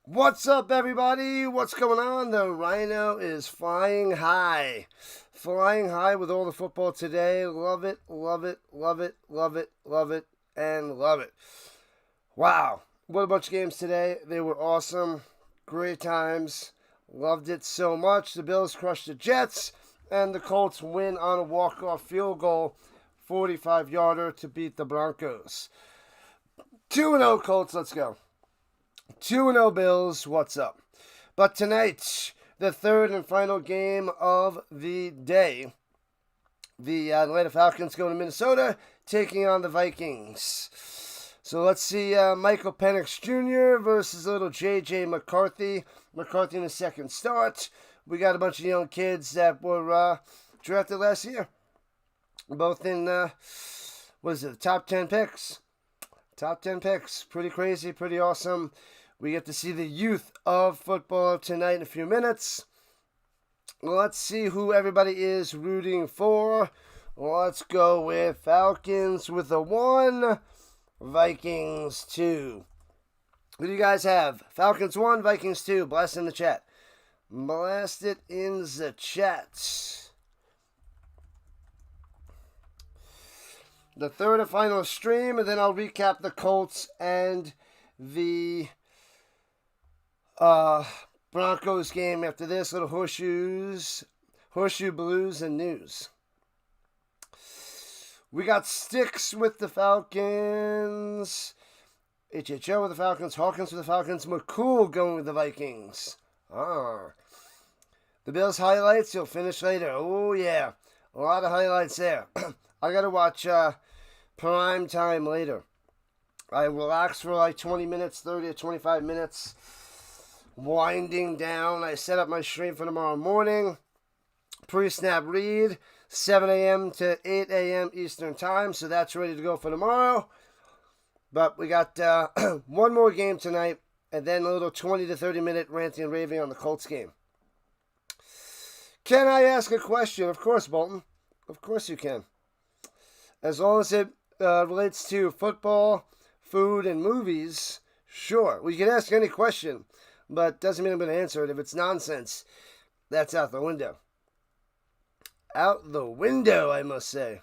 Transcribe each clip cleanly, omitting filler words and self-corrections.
What's up, everybody? What's going on? The Rhino is flying high. Flying high with all the football today. Love it, love it, love it, love it, love it, and love it. Wow. What a bunch of games today. They were awesome. Great times. Loved it so much. The Bills crushed the Jets, and the Colts win on a walk-off field goal, 45-yarder to beat the Broncos. 2-0 Colts, let's go. 2-0 Bills, what's up? But tonight, the third and final game of the day. The Atlanta Falcons go to Minnesota, taking on the Vikings. So let's see Michael Penix Jr. versus little J.J. McCarthy. McCarthy in his second start. We got a bunch of young kids that were drafted last year. Both in, the top 10 picks. Top 10 picks. Pretty crazy, pretty awesome. We get to see the youth of football tonight in a few minutes. Let's see who everybody is rooting for. Let's go with Falcons with a 1, Vikings 2. Who do you guys have? Falcons 1, Vikings 2. Blast in the chat. Blast it in the chat. The third and final stream, and then I'll recap the Colts and the Broncos game after this. Little horseshoe blues and news. We got Sticks with the Falcons, HHO with the Falcons, Hockenson with the Falcons, McCool going with the Vikings. The Bills highlights, you'll finish later. Oh yeah, a lot of highlights there. I gotta watch prime time later. I relax for like 20 minutes, 30 to 25 minutes. Winding down. I set up my stream for tomorrow morning. Pre-snap read, 7 a.m. to 8 a.m. Eastern time. So that's ready to go for tomorrow. But we got one more game tonight. And then a little 20 to 30 minute ranting and raving on the Colts game. Can I ask a question? Of course, Bolton. Of course you can. As long as it relates to football, food, and movies, sure. Well, you can ask any question, but doesn't mean I'm going to answer it. If it's nonsense, that's out the window. Out the window, I must say.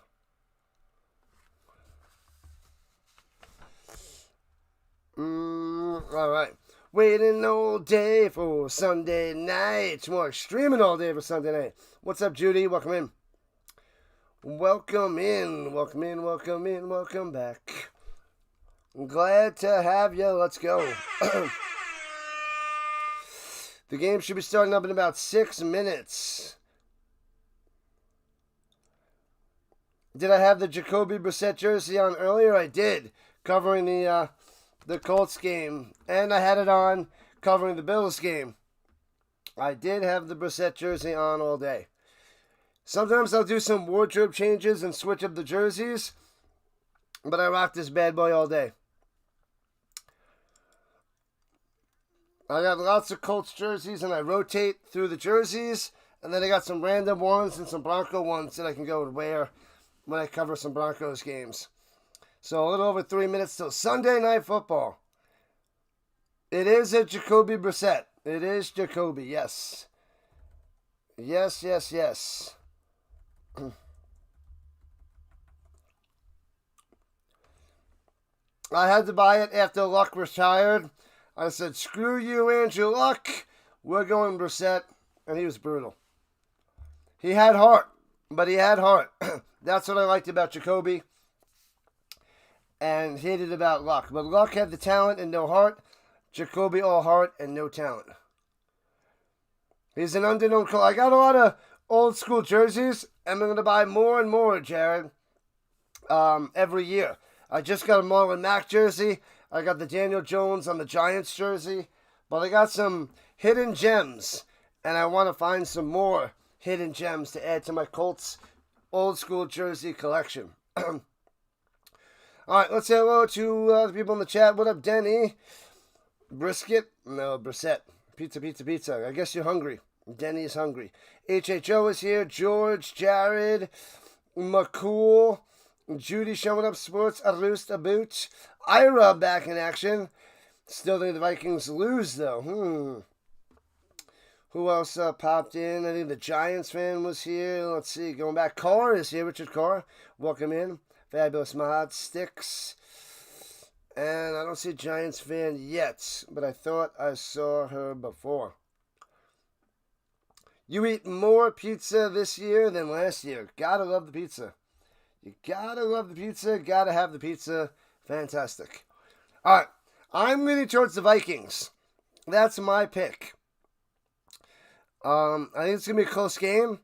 All right. Waiting all day for Sunday night. More streaming all day for Sunday night. What's up, Judy? Welcome in. Welcome in, welcome in, welcome in, welcome back. I'm glad to have you. Let's go. The game should be starting up in about 6 minutes. Did I have the Jacoby Brissett jersey on earlier? I did, covering the Colts game. And I had it on covering the Bills game. I did have the Brissett jersey on all day. Sometimes I'll do some wardrobe changes and switch up the jerseys, but I rock this bad boy all day. I got lots of Colts jerseys, and I rotate through the jerseys, and then I got some random ones and some Bronco ones that I can go and wear when I cover some Broncos games. So a little over 3 minutes till Sunday Night Football. It is a Jacoby Brissett. It is Jacoby, yes. Yes, yes, yes. I had to buy it after Luck retired. I said, screw you, Andrew Luck. We're going Brissett. And he was brutal. He had heart. But he had heart. That's what I liked about Jacoby. And hated about Luck. But Luck had the talent and no heart. Jacoby all heart and no talent. He's an underknown color. I got a lot of old school jerseys, and I'm going to buy more and more, Jared, every year. I just got a Marlon Mack jersey. I got the Daniel Jones on the Giants jersey. But I got some hidden gems, and I want to find some more hidden gems to add to my Colts old school jersey collection. All right, let's say hello to the people in the chat. What up, Denny? Brisket? No, Brissett. Pizza, pizza, pizza. I guess you're hungry. Denny's hungry. HHO is here. George, Jared, McCool, Judy showing up. Sports, a roost, a boot. Ira back in action. Still think the Vikings lose, though. Who else popped in? I think the Giants fan was here. Let's see. Going back. Carr is here. Richard Carr. Welcome in. Fabulous Mod. Sticks. And I don't see a Giants fan yet, but I thought I saw her before. You eat more pizza this year than last year. Gotta love the pizza. You gotta love the pizza. Gotta have the pizza. Fantastic. All right. I'm leaning towards the Vikings. That's my pick. I think it's going to be a close game.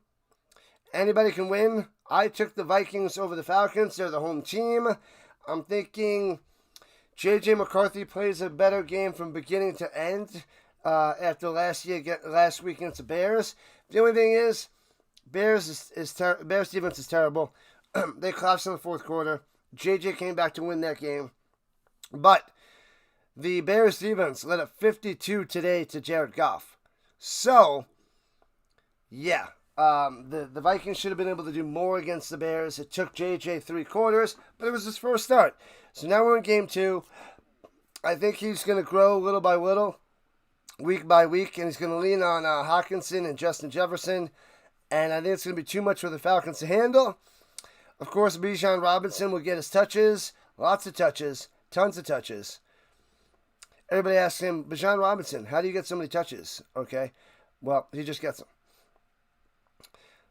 Anybody can win. I took the Vikings over the Falcons. They're the home team. I'm thinking J.J. McCarthy plays a better game from beginning to end after last week against the Bears. The only thing is, Bears defense is terrible. They collapsed in the fourth quarter. J.J. came back to win that game. But the Bears defense led up 52 today to Jared Goff. So, yeah, the Vikings should have been able to do more against the Bears. It took JJ 3 quarters, but it was his first start. So now we're in game 2. I think he's going to grow little by little, week by week, and he's going to lean on Hockenson and Justin Jefferson. And I think it's going to be too much for the Falcons to handle. Of course, Bijan Robinson will get his touches, lots of touches, tons of touches. Everybody asks him, Bijan Robinson, how do you get so many touches? Okay, well, he just gets them.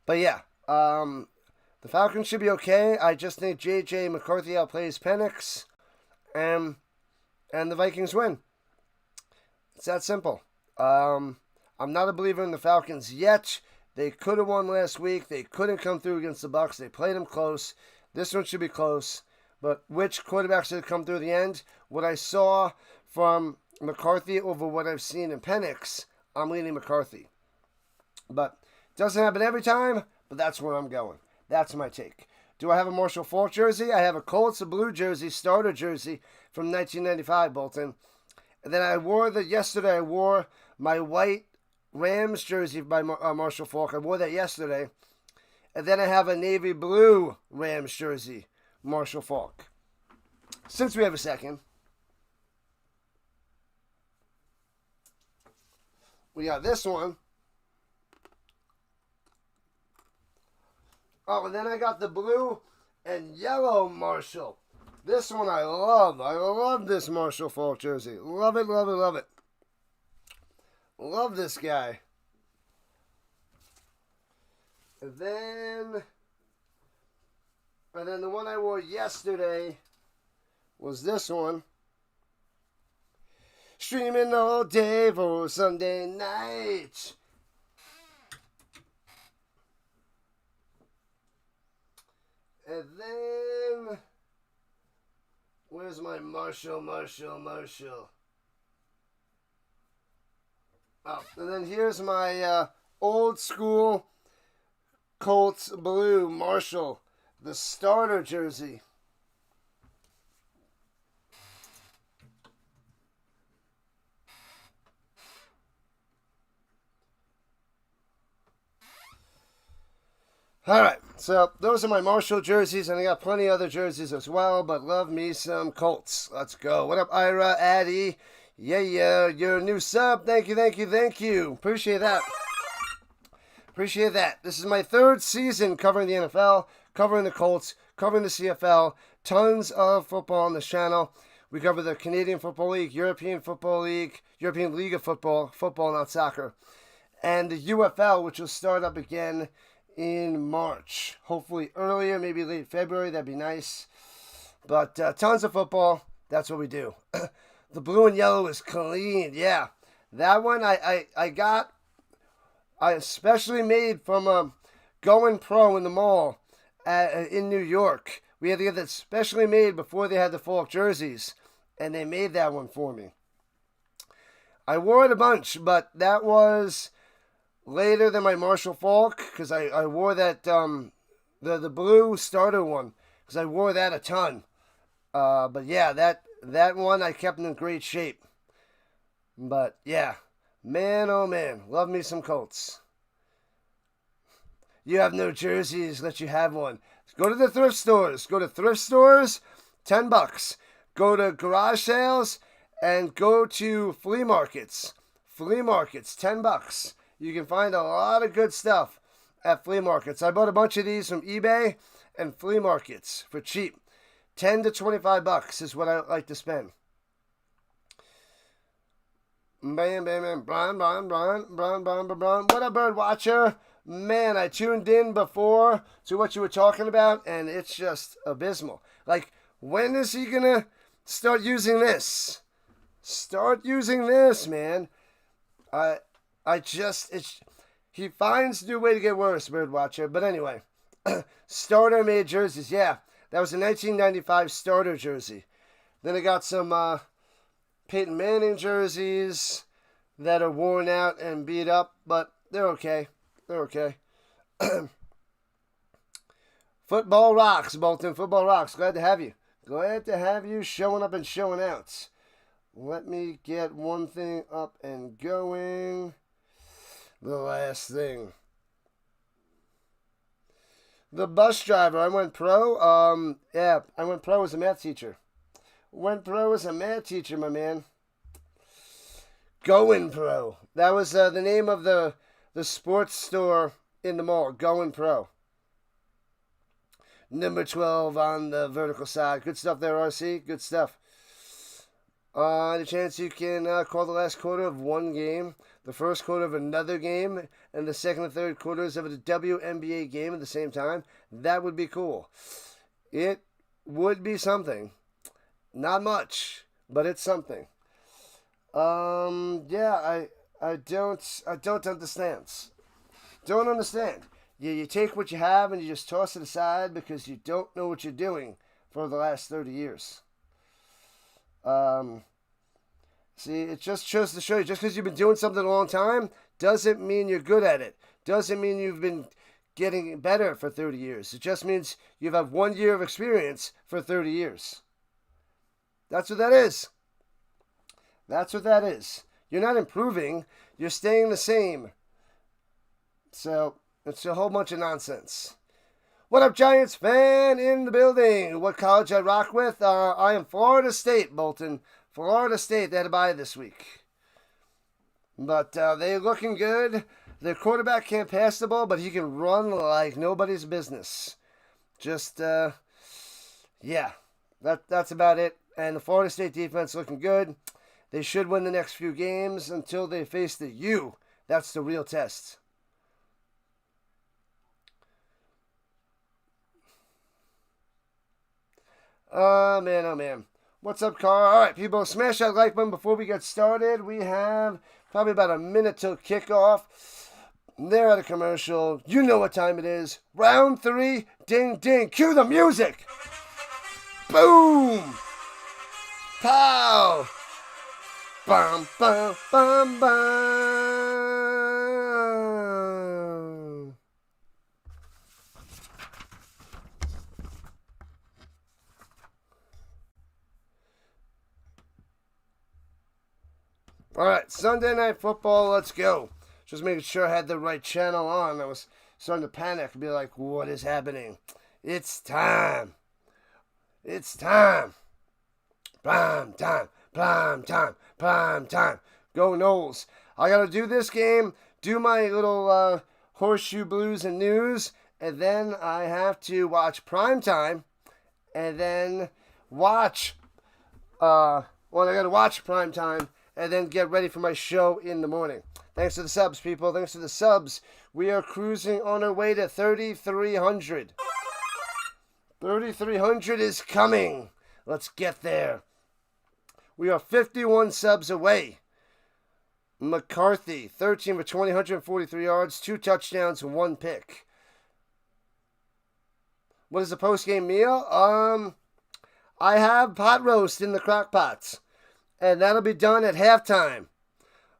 But yeah, the Falcons should be okay. I just think J.J. McCarthy outplays Penix, and the Vikings win. It's that simple. I'm not a believer in the Falcons yet. They could have won last week. They couldn't come through against the Bucs. They played them close. This one should be close. But which quarterback should come through the end? What I saw from McCarthy over what I've seen in Penix, I'm leaning McCarthy. But it doesn't happen every time, but that's where I'm going. That's my take. Do I have a Marshall Faulk jersey? I have a Colts blue jersey, starter jersey from 1995, Bolton. And then yesterday I wore my white Rams jersey by Marshall Faulk. I wore that yesterday. And then I have a navy blue Rams jersey, Marshall Faulk. Since we have a second, we got this one. Oh, and then I got the blue and yellow Marshall. This one I love. I love this Marshall Faulk jersey. Love it, love it, love it. Love this guy. And then the one I wore yesterday was this one. Streaming all day for Sunday night. And then, where's my Marshall? Oh, and then here's my old school Colts blue Marshall, the starter jersey. All right, so those are my Marshall jerseys, and I got plenty of other jerseys as well, but love me some Colts. Let's go. What up, Ira, Addy? Yeah, you're a new sub. Thank you. Appreciate that. This is my 3rd season covering the NFL, covering the Colts, covering the CFL. Tons of football on this channel. We cover the Canadian Football League, European Football League, European League of Football, not soccer, and the UFL, which will start up again in March. Hopefully earlier, maybe late February. That'd be nice. But tons of football. That's what we do. The blue and yellow is clean. Yeah. That one I got. I especially made from Going Pro in the mall in New York. We had to get that specially made before they had the Falk jerseys. And they made that one for me. I wore it a bunch, but that was later than my Marshall Faulk, because I wore that, the blue starter one, because I wore that a ton. But yeah, that one I kept in great shape. But yeah, man, oh man, love me some Colts. You have no jerseys, let you have one. Go to the thrift stores. $10. Go to garage sales and go to flea markets. Flea markets, $10. You can find a lot of good stuff at flea markets. I bought a bunch of these from eBay and flea markets for cheap. $10 to $25 is what I like to spend. Bam, bam, bam, Brian. What up, bird watcher? Man, I tuned in before to what you were talking about, and it's just abysmal. Like, when is he gonna start using this? Start using this, man. He finds a new way to get worse, bird watcher. But anyway, starter made jerseys. Yeah, that was a 1995 starter jersey. Then I got some Peyton Manning jerseys that are worn out and beat up, but they're okay. They're okay. Football rocks, Bolton. Football rocks. Glad to have you. Glad to have you showing up and showing out. Let me get one thing up and going. The last thing. The bus driver. I went pro. I went pro as a math teacher. Went pro as a math teacher, my man. Going Pro. That was the name of the sports store in the mall. Going Pro. Number 12 on the vertical side. Good stuff there, RC. Good stuff. Any chance you can call the last quarter of one game, the first quarter of another game, and the second and third quarters of a WNBA game at the same time? That would be cool. It would be something. Not much, but it's something. I don't understand. Don't understand. You take what you have and you just toss it aside because you don't know what you're doing for the last 30 years. See, it just shows to show you, just because you've been doing something a long time doesn't mean you're good at it. Doesn't mean you've been getting better for 30 years. It just means you've had 1 year of experience for 30 years. That's what that is. That's what that is. You're not improving. You're staying the same. So, it's a whole bunch of nonsense. What up, Giants fan in the building? What college I rock with? I am Florida State, Bolton. Florida State. They had a bye this week. But they're looking good. Their quarterback can't pass the ball, but he can run like nobody's business. Just, that's about it. And the Florida State defense looking good. They should win the next few games until they face the U. That's the real test. Oh, man. What's up, Carl? All right, people, smash that like button before we get started. We have probably about a minute till kickoff. They're at a commercial. You know what time it is. Round 3, ding, ding. Cue the music. Boom. Pow. Bum, bum, bum, bum. All right, Sunday Night Football, let's go. Just making sure I had the right channel on. I was starting to panic and be like, what is happening? It's time. It's time. Prime time. Prime time. Prime time. Go Noles. I got to do this game, do my little horseshoe blues and news, and then I have to watch Prime Time, and then watch, I got to watch Prime Time, and then get ready for my show in the morning. Thanks to the subs, people. Thanks to the subs. We are cruising on our way to 3,300. 3,300 is coming. Let's get there. We are 51 subs away. McCarthy, 13 for 20, 143 yards, 2 touchdowns, and 1 pick. What is the post-game meal? I have pot roast in the crock pots, and that'll be done at halftime.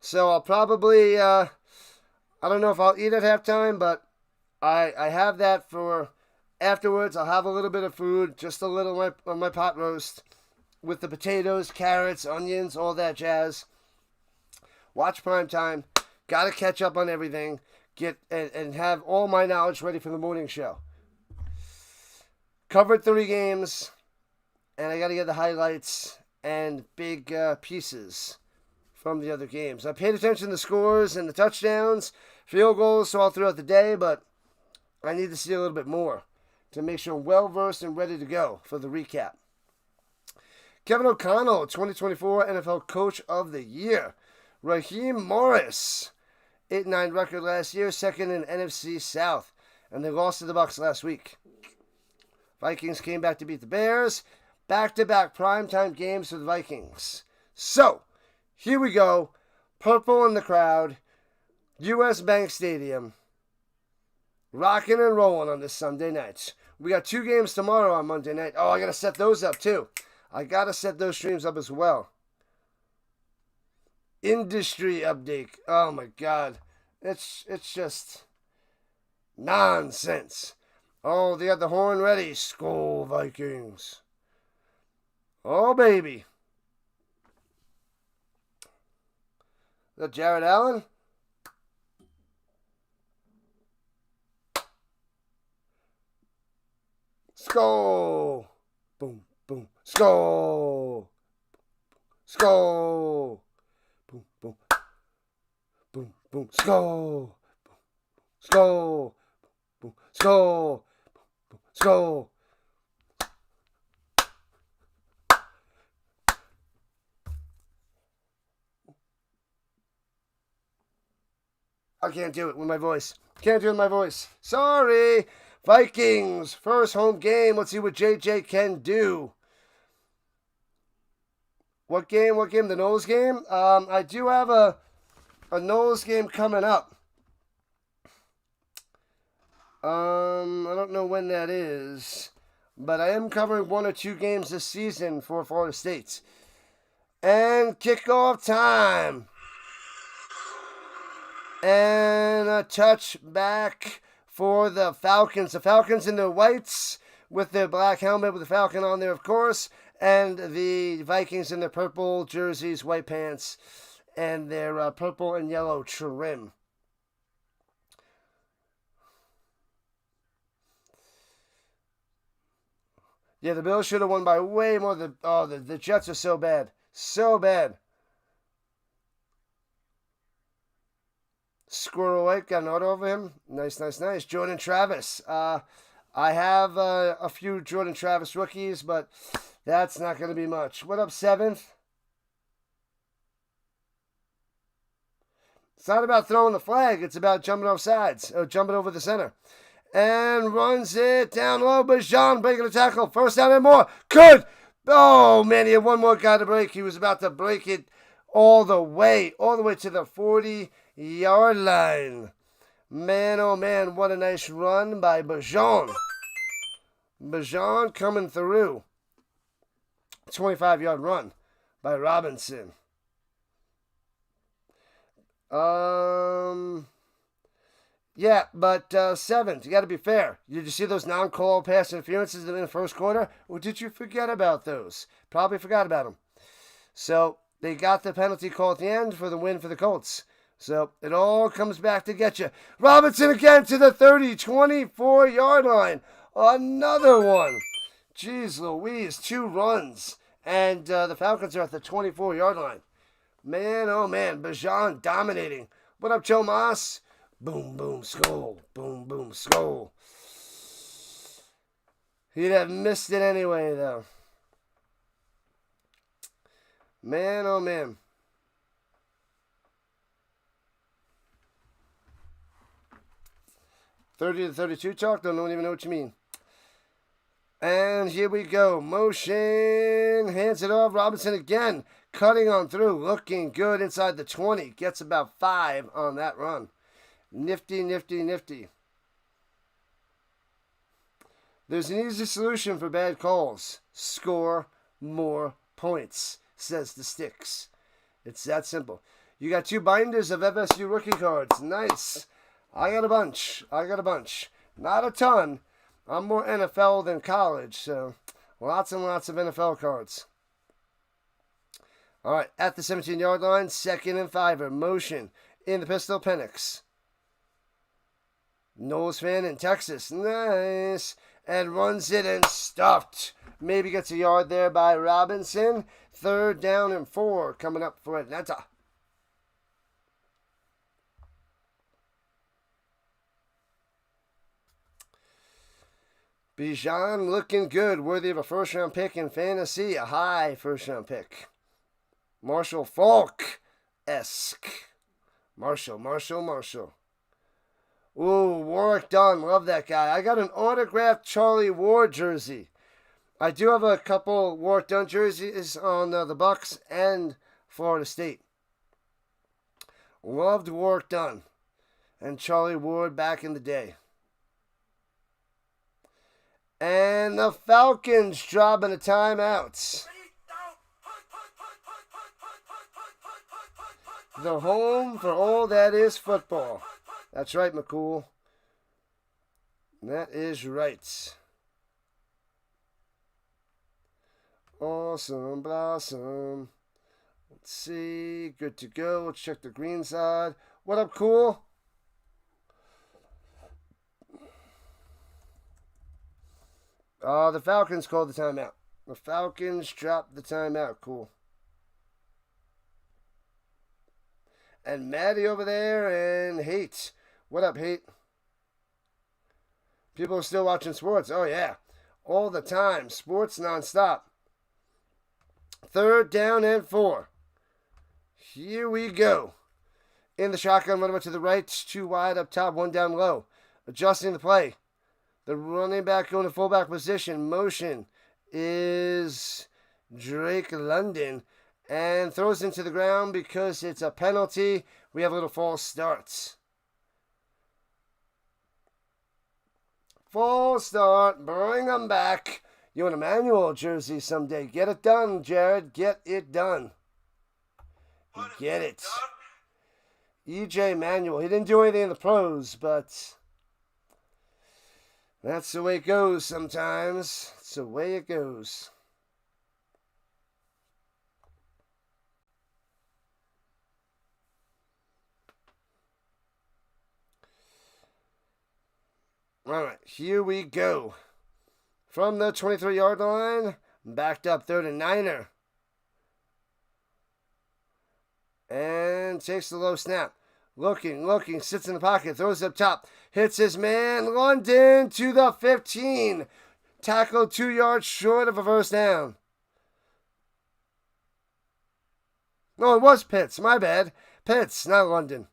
So I'll probably, I don't know if I'll eat at halftime, but I have that for afterwards. I'll have a little bit of food, just a little of my pot roast, with the potatoes, carrots, onions, all that jazz. Watch Prime Time. Got to catch up on everything. Get and have all my knowledge ready for the morning show. Covered 3 games, and I got to get the highlights and big pieces from the other games. I paid attention to the scores and the touchdowns, field goals all throughout the day, but I need to see a little bit more to make sure I'm well-versed and ready to go for the recap. Kevin O'Connell, 2024 NFL Coach of the Year. Raheem Morris, 8-9 record last year, second in NFC South, and they lost to the Bucs last week. Vikings came back to beat the Bears. Back-to-back primetime games for the Vikings. So, here we go. Purple in the crowd. U.S. Bank Stadium. Rocking and rolling on this Sunday night. We got 2 games tomorrow on Monday night. Oh, I got to set those up too. I got to set those streams up as well. Industry update. Oh my God. It's just nonsense. Oh, they got the horn ready. Skol Vikings. Oh, baby. Is that Jared Allen? Skol. Boom, boom. Skol. Skol. Boom, boom. Boom, boom. Skol. Skol. Boom. Skol. Boom. Skol. I can't do it with my voice. Can't do it with my voice. Sorry. Vikings, first home game. Let's see what JJ can do. What game? What game? The Knowles game? I do have a Knowles game coming up. I don't know when that is, but I am covering 1 or 2 games this season for Florida State. And kickoff time. And a touchback for the Falcons. The Falcons in their whites with their black helmet with the Falcon on there, of course. And the Vikings in their purple jerseys, white pants, and their purple and yellow trim. Yeah, the Bills should have won by way more. The Jets are so bad. So bad. Squirrel White got an auto over him. Nice, nice, nice. Jordan Travis. I have a few Jordan Travis rookies, but that's not going to be much. What up, 7th? It's not about throwing the flag. It's about jumping off sides. Or jumping over the center. And runs it down low. Bijan breaking the tackle. First down and more. Good. Oh, man, he had one more guy to break. He was about to break it all the way to the 40-yard line. Man, oh, man, what a nice run by Bijan. Bijan coming through. 25-yard run by Robinson. Yeah, but 7th, you got to be fair. Did you see those non-call pass interferences in the first quarter? Or did you forget about those? Probably forgot about them. So they got the penalty call at the end for the win for the Colts. So it all comes back to get you. Robinson again to the 24-yard line. Another one. Jeez Louise, 2 runs. And the Falcons are at the 24-yard line. Man, oh man, Bijan dominating. What up, Joe Moss? Boom, boom, Skol. Boom, boom, Skol. He'd have missed it anyway, though. Man, oh man. $30 to $32 talk? Don't even know what you mean. And here we go. Motion. Hands it off. Robinson again. Cutting on through. Looking good inside the 20. Gets about 5 on that run. Nifty, nifty, nifty. There's an easy solution for bad calls. Score more points, says the Sticks. It's that simple. You got 2 binders of FSU rookie cards. Nice. I got a bunch. Not a ton. I'm more NFL than college, so lots and lots of NFL cards. All right, at the 17-yard line, 2nd and 5. Motion in the pistol, Penix. Knowles fan in Texas. Nice. And runs it and stuffed Maybe gets a yard there by Robinson. 3rd down and 4 coming up for Atlanta. Bijan looking good, worthy of a first-round pick in fantasy, a high first-round pick. Marshall Faulk-esque. Marshall. Ooh, Warwick Dunn, love that guy. I got an autographed Charlie Ward jersey. I do have a couple Warwick Dunn jerseys on the Bucks and Florida State. Loved Warwick Dunn and Charlie Ward back in the day. And the Falcons dropping a timeout. The home for all that is football. That's right, McCool. That is right. Awesome blossom. Let's see. Good to go. Let's check the green side. What up, Cool? The Falcons called the timeout. The Falcons dropped the timeout. Cool. And Maddie over there and Hate. What up, Hate? People are still watching sports. Oh, yeah. All the time. Sports nonstop. 3rd down and 4. Here we go. In the shotgun, running to the right. 2 wide up top, 1 down low. Adjusting the play. The running back going to fullback position. Motion is Drake London. And throws into the ground because it's a penalty. We have a little false starts. False start. Bring them back. You want a manual jersey someday. Get it done, Jared. Get it done. Get it. EJ Manuel. He didn't do anything in the pros, but that's the way it goes sometimes. It's the way it goes. All right, here we go. From the 23-yard line, backed up 3rd and 9er. And takes the low snap. Looking, sits in the pocket, throws up top. Hits his man, London to the 15. Tackled 2 yards short of a first down. No, it was Pitts, my bad. Pitts, not London.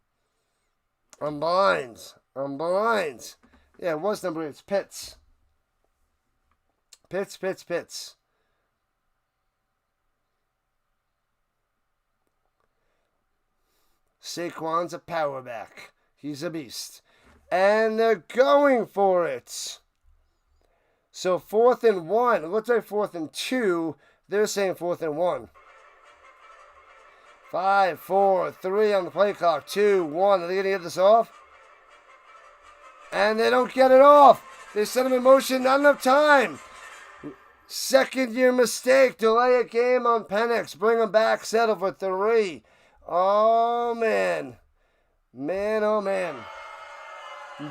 I'm blind. Yeah, it was number 8. It's Pitts. Pitts. Saquon's a power back. He's a beast. And they're going for it. So 4th and 1. It looks like 4th and 2. They're saying 4th and 1. 5, 4, 3 on the play clock. 2, 1. Are they going to get this off? And they don't get it off. They set him in motion. Not enough time. 2nd-year mistake. Delay a game on Penix. Bring him back. Settle for 3. Oh, man. Oh, man.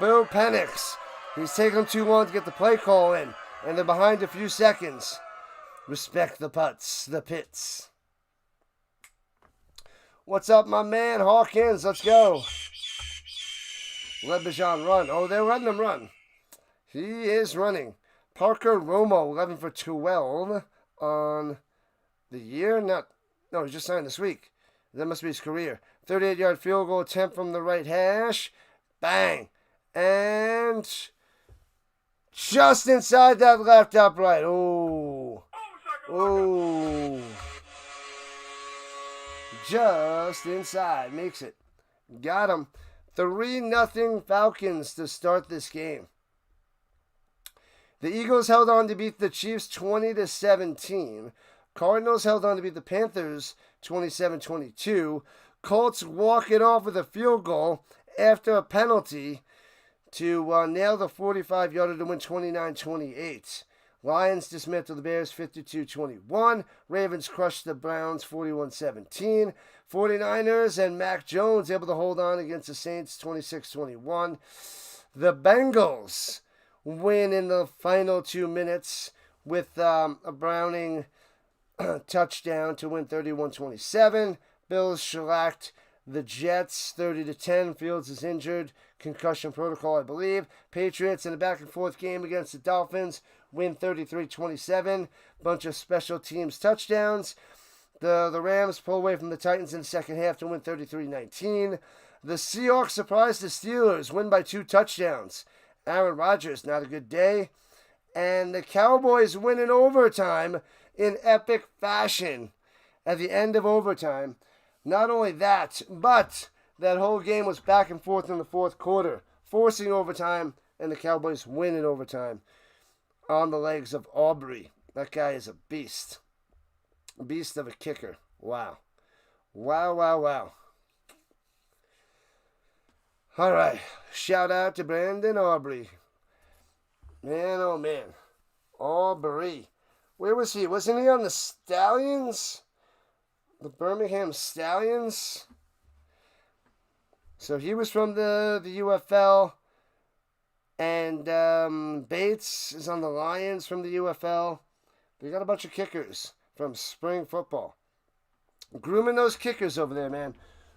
Bill Penix. He's taking too long to get the play call in. And they're behind a few seconds. Respect the putts. The pits. What's up, my man? Hawkins, let's go. Let Bijan run. Oh, they're letting him run. He is running. Parker Romo, 11 for 12 on the year. No, he just signed this week. That must be his career. 38-yard field goal attempt from the right hash. Bang. And just inside that left upright. Oh. Just inside. Makes it. Got him. 3-0 Falcons to start this game. The Eagles held on to beat the Chiefs 20-17. Cardinals held on to beat the Panthers 27-22. Colts walk it off with a field goal after a penalty to nail the 45-yarder to win 29-28. Lions dismantled the Bears 52-21. Ravens crushed the Browns 41-17. 49ers and Mac Jones able to hold on against the Saints 26-21. The Bengals win in the final 2 minutes with a Browning touchdown to win 31-27. Bills shellacked the Jets 30-10. Fields is injured. Concussion protocol, I believe. Patriots in a back-and-forth game against the Dolphins win 33-27. Bunch of special teams touchdowns. The Rams pull away from the Titans in the second half to win 33-19. The Seahawks surprised the Steelers, win by 2 touchdowns. Aaron Rodgers, not a good day. And the Cowboys win in overtime in epic fashion at the end of overtime. Not only that, but that whole game was back and forth in the fourth quarter, forcing overtime, and the Cowboys win in overtime on the legs of Aubrey. That guy is a beast. A beast of a kicker. Wow. Wow, wow, wow. All right. Shout out to Brandon Aubrey. Man, oh man. Aubrey. Where was he? Wasn't he on the Stallions? The Birmingham Stallions? So he was from the UFL. And Bates is on the Lions from the UFL. They got a bunch of kickers from spring football. Grooming those kickers over there, man.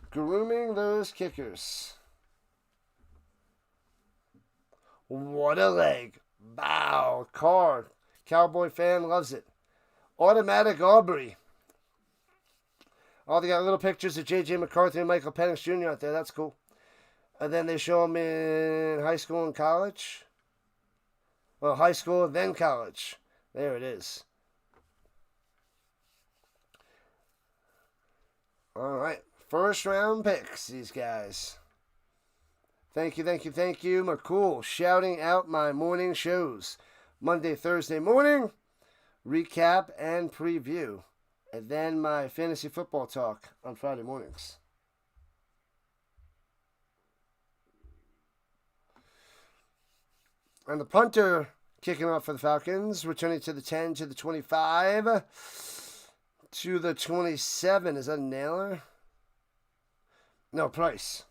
Grooming those kickers. What a leg. Bow. Card. Cowboy fan loves it. Automatic Aubrey. Oh, they got little pictures of J.J. McCarthy and Michael Penix Jr. out there. That's cool. And then they show them in high school and college. Well, high school, then college. There it is. All right. First round picks, these guys. Thank you, thank you, thank you. McCool shouting out my morning shows. Monday, Thursday morning, recap and preview. And then my fantasy football talk on Friday mornings. And the punter kicking off for the Falcons, returning to the 10, to the 25, to the 27. Is that a Naylor? No, Price.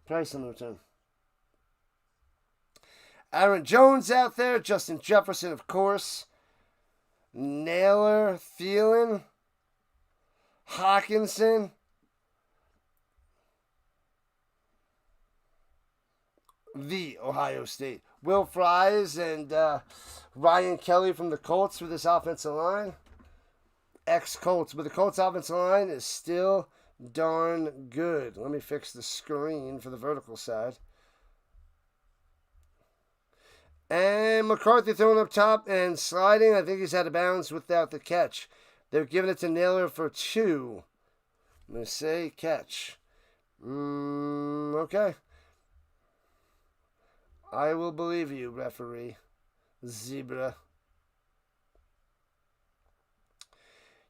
Price on the return. Aaron Jones out there. Justin Jefferson, of course. Naylor, Thielen, Hockenson. The Ohio State. Will Fries and Ryan Kelly from the Colts for this offensive line. Ex-Colts. But the Colts offensive line is still darn good. Let me fix the screen for the vertical side. And McCarthy throwing up top and sliding. I think he's out of bounds without the catch. They're giving it to Naylor for 2. I'm going to say catch. Okay. I will believe you, referee. Zebra.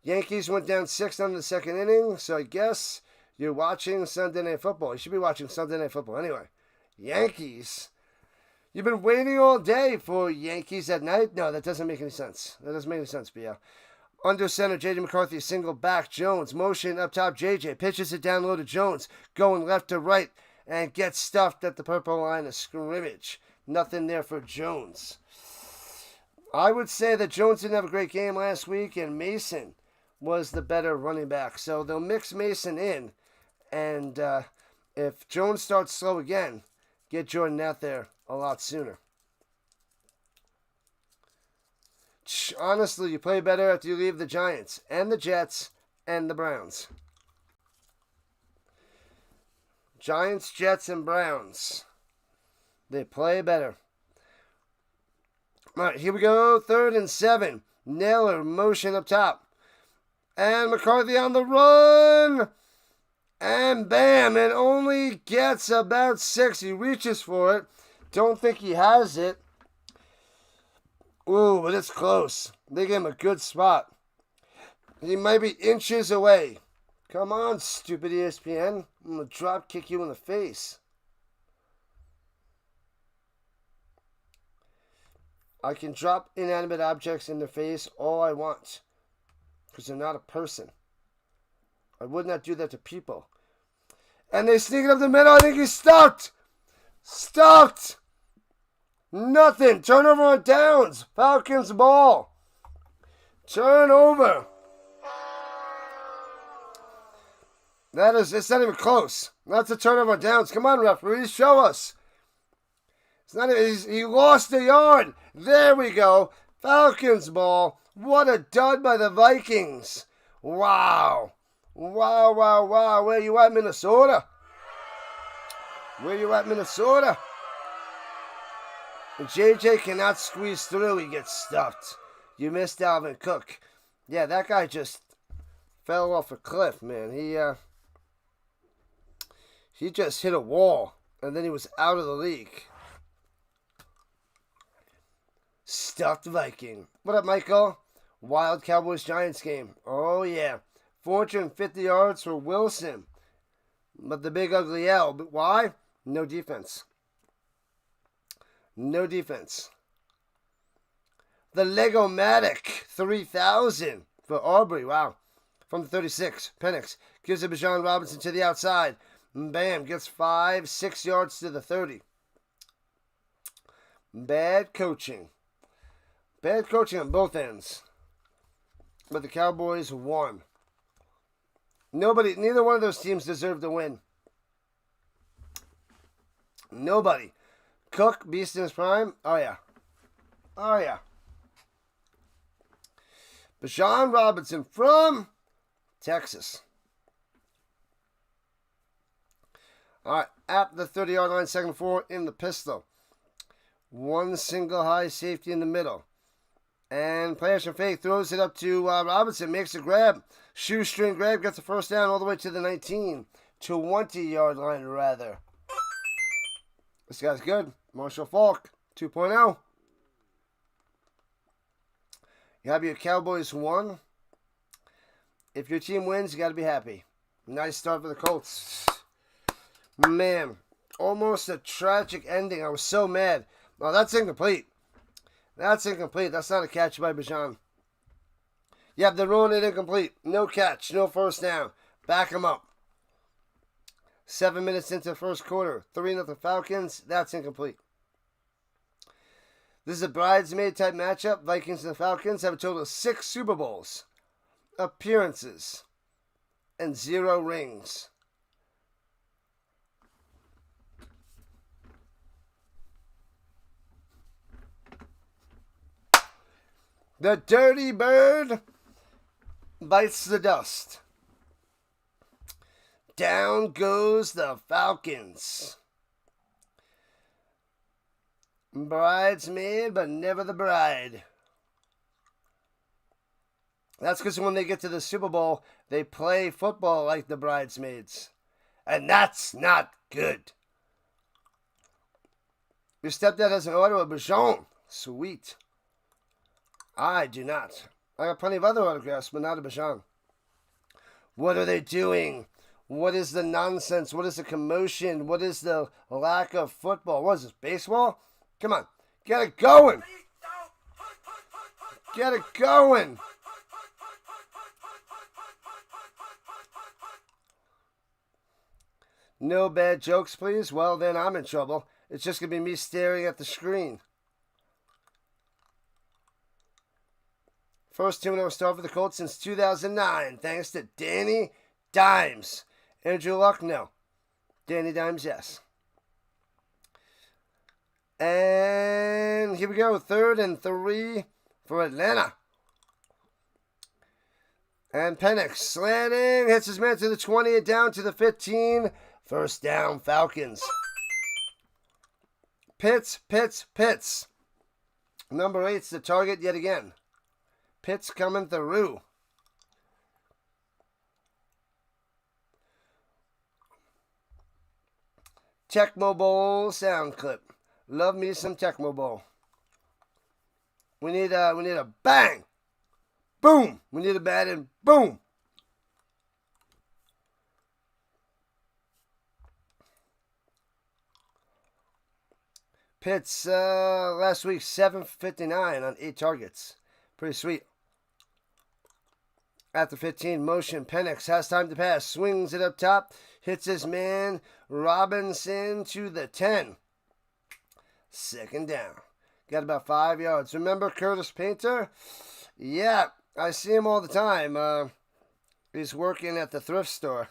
Yankees went down 6 on the second inning, so I guess you're watching Sunday Night Football. You should be watching Sunday Night Football anyway. Yankees. You've been waiting all day for Yankees at night? No, that doesn't make any sense. That doesn't make any sense, BL. Under center, J.J. McCarthy, single back. Jones, motion up top, J.J. Pitches it down low to Jones. Going left to right and gets stuffed at the purple line of scrimmage. Nothing there for Jones. I would say that Jones didn't have a great game last week, and Mason was the better running back. So they'll mix Mason in. And if Jones starts slow again, get Jordan out there a lot sooner. Honestly, you play better after you leave the Giants and the Jets and the Browns. Giants, Jets, and Browns. They play better. All right, here we go. 3rd and 7. Naylor, motion up top. And McCarthy on the run. And bam, it only gets about 6. He reaches for it. Don't think he has it. Ooh, but it's close. They gave him a good spot. He might be inches away. Come on, stupid ESPN. I'm going to drop kick you in the face. I can drop inanimate objects in their face all I want. Because they're not a person. I would not do that to people. And they sneak it up the middle. I think he's stuffed. Stuffed. Nothing. Turnover on downs. Falcons ball. Turnover. It's not even close. That's a turnover on downs. Come on, referees, show us. It's not even, he lost a yard. There we go. Falcons ball. What a dud by the Vikings. Wow. Wow, wow, wow. Where you at, Minnesota? Where you at, Minnesota? And JJ cannot squeeze through. He gets stuffed. You missed Dalvin Cook. Yeah, that guy just fell off a cliff, man. He just hit a wall, and then he was out of the league. Stuffed Viking. What up, Michael? Wild Cowboys-Giants game. Oh, yeah. 450 yards for Wilson. But the big ugly L. But why? No defense. No defense. The Lego-matic 3000 for Aubrey. Wow. From the 36. Penix gives it Bijan Robinson to the outside. Bam. Gets 5-6 yards to the 30. Bad coaching. Bad coaching on both ends. But the Cowboys won. Neither one of those teams deserved to win. Nobody. Cook, beast in his prime. Oh, yeah. Oh, yeah. Bijan Robinson from Texas. All right. At the 30-yard line, 2nd and 4 in the pistol. One single high safety in the middle. And play action fake, throws it up to Robinson, makes a grab. Shoestring grab, gets the first down all the way to the 19. 20-yard line, rather. This guy's good. Marshall Faulk, 2.0. You have your Cowboys won. If your team wins, you got to be happy. Nice start for the Colts. Man, almost a tragic ending. I was so mad. Oh, that's incomplete. That's incomplete. That's not a catch by Bijan. Yep, they're ruling it incomplete. No catch. No first down. Back them up. 7 minutes into the first quarter. 3-0 Falcons. That's incomplete. This is a bridesmaid type matchup. Vikings and the Falcons have a total of 6 Super Bowls appearances and 0 rings. The dirty bird bites the dust. Down goes the Falcons. Bridesmaid, but never the bride. That's because when they get to the Super Bowl, they play football like the bridesmaids. And that's not good. Your stepdad has an auto of Bijan. Sweet. I do not. I got plenty of other autographs, but not a Bijan. What are they doing? What is the nonsense? What is the commotion? What is the lack of football? What is this, baseball? Come on. Get it going. Get it going. No bad jokes, please? Well, then I'm in trouble. It's just going to be me staring at the screen. First 2-0 start for the Colts since 2009, thanks to Danny Dimes. Andrew Luck, no. Danny Dimes, yes. And here we go, 3rd and 3 for Atlanta. And Penix slanting, hits his man to the 20, down to the 15. First down, Falcons. Pitts. Number 8's the target yet again. Pitts coming through. Tecmo Bowl sound clip. Love me some Tecmo Bowl. We need a bang. Boom. We need a bat and boom. Pitts last week 759 on 8 targets. Pretty sweet. At the 15, motion. Penix has time to pass. Swings it up top. Hits his man. Robinson to the 10. 2nd down. Got about 5 yards. Remember Curtis Painter? Yeah. I see him all the time. He's working at the thrift store.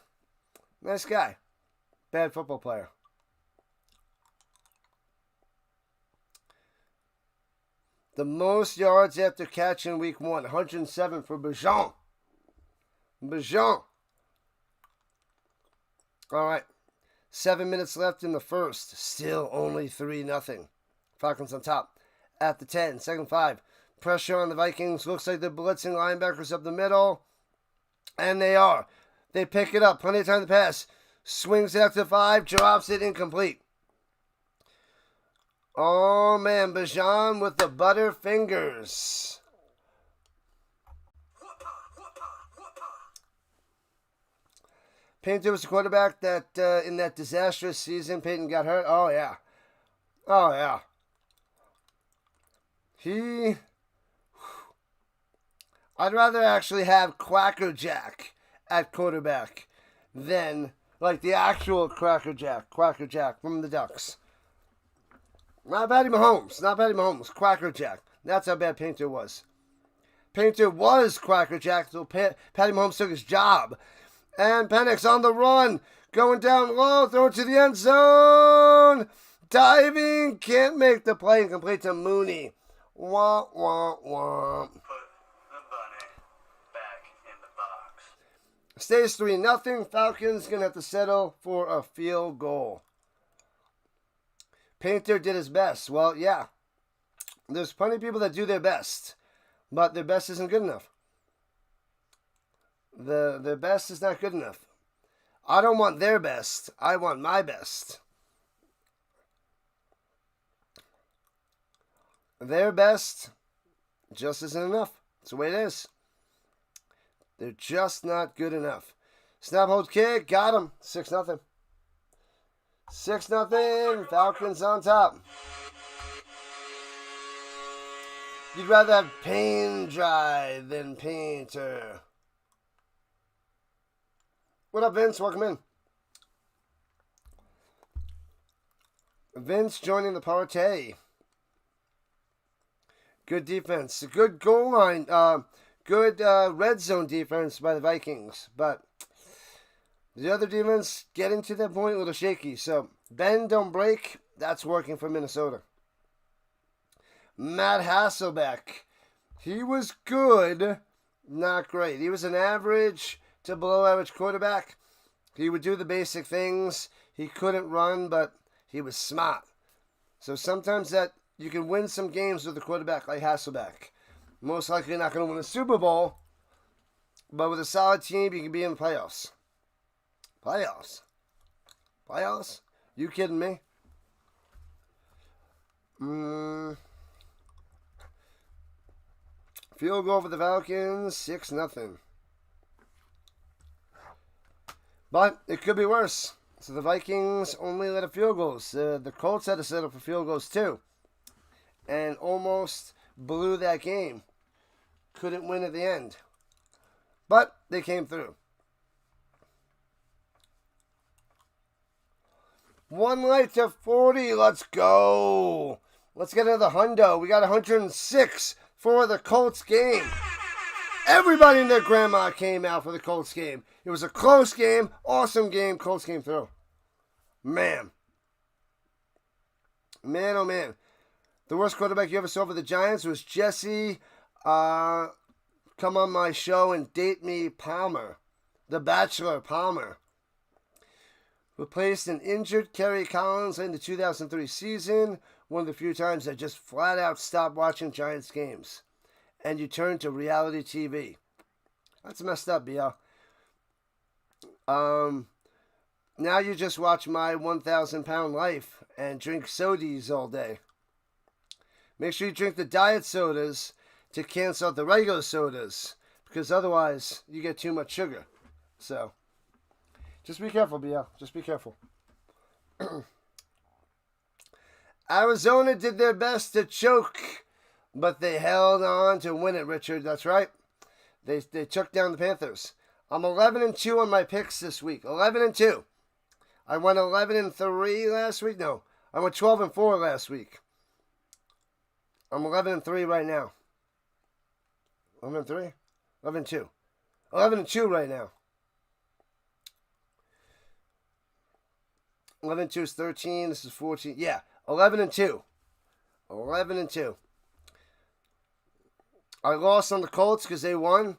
Nice guy. Bad football player. The most yards after catch in week 1. 107 for Bijan. Bijan. All right. 7 minutes left in the first. Still only 3-0. Falcons on top. At the 10. Second 5. Pressure on the Vikings. Looks like they're blitzing linebackers up the middle. And they are. They pick it up. Plenty of time to pass. Swings it out to 5. Drops it incomplete. Oh, man. Bijan with the butter fingers. Painter was the quarterback that in that disastrous season Peyton got hurt. Oh, yeah. Oh, yeah. I'd rather actually have Quacker Jack at quarterback than like the actual Quacker Jack from the Ducks. Not Patty Mahomes. Quacker Jack. That's how bad Painter was. Painter was Quacker Jack until Patty Mahomes took his job. And Penix on the run. Going down low. Throw it to the end zone. Diving. Can't make the play. Incomplete to Mooney. Wah, wah, wah. Put the bunny back in the box. Stays 3-0. Falcons going to have to settle for a field goal. Painter did his best. Well, yeah. There's plenty of people that do their best. But their best isn't good enough. Their best is not good enough. I don't want their best. I want my best. Their best just isn't enough. That's the way it is. They're just not good enough. Snap, hold, kick. Got him. 6-0. 6-0. Falcons on top. You'd rather have paint dry than Painter. What up, Vince? Welcome in. Vince joining the party. Good defense. Good goal line. Good red zone defense by the Vikings. But the other defense getting to that point a little shaky. So, bend, don't break. That's working for Minnesota. Matt Hasselbeck. He was good. Not great. He was an average to below average quarterback. He would do the basic things. He couldn't run, but he was smart. So sometimes that you can win some games with a quarterback like Hasselbeck. Most likely not going to win a Super Bowl, but with a solid team, you can be in the playoffs. Playoffs? You kidding me? Field goal for the Falcons, 6-0. But it could be worse. So the Vikings only let up field goals. The Colts had to settle for field goals too. And almost blew that game. Couldn't win at the end. But they came through. One light to 40. Let's go. Let's get another hundo. We got 106 for the Colts game. Everybody and their grandma came out for the Colts game. It was a close game, awesome game. Colts came through. Man, oh man. The worst quarterback you ever saw for the Giants was Jesse, come on my show and date me, Palmer. The Bachelor, Palmer. Replaced an injured Kerry Collins in the 2003 season. One of the few times I just flat out stopped watching Giants games. And you turn to reality TV. That's messed up, BL. Now you just watch my 1,000-pound life and drink sodies all day. Make sure you drink the diet sodas to cancel out the regular sodas, because otherwise you get too much sugar. So, just be careful, BL. Just be careful. Arizona did their best to choke, but they held on to win it, Richard. That's right. They took down the Panthers. I'm 11-2 on my picks this week. 11-2. I went 11-3 last week. No, I went 12-4 last week. I'm 11-3 right now. 11-3. 11-2. 11-2 right now. 11-2 is 13. This is 14. Yeah, 11-2. 11-2. I lost on the Colts because they won.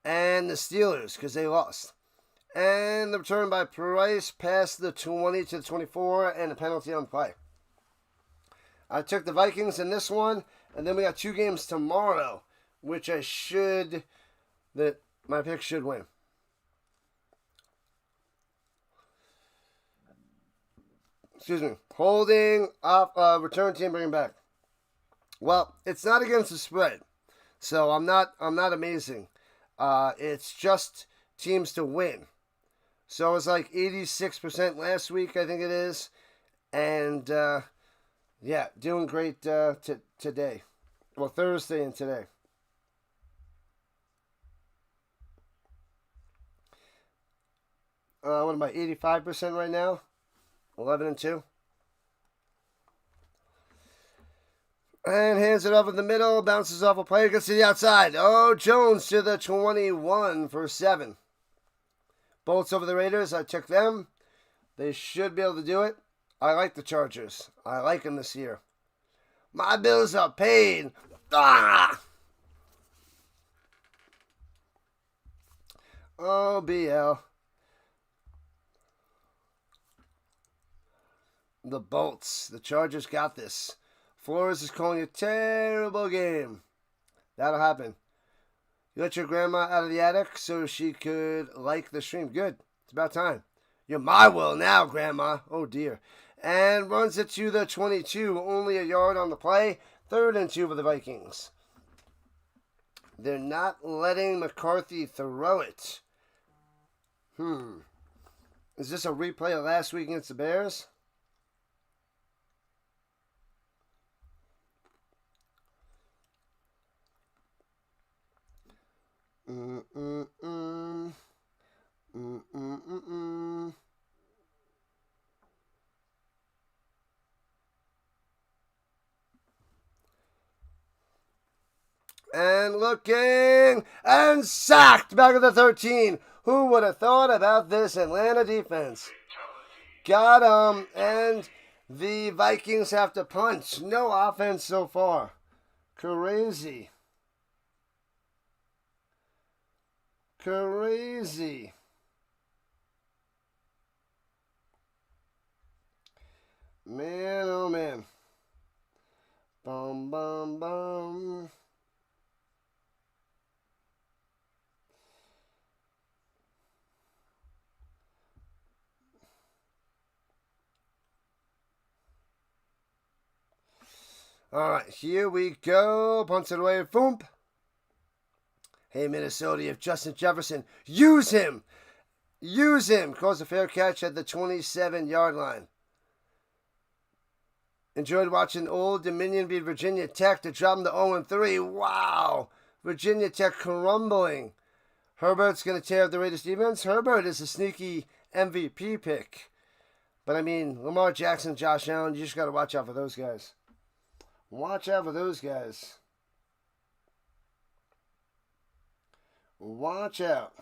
And the Steelers because they lost. And the return by Price past the 20 to the 24 and the penalty on play. I took the Vikings in this one. And then we got 2 games tomorrow, which my pick should win. Excuse me. Holding off, return team, bring back. Well, it's not against the spread, so I'm not amazing. It's just teams to win. So it's like 86% last week, I think it is, and yeah, doing great today. Well, Thursday and today. What am I? 85% right now. 11-2. And hands it off in the middle. Bounces off a player. Gets to the outside. Oh, Jones to the 21 for 7. Bolts over the Raiders. I took them. They should be able to do it. I like the Chargers. I like them this year. My bills are paid. Ah! Oh, BL. The Bolts. The Chargers got this. Flores is calling a terrible game. That'll happen. You let your grandma out of the attic so she could like the stream. Good. It's about time. You're my will now, Grandma. Oh, dear. And runs it to the 22. Only a yard on the play. 3rd and 2 for the Vikings. They're not letting McCarthy throw it. Is this a replay of last week against the Bears? And looking and sacked back at the 13. Who would have thought about this Atlanta defense? Got him, and the Vikings have to punch. No offense so far. Crazy. Crazy. Man, oh man. Bum, bum, bum. All right, here we go. Punch it away. Boom. Hey, Minnesota, you have Justin Jefferson. Use him. Use him. Calls a fair catch at the 27-yard line. Enjoyed watching Old Dominion beat Virginia Tech to drop them to 0-3. Wow. Virginia Tech crumbling. Herbert's going to tear up the Raiders defense. Herbert is a sneaky MVP pick. But, I mean, Lamar Jackson, Josh Allen, you just got to watch out for those guys. Watch out for those guys. Watch out.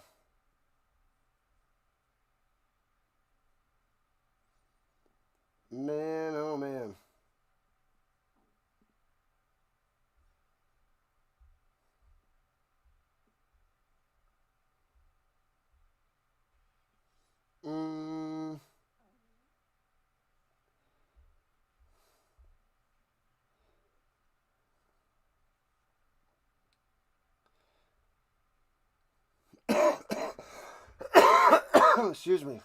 Man, oh man. Excuse me.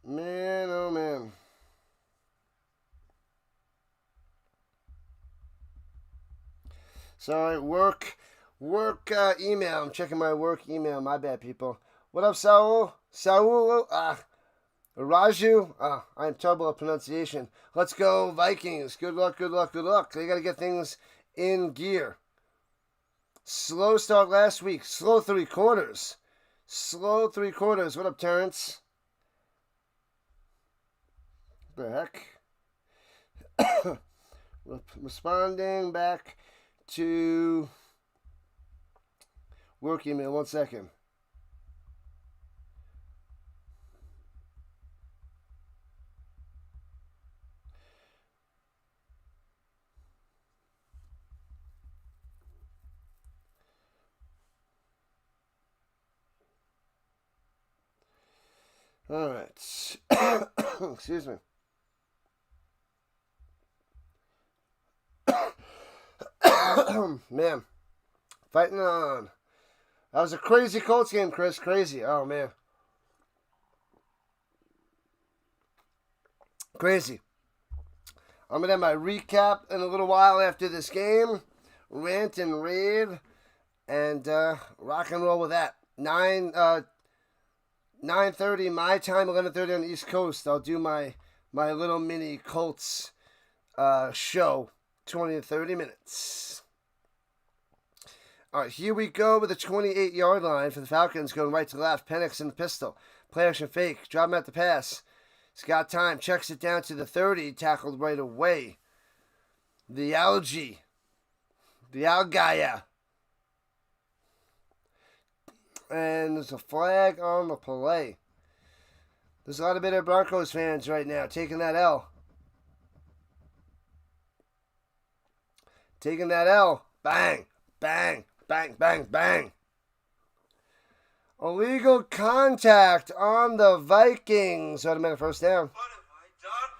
Man, oh man. Sorry, work email. I'm checking my work email. My bad, people. What up, Saul? Raju? I am terrible at pronunciation. Let's go, Vikings. Good luck, good luck, good luck. They got to get things in gear. Slow start last week. Slow 3 quarters. Slow 3/4. What up, Terrence? The heck? Responding back to work email. 1 second. All right. Excuse me. Man, fighting on. That was a crazy Colts game, Chris. Crazy. Oh, man. Crazy. I'm going to have my recap in a little while after this game. Rant and rave. And rock and roll with that. 9:30 my time, 11:30 on the East Coast. I'll do my little mini Colts show, 20 to 30 minutes. All right, here we go with the 28-yard line for the Falcons, going right to left. Penix in the pistol. Play action fake. Drop him at the pass. He's got time. Checks it down to the 30. Tackled right away. The Algae. The Algaia. And there's a flag on the play. There's a lot of bitter Broncos fans right now taking that L. Taking that L. Bang, bang, bang, bang, bang. Illegal contact on the Vikings. Automatic first down. What have I done?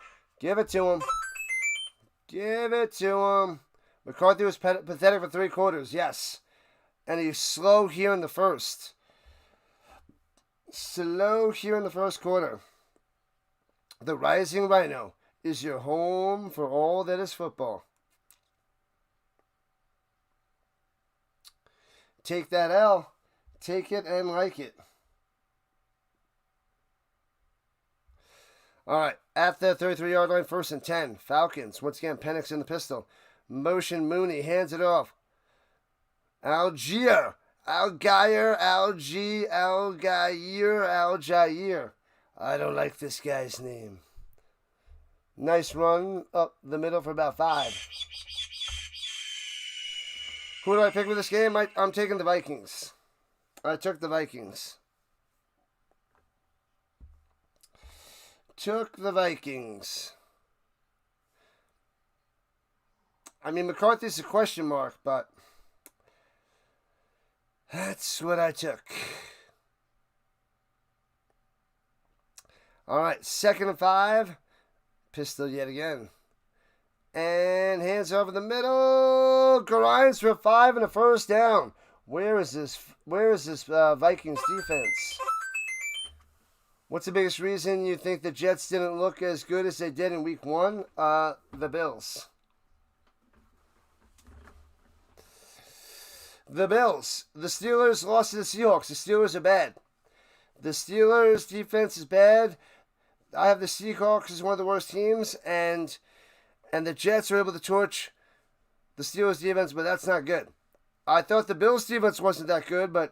Give it to him. Give it to him. McCarthy was pathetic for 3/4. Yes. And he's slow here in the first. Slow here in the first quarter. The Rising Rhino is your home for all that is football. Take that L. Take it and like it. All right. At the 33-yard line, 1st and 10. Falcons. Once again, Penix in the pistol. Motion Mooney. Hands it off. Algier. Algier. I don't like this guy's name. Nice run up the middle for about 5. Who do I pick with this game? I'm taking the Vikings. I took the Vikings. Took the Vikings. I mean, McCarthy's a question mark, but that's what I took. All right, 2nd and 5. Pistol yet again. And hands over the middle. Grinds for 5 and a first down. Where is this Vikings defense? What's the biggest reason you think the Jets didn't look as good as they did in week 1? The Bills. The Bills. The Steelers lost to the Seahawks. The Steelers are bad. The Steelers' defense is bad. I have the Seahawks as one of the worst teams, and the Jets are able to torch the Steelers' defense, but that's not good. I thought the Bills' defense wasn't that good, but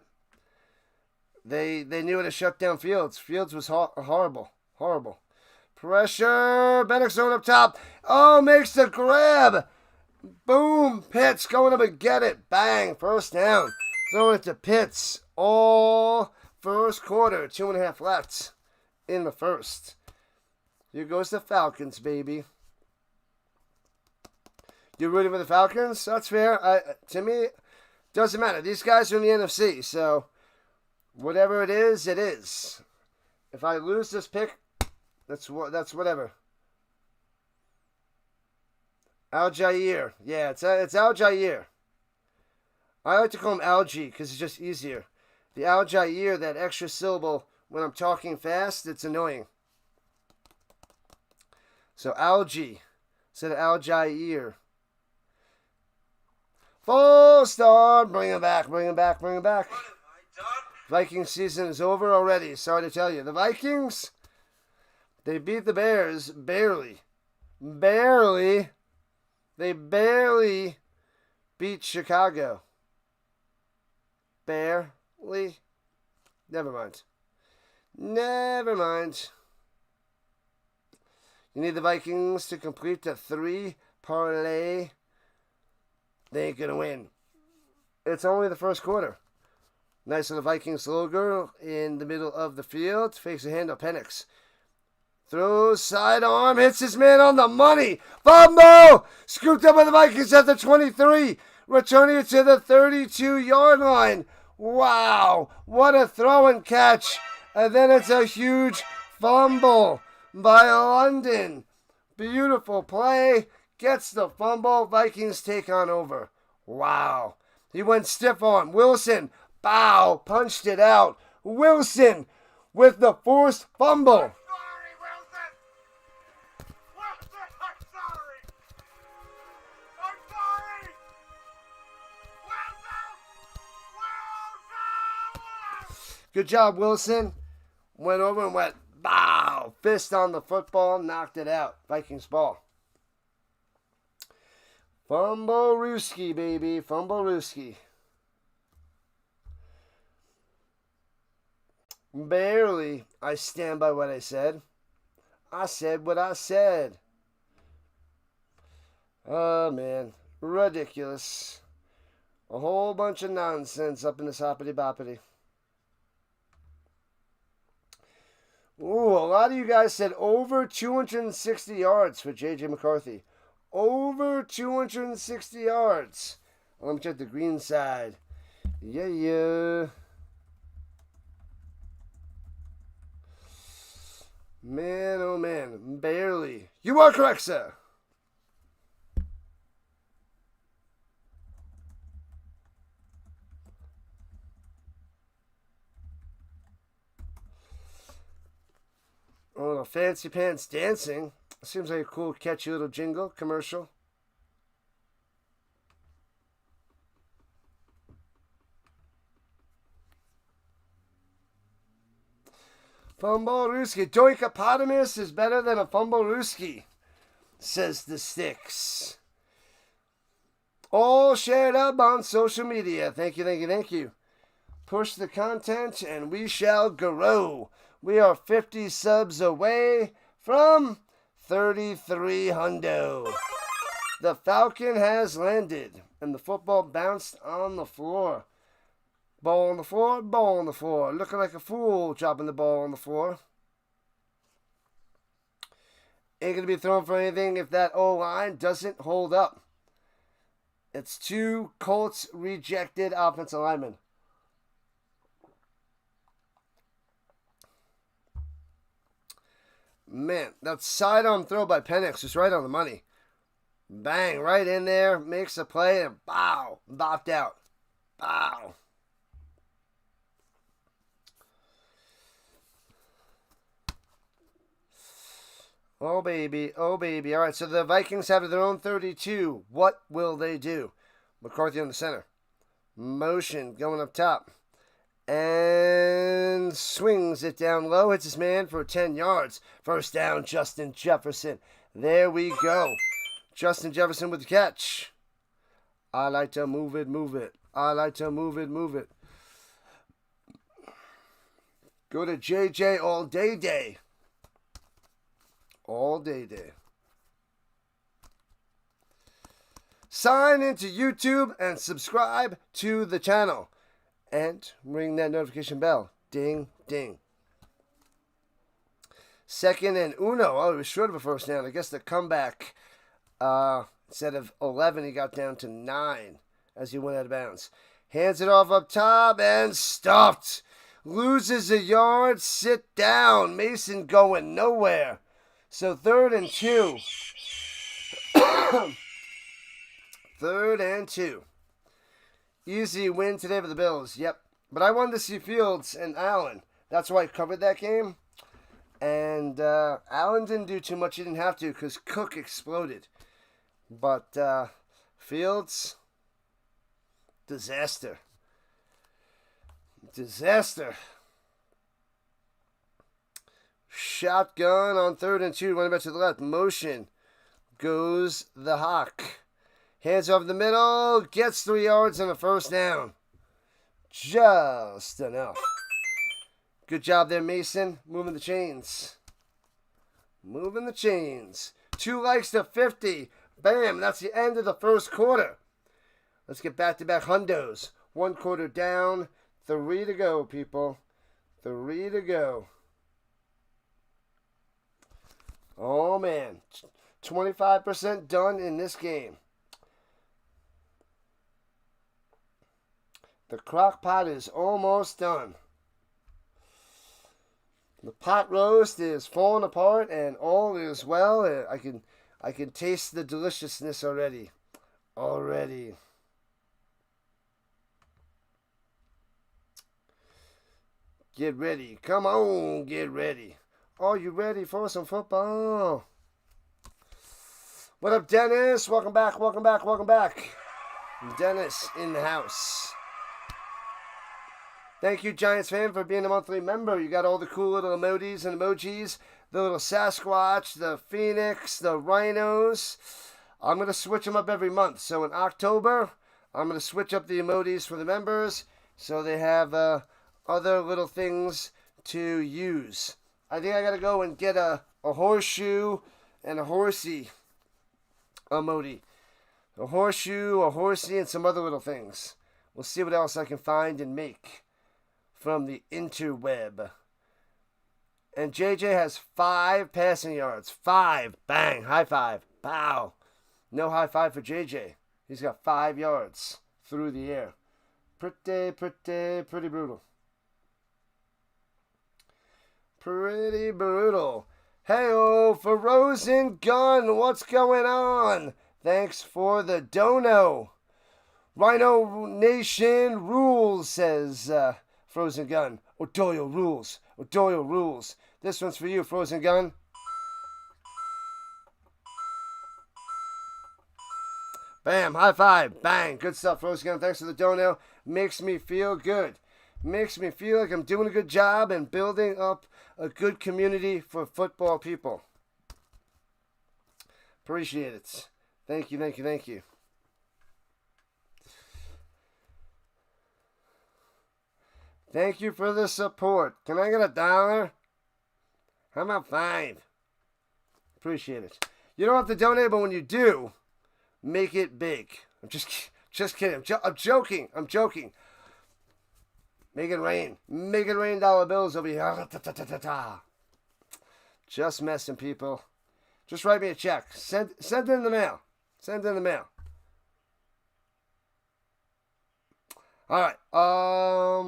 they knew how to shut down Fields. Fields was horrible. Horrible. Pressure. Penix going up top. Oh, makes the grab. Boom. Pitts going up and get it. Bang. First down. Throwing it to Pitts. All first quarter. 2.5 left in the first. Here goes the Falcons, baby. You're rooting for the Falcons? That's fair. To me, doesn't matter. These guys are in the NFC, so whatever it is, it is. If I lose this pick, that's whatever. Al-Jair. Yeah, it's Al-Jair. I like to call him Algie because it's just easier. The Al-Jair, that extra syllable, when I'm talking fast, it's annoying. So Algie instead of Al-Jair. Full start. Bring him back. Bring him back. Bring him back. What have I done? Viking season is over already. Sorry to tell you. The Vikings, they beat the Bears barely. Barely. They barely beat Chicago. Barely. Never mind. Never mind. You need the Vikings to complete the 3 parlay. They ain't going to win. It's only the first quarter. Nice little Vikings logo in the middle of the field. Fakes a handoff. Penix throws sidearm. Hits his man on the money. Fumble! Scooped up by the Vikings at the 23. Returning it to the 32-yard line. Wow. What a throw and catch. And then it's a huge fumble by London. Beautiful play. Gets the fumble. Vikings take on over. Wow. He went stiff arm. Wilson. Bow. Punched it out. Wilson with the forced fumble. I'm sorry, Wilson. Wilson, I'm sorry. I'm sorry. Wilson. Good job, Wilson. Went over and went, bow. Fist on the football. Knocked it out. Vikings ball. Fumble-rooski, baby. Fumble-rooski. Barely. I stand by what I said. I said what I said. Oh, man. Ridiculous. A whole bunch of nonsense up in this hoppity-boppity. Ooh, a lot of you guys said over 260 yards for J.J. McCarthy. Over 260 yards. Let me check the green side. Yeah. Man, oh man. Barely. You are correct, sir. Oh, fancy pants dancing. Seems like a cool, catchy little jingle commercial. Fumble-rooski. Doikopotamus is better than a fumble-rooski, says the Sticks. All shared up on social media. Thank you. Push the content and we shall grow. We are 50 subs away from 33 hundo. The Falcon has landed and the football bounced on the floor. Ball on the floor, ball on the floor. Looking like a fool dropping the ball on the floor. Ain't going to be thrown for anything if that O-line doesn't hold up. It's 2 Colts rejected offensive linemen. Man, that sidearm throw by Penix was right on the money. Bang, right in there, makes a play, and bow, bopped out. Bow. Oh, baby. All right, so the Vikings have their own 32. What will they do? McCarthy on the center. Motion going up top. And swings it down low. Hits his man for 10 yards. First down, Justin Jefferson. There we go. Justin Jefferson with the catch. I like to move it. I like to move it. Go to JJ all day. All day. Sign into YouTube and subscribe to the channel. And ring that notification bell. Ding, ding. Second and uno. Oh, he was short of a first down. I guess the comeback, instead of 11, he got down to 9 as he went out of bounds. Hands it off up top and stuffed. Loses a yard. Sit down. Mason going nowhere. So 3rd and 2. 3rd and 2. Easy win today for the Bills. Yep. But I wanted to see Fields and Allen. That's why I covered that game. And Allen didn't do too much. He didn't have to because Cook exploded. But Fields, disaster. Shotgun on 3rd and 2. Running back to the left. Motion. Goes the Hawk. Hands over the middle. Gets 3 yards and a first down. Just enough. Good job there, Mason. Moving the chains. Moving the chains. 2 likes to 50. Bam, that's the end of the first quarter. Let's get back-to-back hundos. 1 quarter down. 3 to go, people. 3 to go. Oh, man. 25% done in this game. The crock pot is almost done. The pot roast is falling apart and all is well. I can taste the deliciousness already. Get ready. Come on, get ready. Are you ready for some football? What up, Dennis? Welcome back. Dennis in the house. Thank you, Giants fan, for being a monthly member. You got all the cool little emojis and emojis. The little Sasquatch, the Phoenix, the Rhinos. I'm going to switch them up every month. So in October, I'm going to switch up the emojis for the members so they have other little things to use. I think I got to go and get a horseshoe and a horsey emoji. A horseshoe, a horsey, and some other little things. We'll see what else I can find and make from the interweb. And JJ has 5 passing yards. 5. Bang. High five. Pow. No high five for JJ. He's got 5 yards through the air. Pretty brutal. Pretty brutal. Hey-oh, for Frozen Gun, what's going on? Thanks for the dono. Rhino Nation rules, says Frozen Gun. Odoyo rules. This one's for you, Frozen Gun. Bam, high five, bang. Good stuff, Frozen Gun. Thanks for the dono. Makes me feel good. Makes me feel like I'm doing a good job and building up a good community for football people. Appreciate it. Thank you. Thank you for the support. Can I get $1? How about 5? Appreciate it. You don't have to donate, but when you do, make it big. I'm just kidding. I'm joking. Make it rain. Make it rain dollar bills over here. Just messing, people. Just write me a check. Send it in the mail. All right.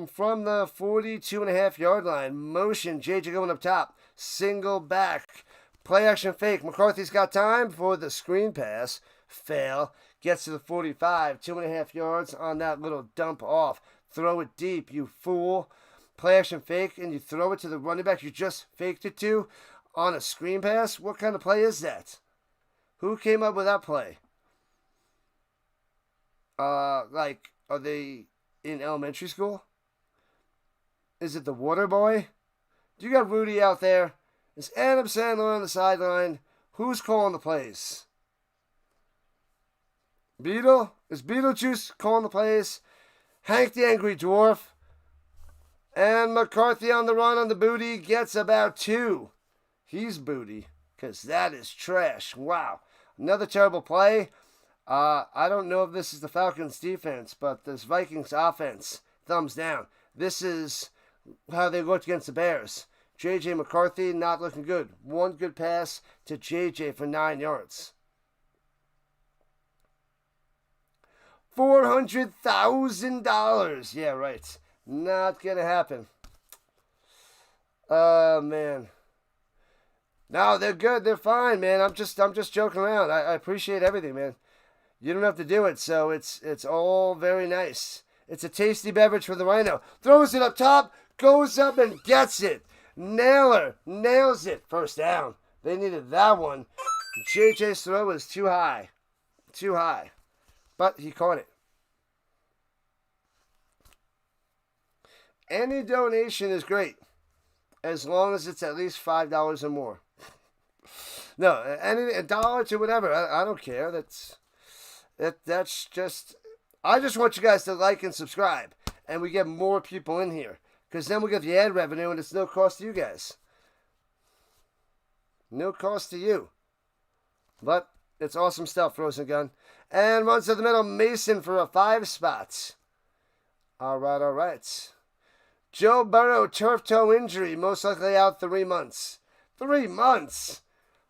From the 42.5-yard line, motion. JJ going up top. Single back. Play action fake. McCarthy's got time for the screen pass. Fail. Gets to the 45. 2.5 yards on that little dump off. Throw it deep, you fool. Play action fake, and you throw it to the running back you just faked it to on a screen pass? What kind of play is that? Who came up with that play? Are they in elementary school? Is it the water boy? Do you got Rudy out there? Is Adam Sandler on the sideline? Who's calling the plays? Beetle? Is Beetlejuice calling the plays? Hank the Angry Dwarf. And McCarthy on the run on the booty gets about 2. He's booty, because that is trash. Wow. Another terrible play. I don't know if this is the Falcons defense, but this Vikings offense, thumbs down. This is how they looked against the Bears. J.J. McCarthy not looking good. 1 good pass to J.J. for 9 yards. $400,000. Yeah, right. Not gonna happen. Oh, man. No, they're good. They're fine, man. I'm just joking around. I appreciate everything, man. You don't have to do it, so it's all very nice. It's a tasty beverage for the Rhino. Throws it up top, goes up and gets it. Nails it. First down. They needed that one. JJ's throw was too high. But he caught it. Any donation is great, as long as it's at least $5 or more. No, a dollar to whatever. I don't care. That's just. I just want you guys to like and subscribe, and we get more people in here. Because then we get the ad revenue and it's no cost to you guys. No cost to you. But it's awesome stuff, Frozen Gun. And runs to the middle, Mason for a 5 spots. All right. Joe Burrow, turf toe injury, most likely out 3 months. 3 months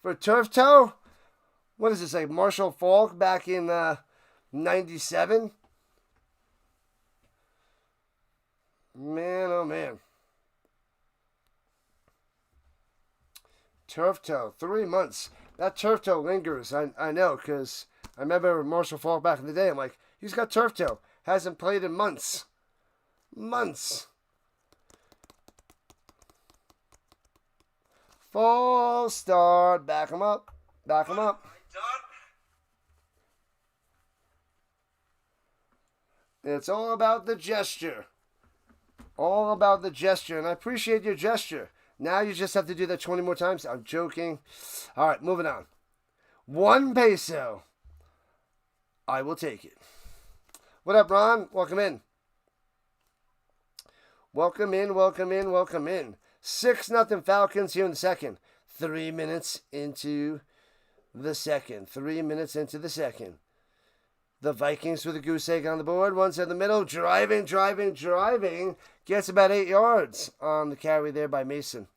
for turf toe? What is this, like Marshall Faulk back in 97? Man, oh man. Turf toe, 3 months. That turf toe lingers, I know, because I remember Marshall Faulk back in the day. I'm like, he's got turf toe. Hasn't played in months. Full start. Back him up. It's all about the gesture. And I appreciate your gesture. Now you just have to do that 20 more times. I'm joking. All right, moving on. 1 peso. I will take it. What up, Ron? Welcome in. 6-0 Falcons here in the second. 3 minutes into the second. The Vikings with a goose egg on the board. One's in the middle. Driving. Gets about 8 yards on the carry there by Mason.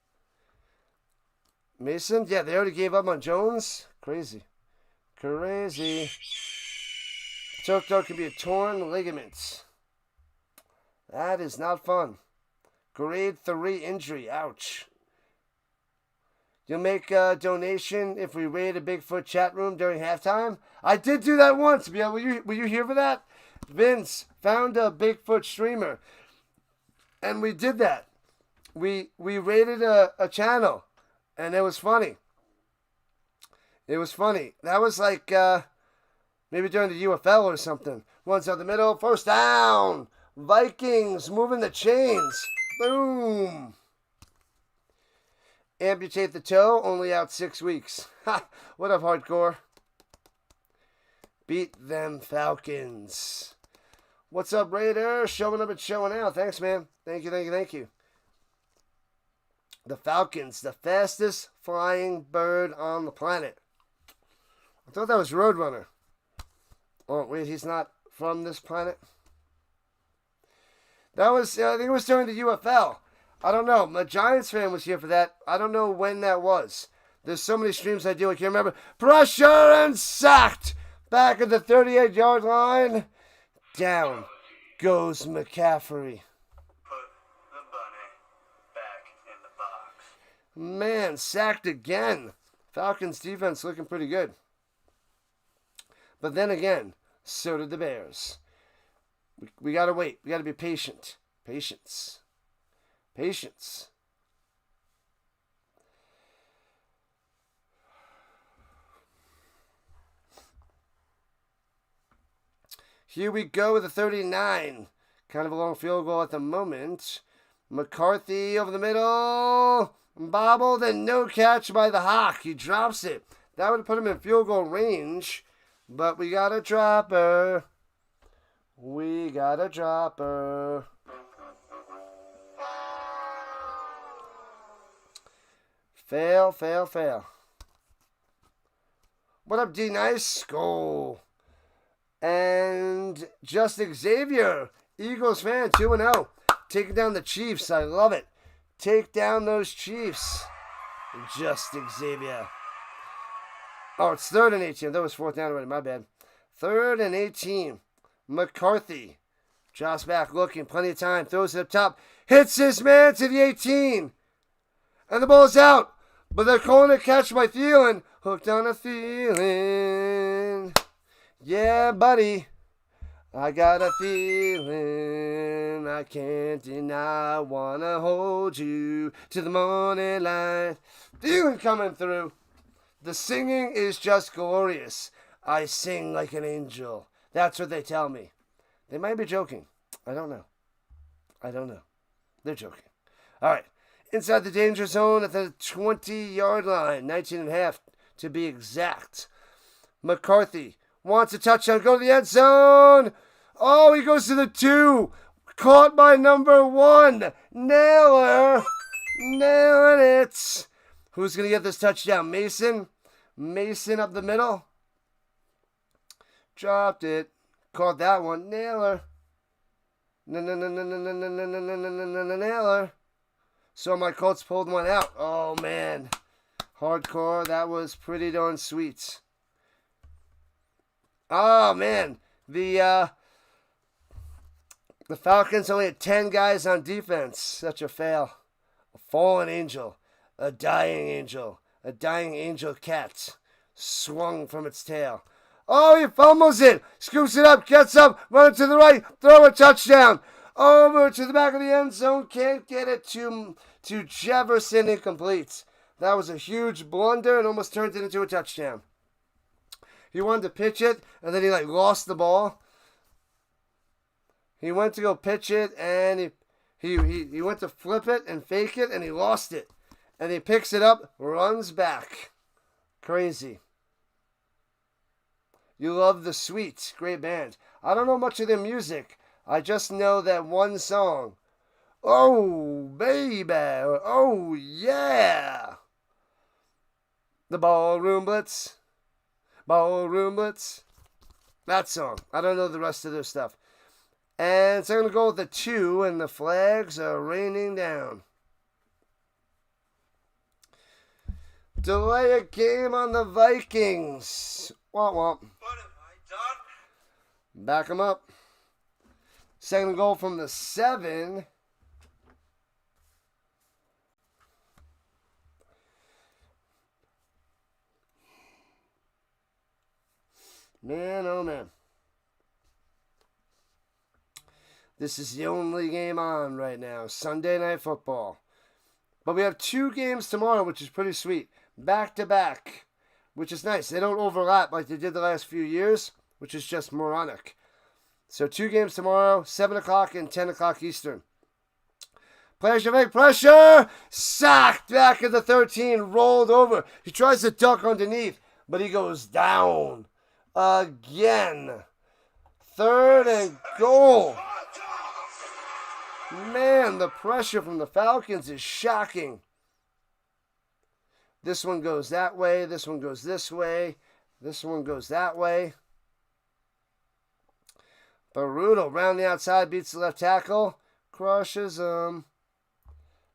Yeah, they already gave up on Jones. Crazy. Turf toe could be a torn ligament. That is not fun. Grade 3 injury. Ouch. You'll make a donation if we raid a Bigfoot chat room during halftime. I did do that once. Yeah, were you here for that? Vince found a Bigfoot streamer, and we did that. We raided a channel, and it was funny. That was like maybe during the UFL or something. One's out the middle. First down. Vikings moving the chains. Boom. Amputate the toe, only out 6 weeks. Ha! What up, hardcore? Beat them Falcons. What's up, Raider? Showing up and showing out. Thanks, man. Thank you. The Falcons, the fastest flying bird on the planet. I thought that was Roadrunner. Oh, wait, he's not from this planet? That was, I think it was during the UFL. I don't know. My Giants fan was here for that. I don't know when that was. There's so many streams I do, I can't remember. Pressure and sacked. Back at the 38-yard line. Down goes McCaffrey. Put the bunny back in the box. Man, sacked again. Falcons defense looking pretty good. But then again, so did the Bears. We got to wait. We got to be patient. Patience. Here we go with a 39. Kind of a long field goal at the moment. McCarthy over the middle. Bobbled and no catch by the Hawk. He drops it. That would have put him in field goal range. But we got a dropper. Fail. What up, D Nice? Skol. And Justin Xavier, Eagles fan, 2-0. Taking down the Chiefs. I love it. Take down those Chiefs. Justin Xavier. Oh, it's 3rd and 18. That was 4th down already. My bad. 3rd and 18. McCarthy. Drops back, looking. Plenty of time. Throws it up top. Hits his man to the 18. And the ball's out. But they're calling it catch by Thielen. Hooked on a Thielen. Yeah, buddy. I got a feeling I can't deny. Wanna hold you to the morning light. Thielen coming through. The singing is just glorious. I sing like an angel. That's what they tell me. They might be joking. I don't know. They're joking. All right. Inside the danger zone at the 20-yard line. 19.5 to be exact. McCarthy wants a touchdown. Go to the end zone. Oh, he goes to the 2. Caught by number 1. Naylor. Nailing it. Who's going to get this touchdown? Mason. Mason up the middle. Dropped it. Caught that one. Naylor. Naylor. So my Colts pulled one out. Oh, man. Hardcore. That was pretty darn sweet. Oh, man. The Falcons only had 10 guys on defense. Such a fail. A fallen angel. A dying angel. A dying angel cat. Swung from its tail. Oh, he fumbles it. Scoops it up. Gets up. Running to the right. Throw a touchdown. Over to the back of the end zone. Can't get it to Jefferson. Incomplete. That was a huge blunder and almost turned it into a touchdown. He wanted to pitch it, and then he lost the ball. He went to go pitch it, and he went to flip it and fake it, and he lost it. And he picks it up, runs back. Crazy. You Love the Sweet. Great band. I don't know much of their music. I just know that one song. Oh, baby. Oh, yeah. The Ballroom Blitz. Ballroom Blitz. That song. I don't know the rest of their stuff. And so I'm going to go with the 2, and the flags are raining down. Delay a game on the Vikings. Womp womp. What have I done? Back them up. Second goal from the 7. Man, oh man. This is the only game on right now. Sunday Night Football. But we have 2 games tomorrow, which is pretty sweet. Back to back, which is nice. They don't overlap like they did the last few years, which is just moronic. So 2 games tomorrow, 7 o'clock and 10 o'clock Eastern. Players should make pressure. Sacked back at the 13. Rolled over. He tries to duck underneath, but he goes down. Again. 3rd and goal. Man, the pressure from the Falcons is shocking. This one goes that way. This one goes this way. This one goes that way. Brutal. Round the outside, beats the left tackle. Crushes him.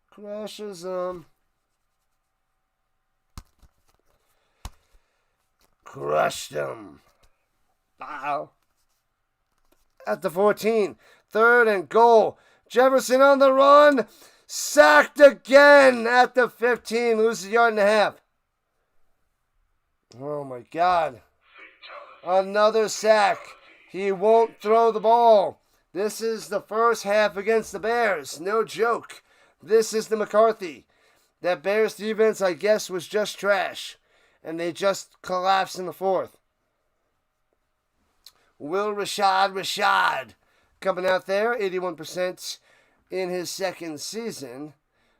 Crushes him. Crushed him. Wow. At the 14. 3rd and goal. Jefferson on the run. Sacked again at the 15. Loses a yard and a half. Oh my God. Another sack. He won't throw the ball. This is the first half against the Bears. No joke. This is the McCarthy. That Bears defense, I guess, was just trash. And they just collapsed in the 4th. Will Rashad coming out there, 81% in his 2nd season.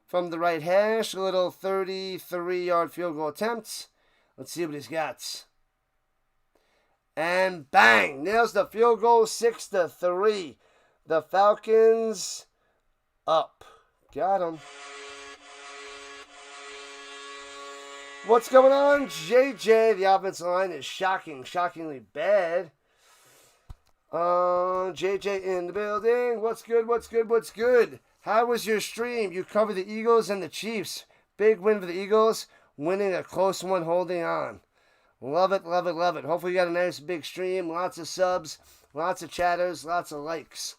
From the right hash, a little 33-yard field goal attempt. Let's see what he's got. And bang! Nails the field goal, 6-3. The Falcons up. Got him. What's going on, JJ? The offensive line is shockingly bad. JJ in the building. What's good? How was your stream? You covered the Eagles and the Chiefs. Big win for the Eagles. Winning a close one, holding on. Love it. Hopefully you got a nice big stream. Lots of subs, lots of chatters, lots of likes.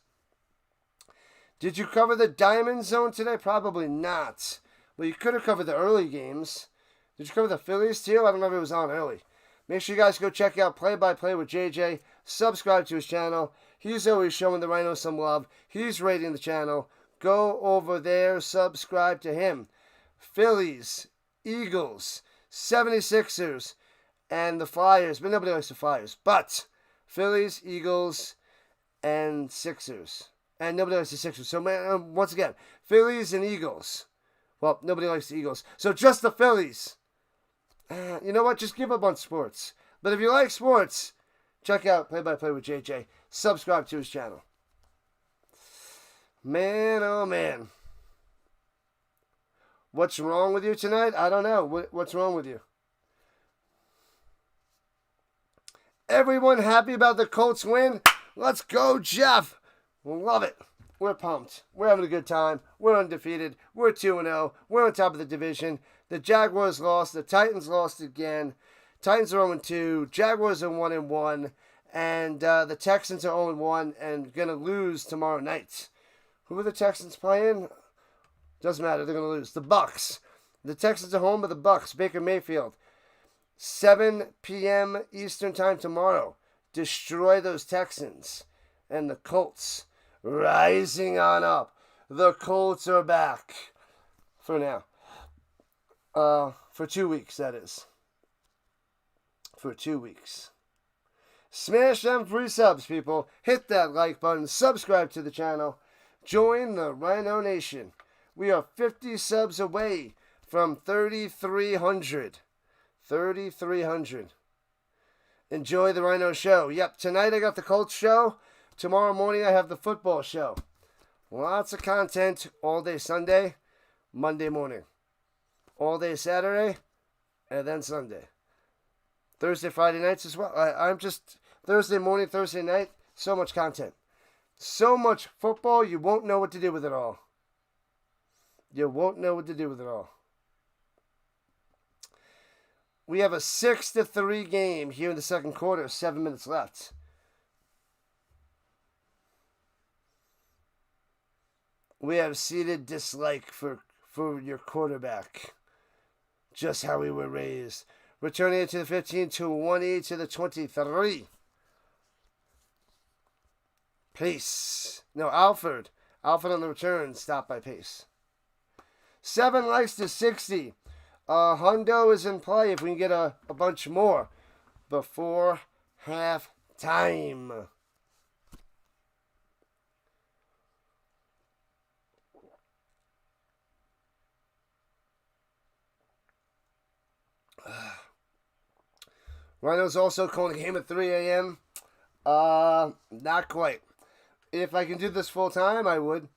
Did you cover the Diamond Zone today? Probably not. Well, you could have covered the early games. Did you cover the Phillies too? I don't know if it was on early. Make sure you guys go check out Play by Play with JJ. Subscribe to his channel. He's always showing the Rhino some love. He's rating the channel. Go over there, subscribe to him. Phillies, Eagles, 76ers, and the Flyers. But nobody likes the Flyers. But Phillies, Eagles, and Sixers. And nobody likes the Sixers. So, once again, Phillies and Eagles. Well, nobody likes the Eagles. So, just the Phillies. You know what? Just give up on sports. But if you like sports, check out Play by Play with JJ. Subscribe to his channel. Man, oh man. What's wrong with you tonight? I don't know. What's wrong with you? Everyone happy about the Colts win? Let's go, Jeff. Love it. We're pumped. We're having a good time. We're undefeated. We're 2-0. We're on top of the division. The Jaguars lost. The Titans lost again. Titans are 0-2. Jaguars are 1-1. And the Texans are 0-1 and going to lose tomorrow night. Who are the Texans playing? Doesn't matter. They're going to lose. The Bucks. The Texans are home with the Bucks. Baker Mayfield. 7 p.m. Eastern time tomorrow. Destroy those Texans. And the Colts rising on up. The Colts are back. For now. For 2 weeks, that is. For 2 weeks. Smash them free subs, people. Hit that like button. Subscribe to the channel. Join the Rhino Nation. We are 50 subs away from 3,300. 3,300. Enjoy the Rhino show. Yep, tonight I got the Colts show. Tomorrow morning I have the football show. Lots of content all day Sunday, Monday morning. All day Saturday, and then Sunday. Thursday, Friday nights as well. I'm just, Thursday morning, Thursday night, so much content. So much football, you won't know what to do with it all. You won't know what to do with it all. We have a 6-3 game here in the second quarter, 7 minutes left. We have seated dislike for your quarterback. Just how we were raised. Returning it to the 15, to 1E to the 23. Pace. No, Alford. Alford on the return. Stopped by Pace. 7 likes to 60. Hundo is in play if we can get a bunch more before half time. Rhino's also calling the game at 3 a.m. Not quite. If I can do this full time, I would.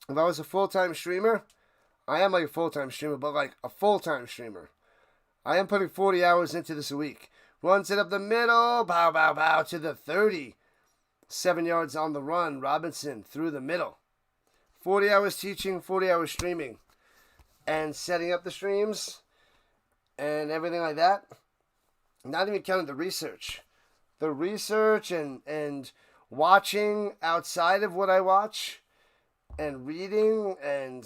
If I was a full-time streamer, I am like a full-time streamer, but like a full-time streamer. I am putting 40 hours into this a week. Runs it up the middle, bow, bow, bow to the 30. 7 yards on the run, Robinson through the middle. 40 hours teaching, 40 hours streaming. And setting up the streams and everything like that. Not even counting the research. The research and watching outside of what I watch and reading, and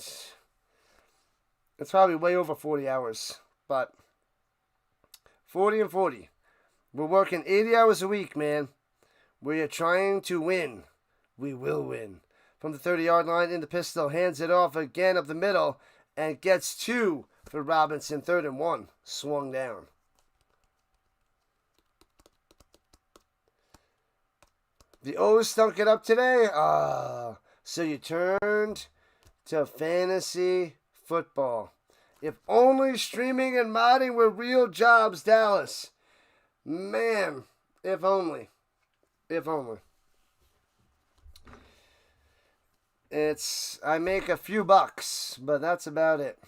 it's probably way over 40 hours. But 40 and 40. We're working 80 hours a week, man. We are trying to win. We will win. From the 30-yard line in the pistol, hands it off again up the middle, and gets 2 for Robinson. 3rd and 1. Swung down. The O's stunk it up today. So you turned to fantasy football. If only streaming and modding were real jobs, Dallas. Man, if only. If only. I make a few bucks, but that's about it.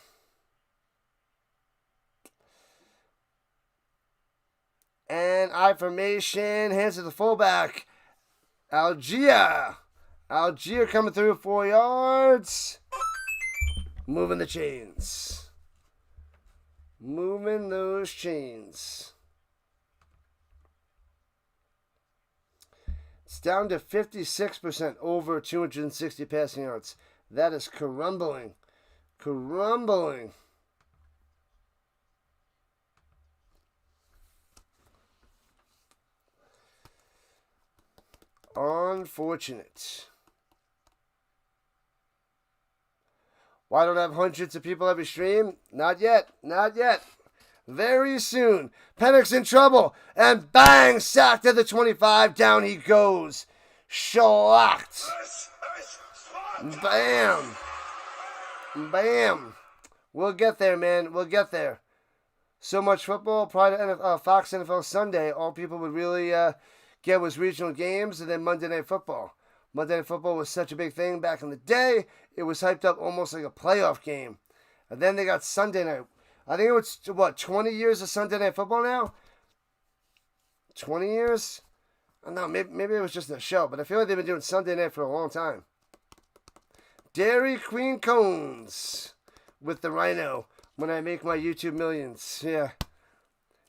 And I formation, hands to the fullback. Algier coming through 4 yards. Moving the chains. Moving those chains. It's down to 56% over 260 passing yards. That is crumbling. Crumbling. Unfortunate. Why don't I have hundreds of people every stream? Not yet. Not yet. Very soon. Pennick's in trouble. And bang! Sacked at the 25. Down he goes. Shellacked. Bam. Bam. We'll get there, man. We'll get there. So much football. Prior to Fox NFL Sunday, all people would really get was regional games and then Monday Night Football. Monday Night Football was such a big thing back in the day. It was hyped up almost like a playoff game. And then they got Sunday night. I think it was, 20 years of Sunday Night Football now? 20 years? I don't know, maybe it was just a show, but I feel like they've been doing Sunday night for a long time. Dairy Queen cones with the Rhino when I make my YouTube millions. Yeah,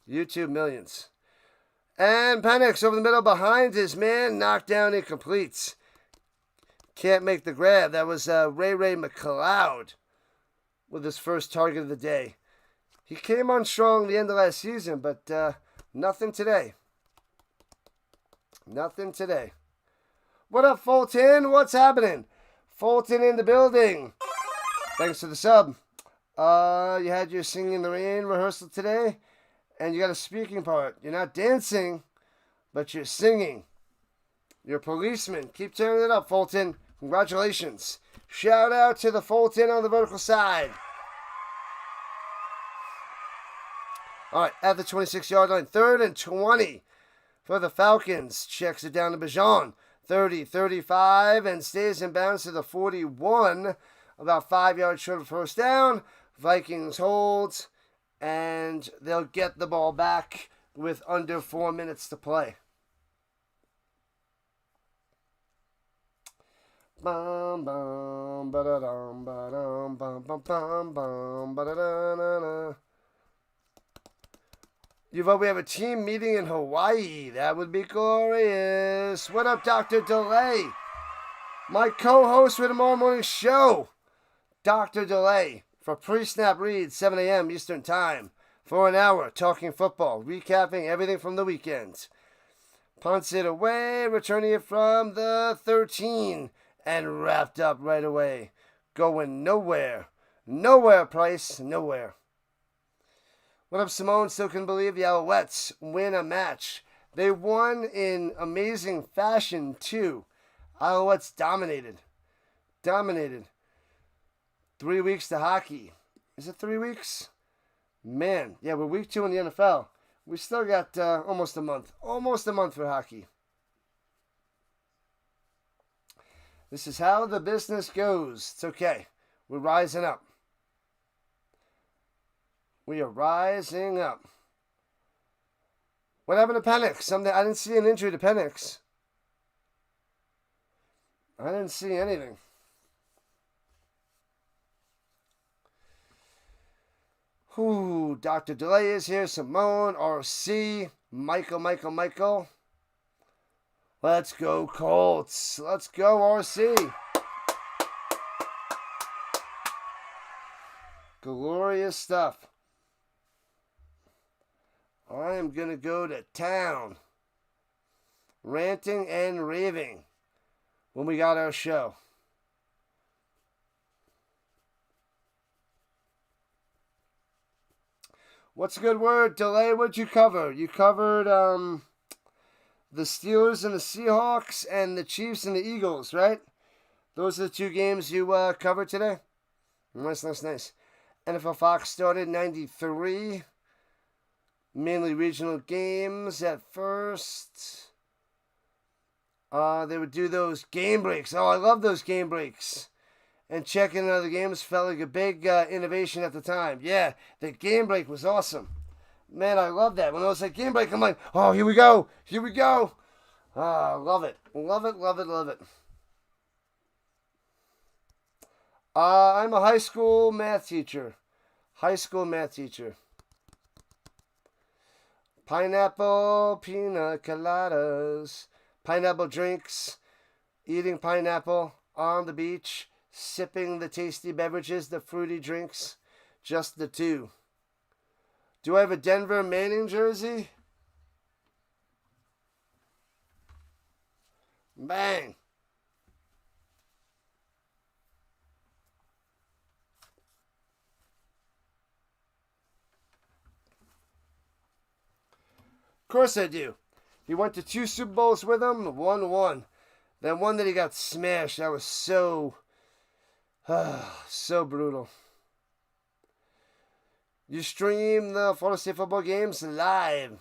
YouTube millions. And Penix over the middle behind his man, knockdown incompletes. Can't make the grab. That was Ray McLeod with his first target of the day. He came on strong the end of last season, but nothing today. Nothing today. What up, Fulton? What's happening? Fulton in the building. Thanks for the sub. You had your Singing in the Rain rehearsal today, and you got a speaking part. You're not dancing, but you're singing. You're a policeman. Keep turning it up, Fulton. Congratulations. Shout out to the Fulton on the vertical side. All right, at the 26-yard line, 3rd and 20 for the Falcons. Checks it down to Bijan. 30-35 and stays in bounds to the 41. About 5 yards short of first down. Vikings holds, and they'll get the ball back with under 4 minutes to play. Bum bum ba-da-dum ba-dum bum bum bum bum ba-da-da-na-na. You vote we have a team meeting in Hawaii. That would be glorious. What up, Dr. Delay? My co-host for tomorrow morning's show, Dr. Delay, for pre-snap read, 7 a.m. Eastern Time, for an hour, talking football, recapping everything from the weekend. Punts it away, returning it from the 13, and wrapped up right away. Going nowhere. Nowhere, Price. Nowhere. What up, Simone? Still couldn't believe the Alouettes win a match. They won in amazing fashion, too. Alouettes dominated. 3 weeks to hockey. Is it 3 weeks? Man, yeah, we're week 2 in the NFL. We still got almost a month. Almost a month for hockey. This is how the business goes. It's okay. We're rising up. We are rising up. What happened to Penix? I didn't see an injury to Penix. I didn't see anything. Who? Dr. Delay is here. Simone, RC, Michael. Let's go, Colts. Let's go, RC. Glorious stuff. I am going to go to town. Ranting and raving when we got our show. What's a good word? Delay, what'd you cover? You covered the Steelers and the Seahawks and the Chiefs and the Eagles, right? Those are the 2 games you covered today? Nice. NFL Fox started 93. Mainly regional games at first. They would do those game breaks. Oh, I love those game breaks. And checking into the games felt like a big innovation at the time. Yeah, the game break was awesome. Man, I love that. When I was like, game break, I'm like, oh, here we go. Love it. I'm a high school math teacher. Pineapple pina coladas. Pineapple drinks. Eating pineapple on the beach. Sipping the tasty beverages, the fruity drinks. Just the 2. Do I have a Denver Manning jersey? Bang. Of course I do. He went to 2 Super Bowls with him, won. That one that he got smashed, that was so brutal. You stream the Florida State football games live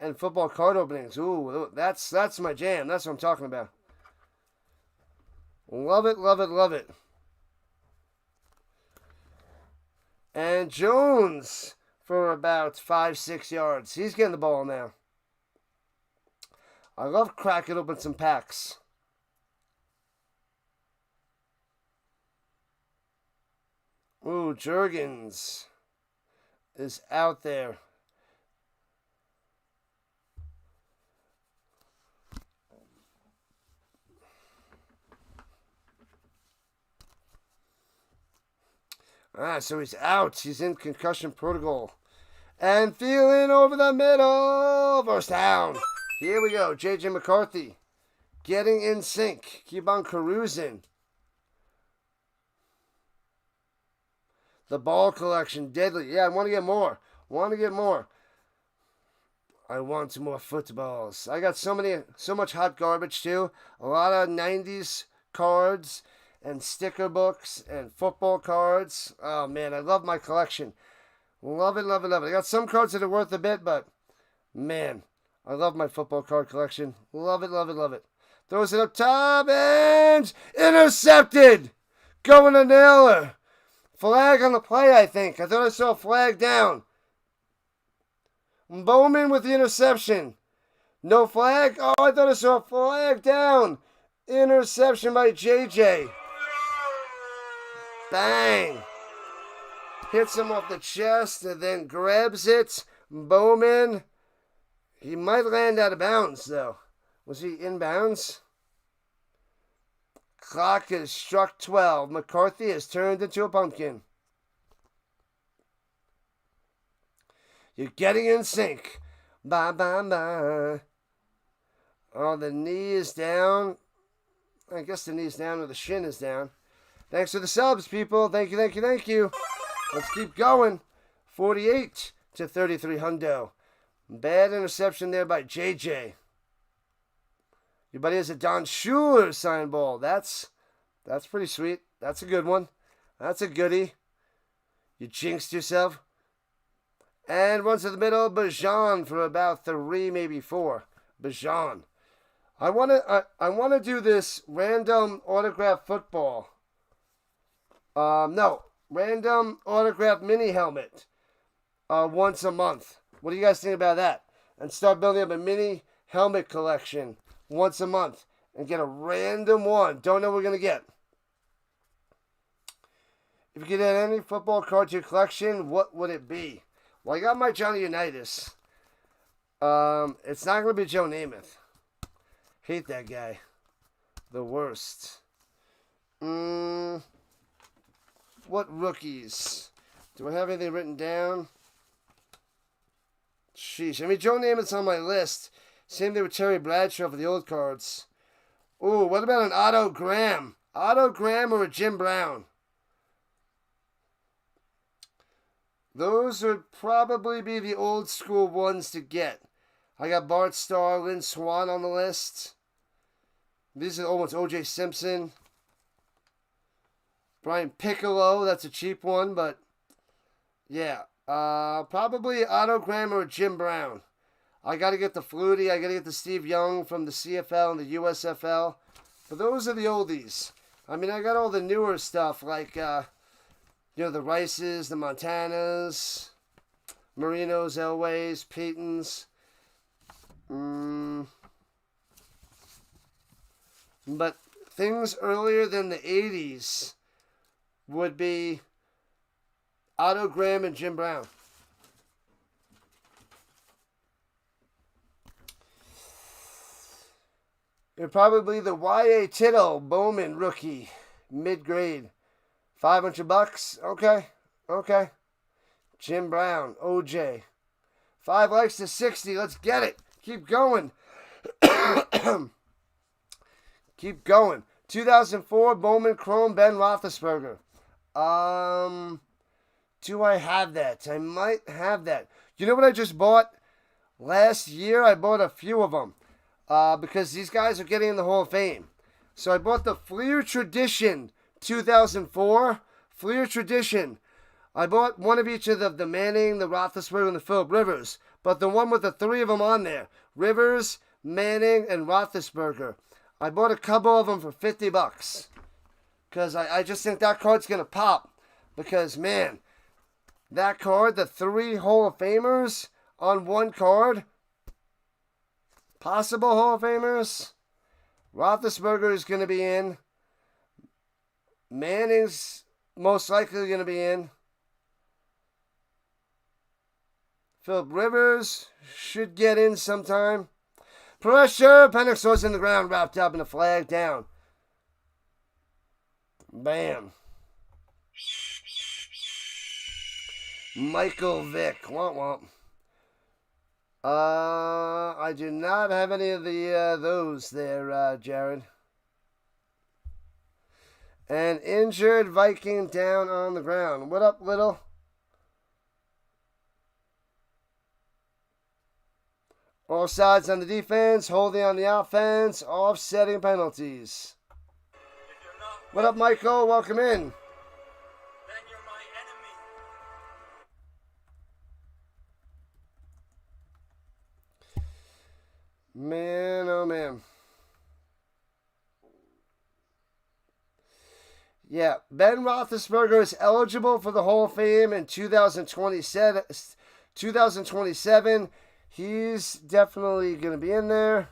and football card openings. Ooh, that's my jam. That's what I'm talking about. Love it, love it, love it. And Jones for about 5-6 yards. He's getting the ball now. I love cracking open some packs. Ooh, Jurgens is out there. So he's out. He's in concussion protocol. And feeling over the middle. First down. Here we go. J.J. McCarthy getting in sync. Keep on cruising. The ball collection, deadly. Yeah, I want to get more. I want some more footballs. I got so much hot garbage too. A lot of 90s cards and sticker books and football cards. Oh man, I love my collection. Love it, love it, love it. I got some cards that are worth a bit, but man, I love my football card collection. Love it, love it, love it. Throws it up top and intercepted. Going to Naylor. Flag on the play, I think. I thought I saw a flag down. Bowman with the interception. No flag? Oh, I thought I saw a flag down. Interception by JJ. Bang. Hits him off the chest and then grabs it. Bowman. He might land out of bounds, though. Was he in bounds? Clock has struck 12. McCarthy has turned into a pumpkin. You're getting in sync. Bye, bye, bye. Oh, the knee is down. I guess the knee's down or the shin is down. Thanks for the subs, people. Thank you, thank you, thank you. Let's keep going. 48 to 33 hundo. Bad interception there by JJ. Your buddy has a Don Shula sign ball. That's pretty sweet. That's a good one. That's a goodie. You jinxed yourself. And runs to the middle. Bajan for about 3, maybe 4. Bajan. I wanna do this random autograph football. No, random autograph mini helmet. Once a month. What do you guys think about that? And start building up a mini helmet collection once a month and get a random one. Don't know what we're going to get. If you could add any football card to your collection, what would it be? Well, I got my Johnny Unitas. It's not going to be Joe Namath. Hate that guy. The worst. What rookies? Do I have anything written down? Sheesh. I mean, Joe Namath's on my list. Same thing with Terry Bradshaw for the old cards. Ooh, what about an Otto Graham? Otto Graham or a Jim Brown? Those would probably be the old school ones to get. I got Bart Starr, Lynn Swan on the list. These are almost O.J. Simpson. Brian Piccolo, that's a cheap one, but yeah. Probably Otto Graham or Jim Brown. I got to get the Flutie. I got to get the Steve Young from the CFL and the USFL. But those are the oldies. I mean, I got all the newer stuff like, the Rices, the Montanas, Marinos, Elways, Peytons. But things earlier than the 80s would be Otto Graham and Jim Brown. It'd probably the Y.A. Tittle Bowman rookie, mid-grade. $500. Okay. Jim Brown, OJ. 5 likes to 60. Let's get it. Keep going. Keep going. 2004 Bowman Chrome Ben Roethlisberger. Do I have that? I might have that. You know what I just bought? Last year I bought a few of them. Because these guys are getting in the Hall of Fame. So I bought the Fleer Tradition 2004. Fleer Tradition. I bought one of each of the Manning, the Roethlisberger, and the Phillip Rivers. But the one with the 3 of them on there. Rivers, Manning, and Roethlisberger. I bought a couple of them for $50. because I just think that card's going to pop. Because, man, that card, the 3 Hall of Famers on one card, possible Hall of Famers, Roethlisberger is going to be in. Manning's most likely going to be in. Phillip Rivers should get in sometime. Pressure. Penix throws in the ground, wrapped up in a flag down. Bam. Michael Vick. Womp womp. I do not have any of the those there, Jared. An injured Viking down on the ground. What up, Little? Offsides on the defense, holding on the offense, offsetting penalties. What up, Michael? Welcome in. Then you're my enemy. Man, oh man. Yeah, Ben Roethlisberger is eligible for the Hall of Fame in 2027. He's definitely going to be in there.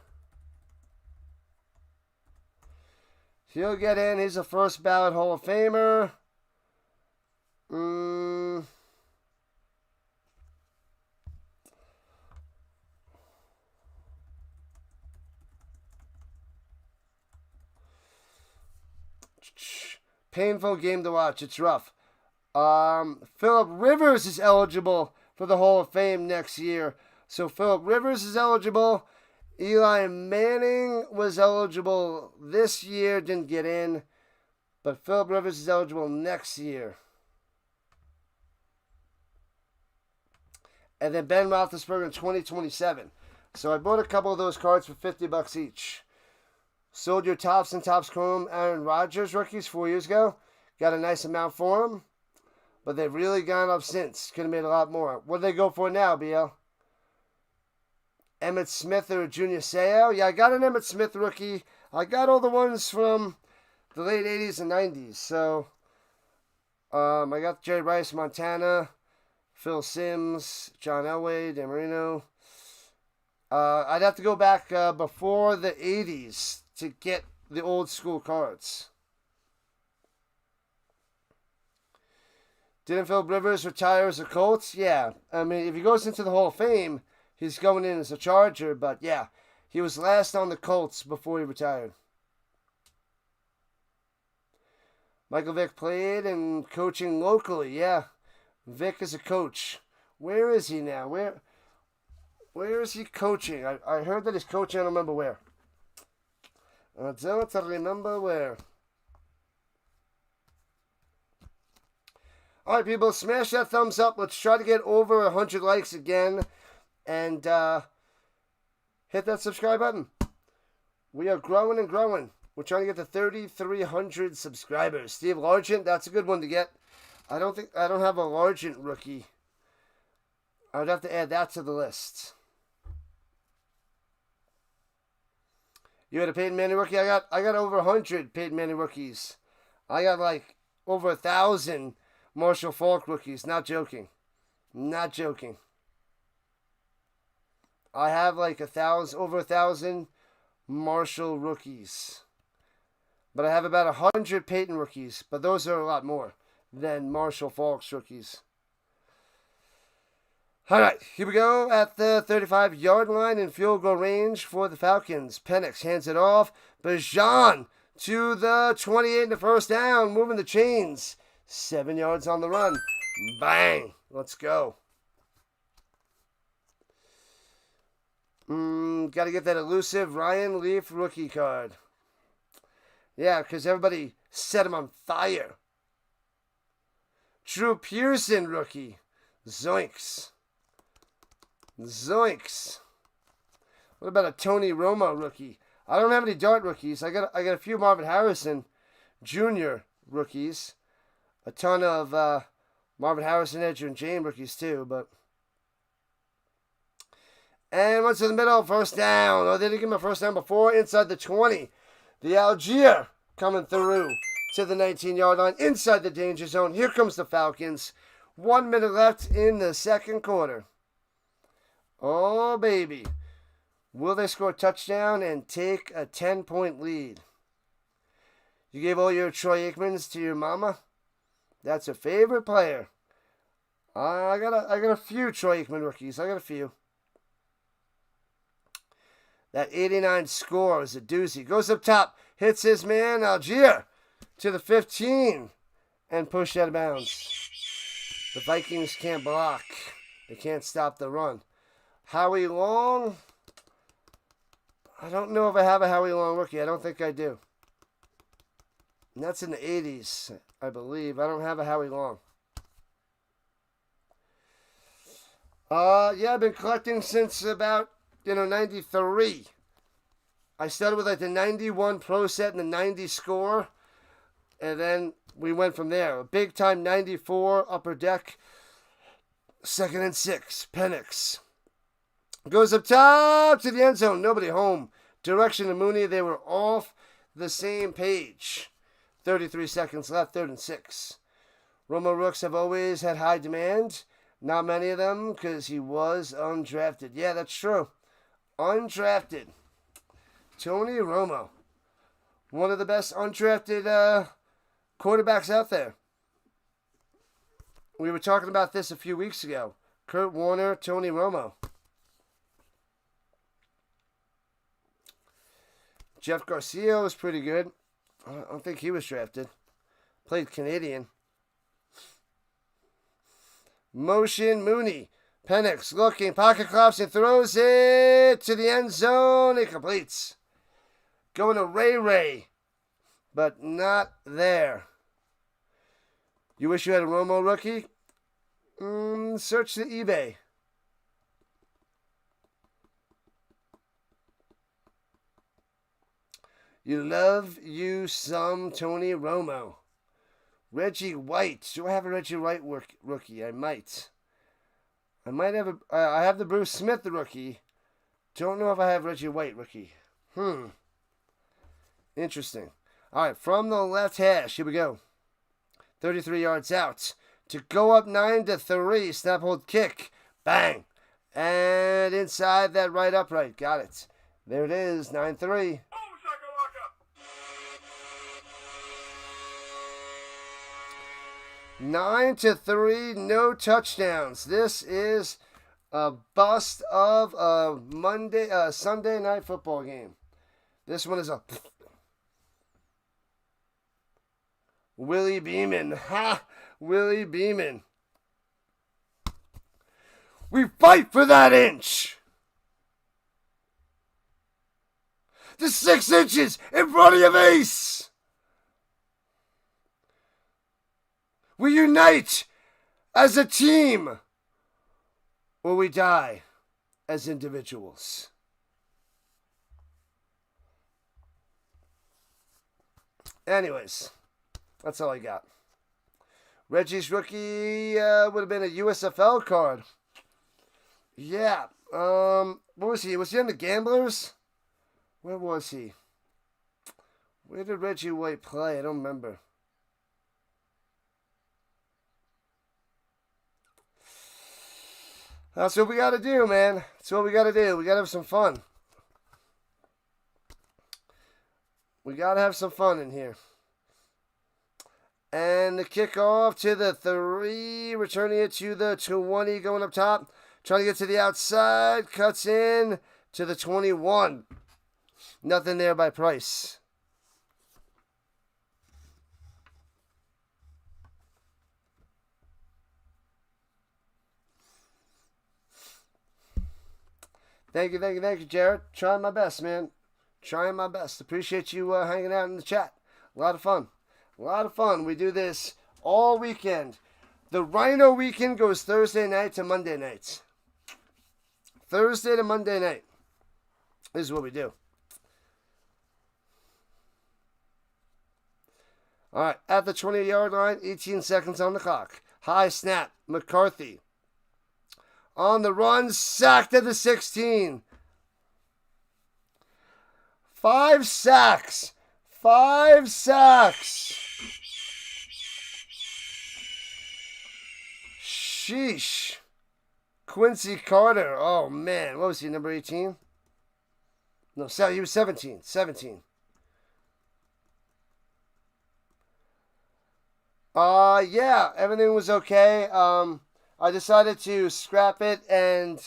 He'll get in. He's a first ballot Hall of Famer. Painful game to watch. It's rough. Phillip Rivers is eligible for the Hall of Fame next year. So Phillip Rivers is eligible. Eli Manning was eligible this year, didn't get in. But Phillip Rivers is eligible next year. And then Ben Roethlisberger in 2027. So I bought a couple of those cards for $50 each. Sold your Topps and Topps Chrome Aaron Rodgers rookies 4 years ago. Got a nice amount for them. But they've really gone up since. Could have made a lot more. What do they go for now, BL? Emmitt Smith or Junior Seau? Yeah, I got an Emmitt Smith rookie. I got all the ones from the late 80s and 90s. So, I got Jerry Rice, Montana, Phil Simms, John Elway, Dan Marino. I'd have to go back before the 80s to get the old school cards. Didn't Phillip Rivers retire as a Colts? Yeah. I mean, if he goes into the Hall of Fame, he's going in as a Charger. But yeah, he was last on the Colts before he retired. Michael Vick played and coaching locally. Yeah. Vick is a coach. Where is he now? Where is he coaching? I heard that he's coaching. I don't remember where. I don't remember where. All right, people, smash that thumbs up. Let's try to get over 100 likes again. And hit that subscribe button. We are growing and growing. We're trying to get to 3,300 subscribers. Steve Largent, that's a good one to get. I don't have a Largent rookie. I would have to add that to the list. You had a Peyton Manning rookie? I got over 100 Peyton Manning rookies. I got like over 1,000 Marshall Faulk rookies. Not joking. Not joking. I have like over 1,000 Marshall rookies. But I have about 100 Peyton rookies. But those are a lot more than Marshall Faulk's rookies. All right, here we go at the 35-yard line in field goal range for the Falcons. Penix hands it off. Bijan to the 28 in the first down, moving the chains. 7 yards on the run. Bang. Let's go. Got to get that elusive Ryan Leaf rookie card. Yeah, because everybody set him on fire. Drew Pearson rookie. Zoinks. Zoinks. What about a Tony Romo rookie? I don't have any Dart rookies. I got a few Marvin Harrison Jr. rookies. A ton of Marvin Harrison, Edger, and Jane rookies too, but. And once in the middle, first down. Oh, they didn't give him a first down before. Inside the 20. The Algier coming through to the 19-yard line, inside the danger zone. Here comes the Falcons. 1 minute left in the second quarter. Oh, baby. Will they score a touchdown and take a 10-point lead? You gave all your Troy Aikmans to your mama? That's a favorite player. I got a few Troy Aikman rookies. I got a few. That 89 score is a doozy. Goes up top. Hits his man, Algier, to the 15. And pushed out of bounds. The Vikings can't block. They can't stop the run. Howie Long. I don't know if I have a Howie Long rookie. I don't think I do. And that's in the 80s, I believe. I don't have a Howie Long. Yeah, I've been collecting since about, 93. I started with like the 91 Pro Set and the 90 score. And then we went from there. A big time 94 upper deck. 2nd and 6. Penix. Goes up top to the end zone. Nobody home. Direction to Mooney. They were off the same page. 33 seconds left. 3rd and 6. Romo Rooks have always had high demand. Not many of them because he was undrafted. Yeah, that's true. Undrafted. Tony Romo. One of the best undrafted quarterbacks out there. We were talking about this a few weeks ago. Kurt Warner, Tony Romo. Jeff Garcia was pretty good. I don't think he was drafted. Played Canadian. Motion Mooney. Penix looking. Pocket collapsing. Throws it to the end zone. It completes. Going to Ray. But not there. You wish you had a Romo rookie? Search the eBay. You love you some Tony Romo. Reggie White. Do I have a Reggie White rookie? I might. I might have I have the Bruce Smith rookie. Don't know if I have Reggie White rookie. Interesting. All right, from the left hash. Here we go. 33 yards out. To go up 9-3. Snap, hold, kick. Bang. And inside that right upright. Got it. There it is. 9-3. 9-3, no touchdowns. This is a bust of a Sunday night football game. This one is a Willie Beeman. Ha! Willie Beeman. We fight for that inch. The 6 inches in front of your face. We unite as a team, or we die as individuals. Anyways, that's all I got. Reggie's rookie would have been a USFL card. Yeah. What was he? Was he on the Gamblers? Where was he? Where did Reggie White play? I don't remember. That's what we got to do, man. That's what we got to do. We got to have some fun. We got to have some fun in here. And the kickoff to the 3, returning it to the 20, going up top. Trying to get to the outside. Cuts in to the 21. Nothing there by Price. Thank you, Jared. Trying my best, man. Trying my best. Appreciate you hanging out in the chat. A lot of fun. We do this all weekend. The Rhino weekend goes Thursday night to Monday nights. Thursday to Monday night. This is what we do. All right, at the 20-yard line, 18 seconds on the clock. High snap, McCarthy. On the run, sacked at the 16. 5 sacks. 5 sacks. Sheesh. Quincy Carter. Oh, man. What was he, number 18? No, he was 17. 17. Yeah, everything was okay. I decided to scrap it, and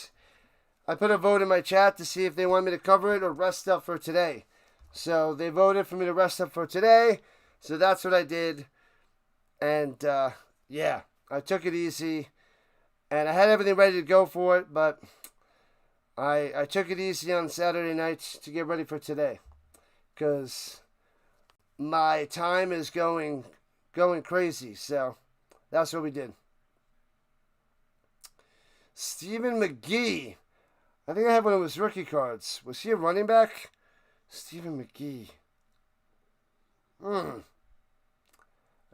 I put a vote in my chat to see if they want me to cover it or rest up for today. So they voted for me to rest up for today, so that's what I did. And, yeah, I took it easy, and I had everything ready to go for it, but I took it easy on Saturday night to get ready for today, because my time is going crazy, so that's what we did. Stephen McGee. I think I have one of his rookie cards. Was he a running back? Stephen McGee. I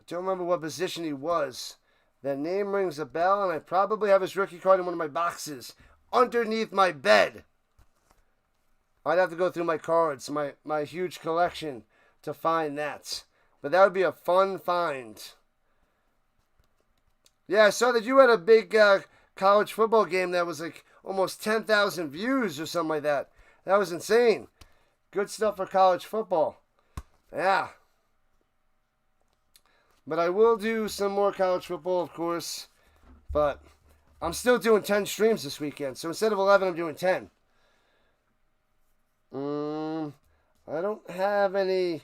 don't remember what position he was. That name rings a bell, and I probably have his rookie card in one of my boxes underneath my bed. I'd have to go through my cards, my huge collection, to find that. But that would be a fun find. Yeah, I saw that you had a big college football game that was like almost 10,000 views or something like that. That was insane. Good stuff for college football. Yeah. But I will do some more college football, of course. But I'm still doing 10 streams this weekend. So instead of 11, I'm doing 10. I don't have any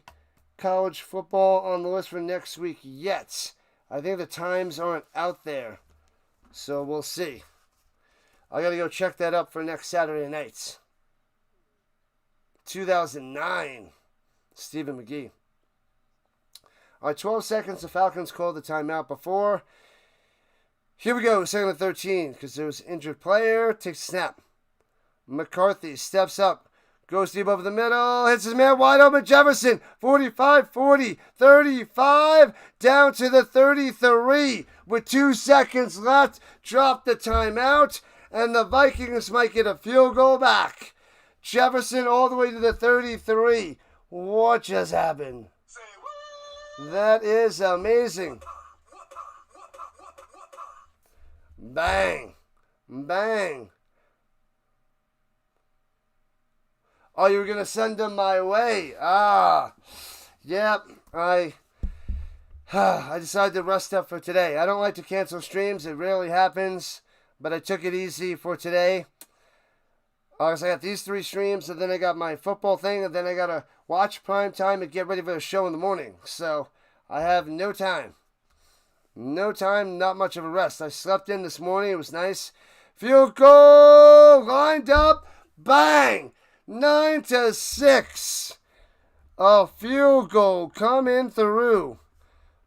college football on the list for next week yet. I think the times aren't out there. So we'll see. I got to go check that up for next Saturday night. 2009. Stephen McGee. All right, 12 seconds. The Falcons called the timeout before. Here we go, second and 13, because there was an injured player. Takes a snap. McCarthy steps up. Goes deep over the middle. Hits his man wide open. Jefferson. 45, 40, 35. Down to the 33 with 2 seconds left. Drop the timeout. And the Vikings might get a field goal back. Jefferson all the way to the 33. What just happened? That is amazing. Bang. Bang. Oh, you were going to send them my way. Yep. I decided to rest up for today. I don't like to cancel streams. It rarely happens. But I took it easy for today. I got these 3 streams, and then I got my football thing, and then I got to watch prime time and get ready for the show in the morning. So I have no time. No time, not much of a rest. I slept in this morning. It was nice. Field goal! Lined up. Bang! 9-6. A field goal coming through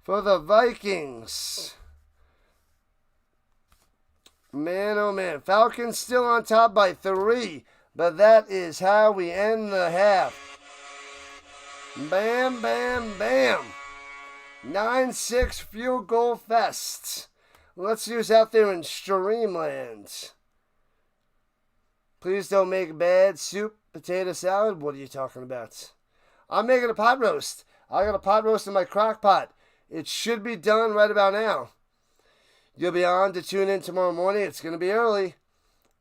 for the Vikings. Man, oh man. Falcons still on top by 3. But that is how we end the half. Bam, bam, bam. 9-6 field goal fest. Let's see who's out there in Streamland. Please don't make bad soup, potato salad. What are you talking about? I'm making a pot roast. I got a pot roast in my crock pot. It should be done right about now. You'll be on to tune in tomorrow morning. It's going to be early.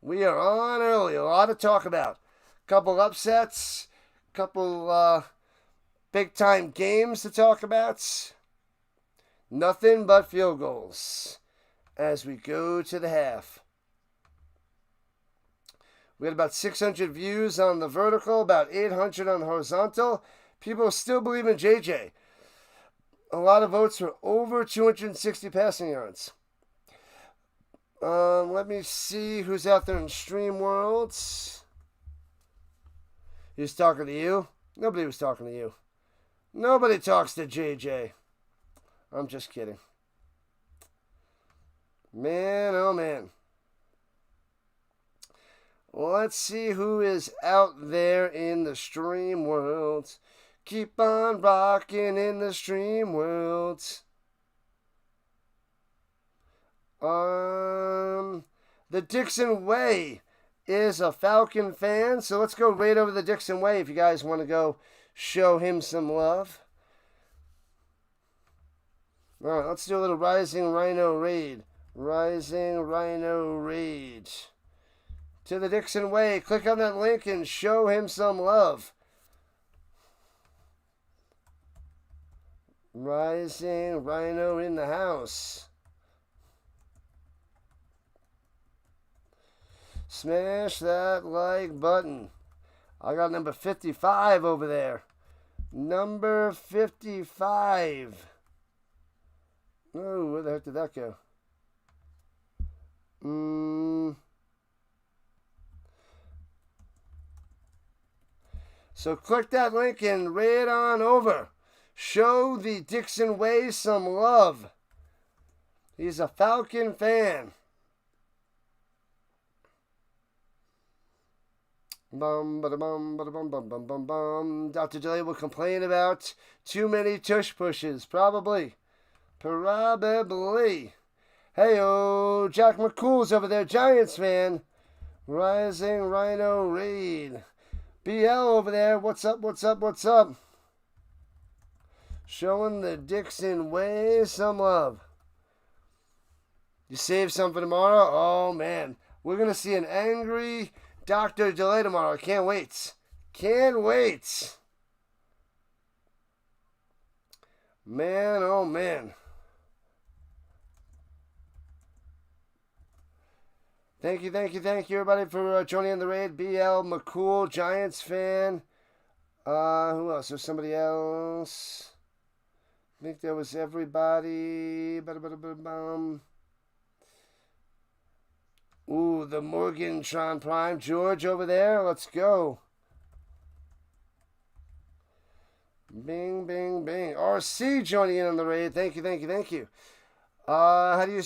We are on early. A lot to talk about. Couple upsets. Couple big-time games to talk about. Nothing but field goals as we go to the half. We had about 600 views on the vertical, about 800 on the horizontal. People still believe in JJ. A lot of votes for over 260 passing yards. Let me see who's out there in Stream Worlds. He's talking to you? Nobody was talking to you. Nobody talks to JJ. I'm just kidding. Man, oh man. Let's see who is out there in the stream world. Keep on rocking in the stream world. The Dixon Way is a Falcon fan, so let's go right over the Dixon Way if you guys want to go show him some love. All right, let's do a little Rising Rhino Raid. Rising Rhino Raid. To the Dixon Way. Click on that link and show him some love. Rising Rhino in the house. Smash that like button. I got number 55 over there. Number 55. Oh, where the heck did that go? So click that link and raid on over. Show the Dixon Way some love. He's a Falcon fan. Dr. Delay will complain about too many tush pushes. Probably. Hey-oh, Jack McCool's over there, Giants fan. Rising Rhino Raid. BL over there, what's up? Showing the Dixon Way some love. You save some for tomorrow? Oh, man. We're going to see an angry Dr. Delay tomorrow. I can't wait. Man, oh, man. Thank you, everybody, for joining in the raid. BL, McCool, Giants fan. Who else? There's somebody else. I think there was everybody. Ooh, the Morgantron Prime. George over there. Let's go. Bing, bing, bing. RC joining in on the raid. Thank you. How do you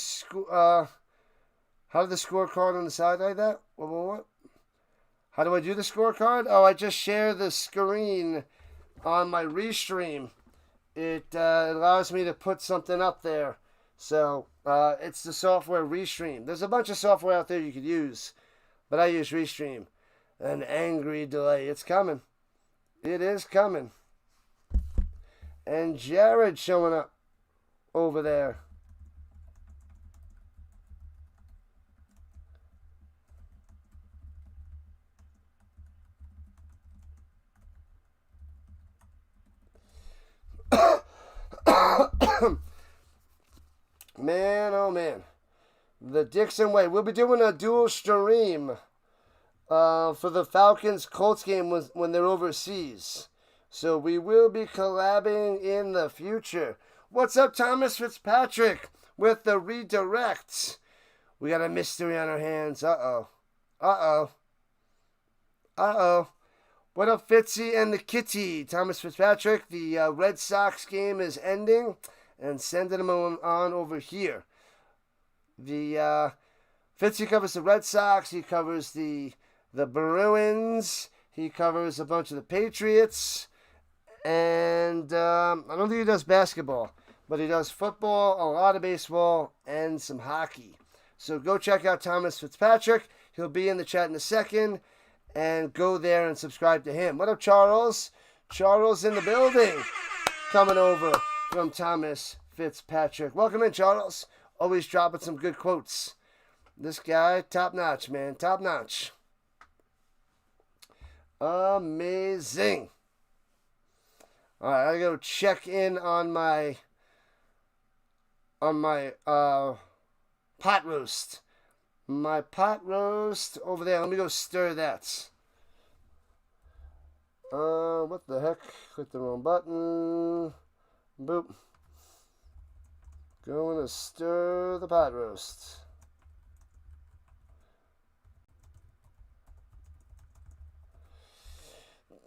how did the scorecard on the side like that? What? How do I do the scorecard? Oh, I just share the screen on my Restream. It allows me to put something up there. So, it's the software Restream. There's a bunch of software out there you could use, but I use Restream. An angry delay. It's coming. It is coming. And Jared showing up over there. Man, oh man. The Dixon Way. We'll be doing a dual stream for the Falcons Colts game when they're overseas. So we will be collabing in the future. What's up, Thomas Fitzpatrick with the redirect? We got a mystery on our hands. Uh-oh. What up, Fitzy and the Kitty? Thomas Fitzpatrick, the Red Sox game is ending, and sending them on over here. The Fitzy covers the Red Sox. He covers the Bruins. He covers a bunch of the Patriots. And I don't think he does basketball, but he does football, a lot of baseball, and some hockey. So go check out Thomas Fitzpatrick. He'll be in the chat in a second. And go there and subscribe to him. What up, Charles? Charles in the building. Coming over from Thomas Fitzpatrick. Welcome in, Charles. Always dropping some good quotes. This guy, top notch, man. Top notch. Amazing. All right, I gotta go check in on my pot roast. My pot roast over there. Let me go stir that. What the heck? Click the wrong button. Boop. Going to stir the pot roast.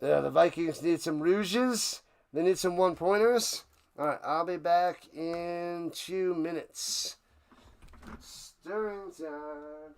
Yeah, the Vikings need some rouges. They need some one-pointers. All right, I'll be back in 2 minutes. Stirring time.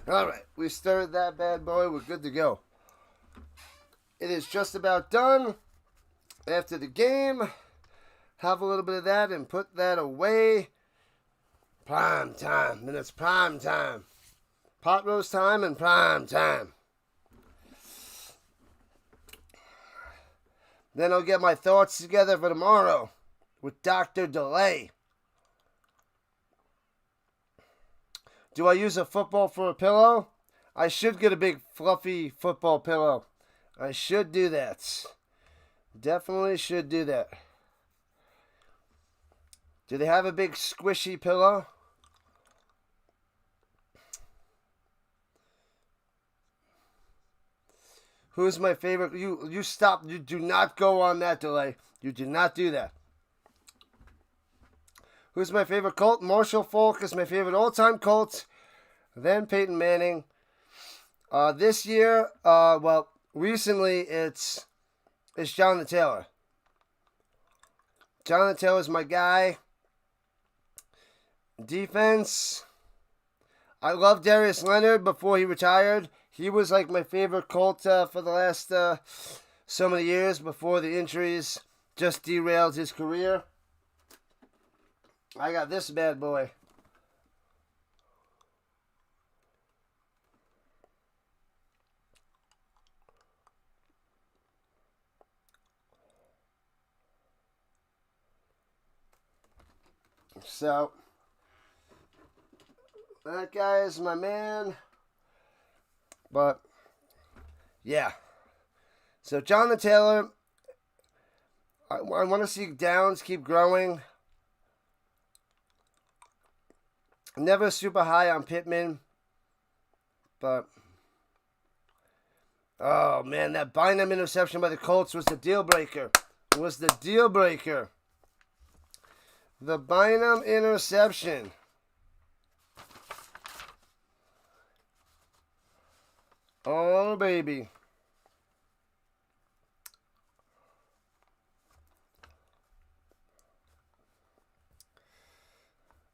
All right, we stirred that bad boy. We're good to go. It is just about done. After the game, have a little bit of that and put that away. Prime time. Then it's prime time. Pot roast time and prime time. Then I'll get my thoughts together for tomorrow with Dr. Delay. Do I use a football for a pillow? I should get a big fluffy football pillow. I should do that. Definitely should do that. Do they have a big squishy pillow? Who's my favorite? You stop. You do not go on that Delay. You do not do that. Who's my favorite Colt? Marshall Faulk is my favorite all-time Colt. Then Peyton Manning. This year, recently it's Jonathan Taylor. Jonathan Taylor's my guy. Defense. I love Darius Leonard before he retired. He was like my favorite Colt for the last so many years before the injuries just derailed his career. I got this bad boy. So, that guy is my man. But, yeah. So, Jonathan Taylor, I want to see Downs keep growing. Never super high on Pittman. But, oh man, that Bynum interception by the Colts was the deal breaker. It was the deal breaker. The Bynum interception. Oh, baby.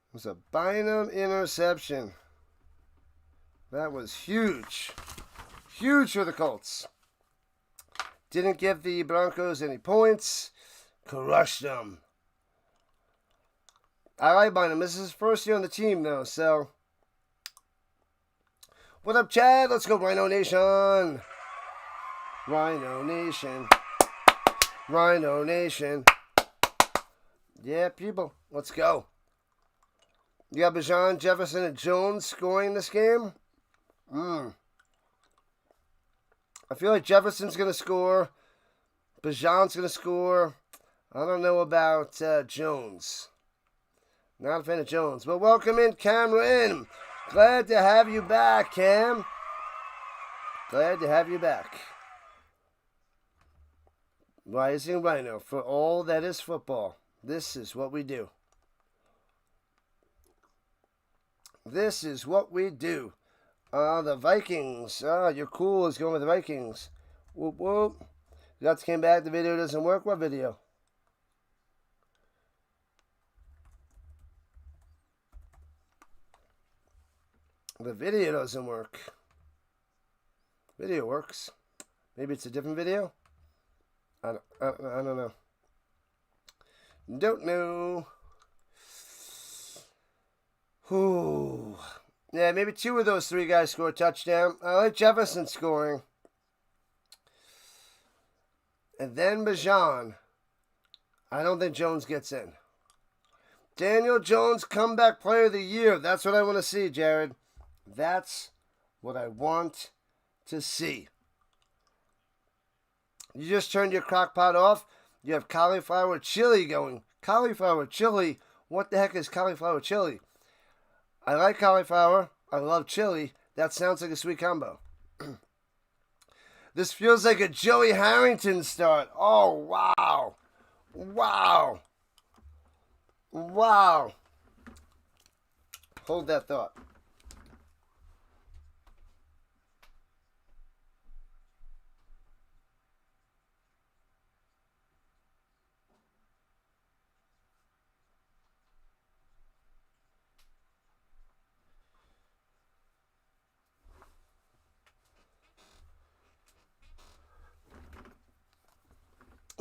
It was a Bynum interception. That was huge. Huge for the Colts. Didn't give the Broncos any points. Crushed them. I like Bynum. This is his first year on the team, though, so. What up, Chad? Let's go, Rhino Nation. Rhino Nation. Rhino Nation. Yeah, people. Let's go. You got Justin Jefferson and Jones scoring this game? I feel like Jefferson's going to score. Bijan's going to score. I don't know about Jones. Not a fan of Jones. But welcome in, Cameron. Glad to have you back, Cam. Glad to have you back. Rising Rhino for all that is football. This is what we do. This is what we do. The Vikings. You're cool is going with the Vikings. Whoop, whoop. Guts came back. The video doesn't work. What video? The video doesn't work. Video works. Maybe it's a different video? I don't know. Don't know. Whew. Yeah, maybe two of those three guys score a touchdown. I like Jefferson scoring. And then Bijan. I don't think Jones gets in. Daniel Jones, comeback player of the year. That's what I want to see, Jared. That's what I want to see. You just turned your crock pot off. You have cauliflower chili going. Cauliflower chili? What the heck is cauliflower chili? I like cauliflower. I love chili. That sounds like a sweet combo. This feels like a Joey Harrington start. Oh, wow. Wow. Wow. Hold that thought.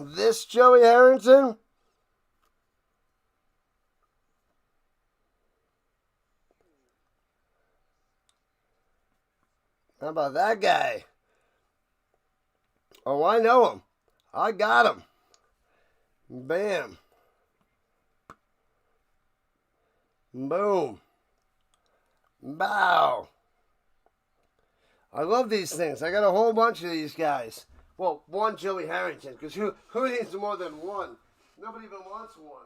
This Joey Harrington? How about that guy? Oh, I know him. I got him. Bam. Boom. Bow. I love these things. I got a whole bunch of these guys. Well, one Joey Harrington, because who needs more than one? Nobody even wants one.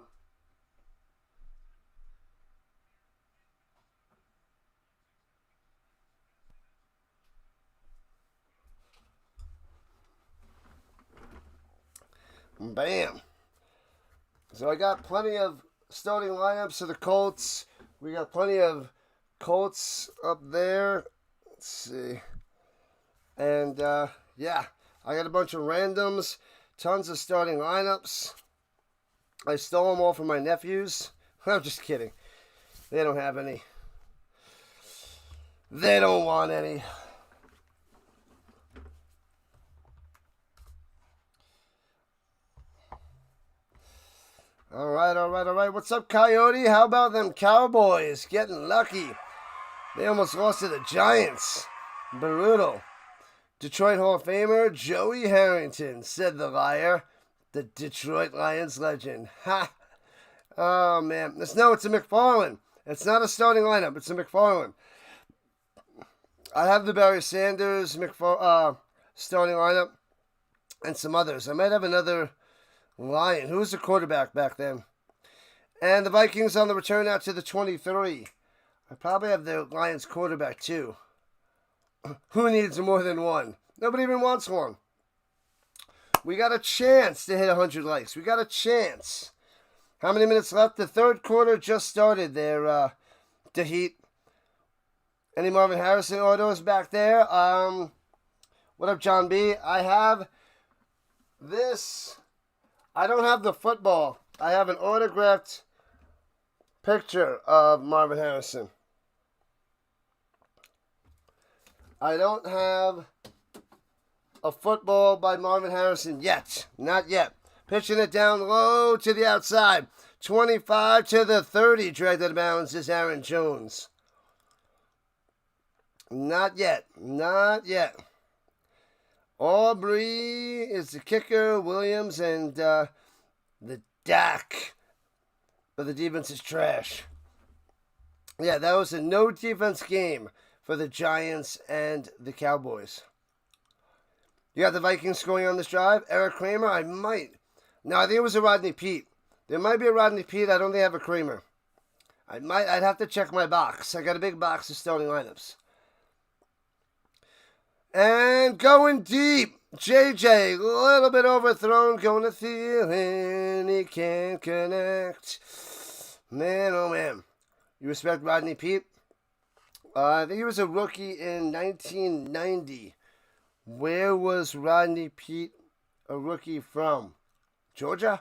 Bam. So I got plenty of starting lineups of the Colts. We got plenty of Colts up there. Let's see. And, yeah, I got a bunch of randoms, tons of starting lineups. I stole them all from my nephews. I'm just kidding. They don't have any. They don't want any. All right. What's up, Coyote? How about them Cowboys getting lucky? They almost lost to the Giants. Brutal. Detroit Hall of Famer Joey Harrington, said the liar. The Detroit Lions legend. Ha! Oh, man. It's a McFarland. It's not a starting lineup. It's a McFarland. I have the Barry Sanders starting lineup and some others. I might have another Lion. Who was the quarterback back then? And the Vikings on the return out to the 23. I probably have the Lions quarterback too. Who needs more than one? Nobody even wants one. We got a chance to hit 100 likes. We got a chance. How many minutes left? The third quarter just started there, the Heat. Any Marvin Harrison autos back there? What up, John B? I have this. I don't have the football. I have an autographed picture of Marvin Harrison. I don't have a football by Marvin Harrison yet. Not yet. Pitching it down low to the outside. 25 to the 30. Dragged out of bounds is Aaron Jones. Not yet. Aubrey is the kicker. Williams and the Dak. But the defense is trash. Yeah, that was a no defense game for the Giants and the Cowboys. You got the Vikings scoring on this drive. Eric Kramer, I might. No, I think it was a Rodney Peete. There might be a Rodney Peete. I don't think I have a Kramer. I'd have to check my box. I got a big box of starting lineups. And going deep. JJ, a little bit overthrown. Going to Thielen. He can't connect. Man, oh man. You respect Rodney Peete? I think he was a rookie in 1990. Where was Rodney Peete a rookie from? Georgia?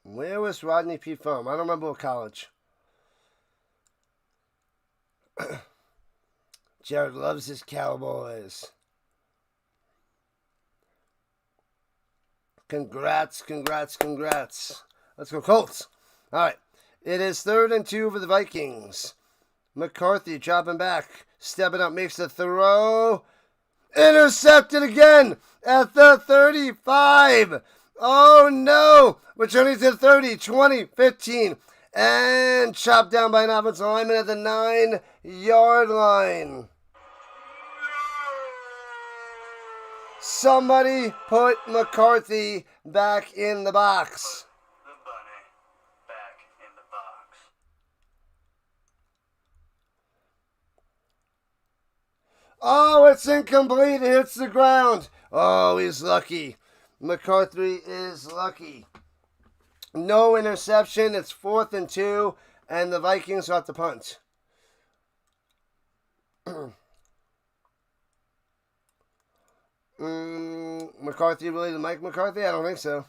Where was Rodney Peete from? I don't remember what college. Jared loves his Cowboys. Congrats. Let's go Colts. All right. It is 3rd and 2 for the Vikings. McCarthy dropping back. Stepping up. Makes the throw. Intercepted again at the 35. Oh, no. Returning to 30, 20, 15. And chopped down by an offensive lineman at the 9-yard line. Somebody put McCarthy back in the box. The bunny back in the box. Oh, it's incomplete. It hits the ground. Oh, he's lucky. McCarthy is lucky. No interception. It's 4th and 2, and the Vikings got the punt. McCarthy really the Mike McCarthy? I don't think so.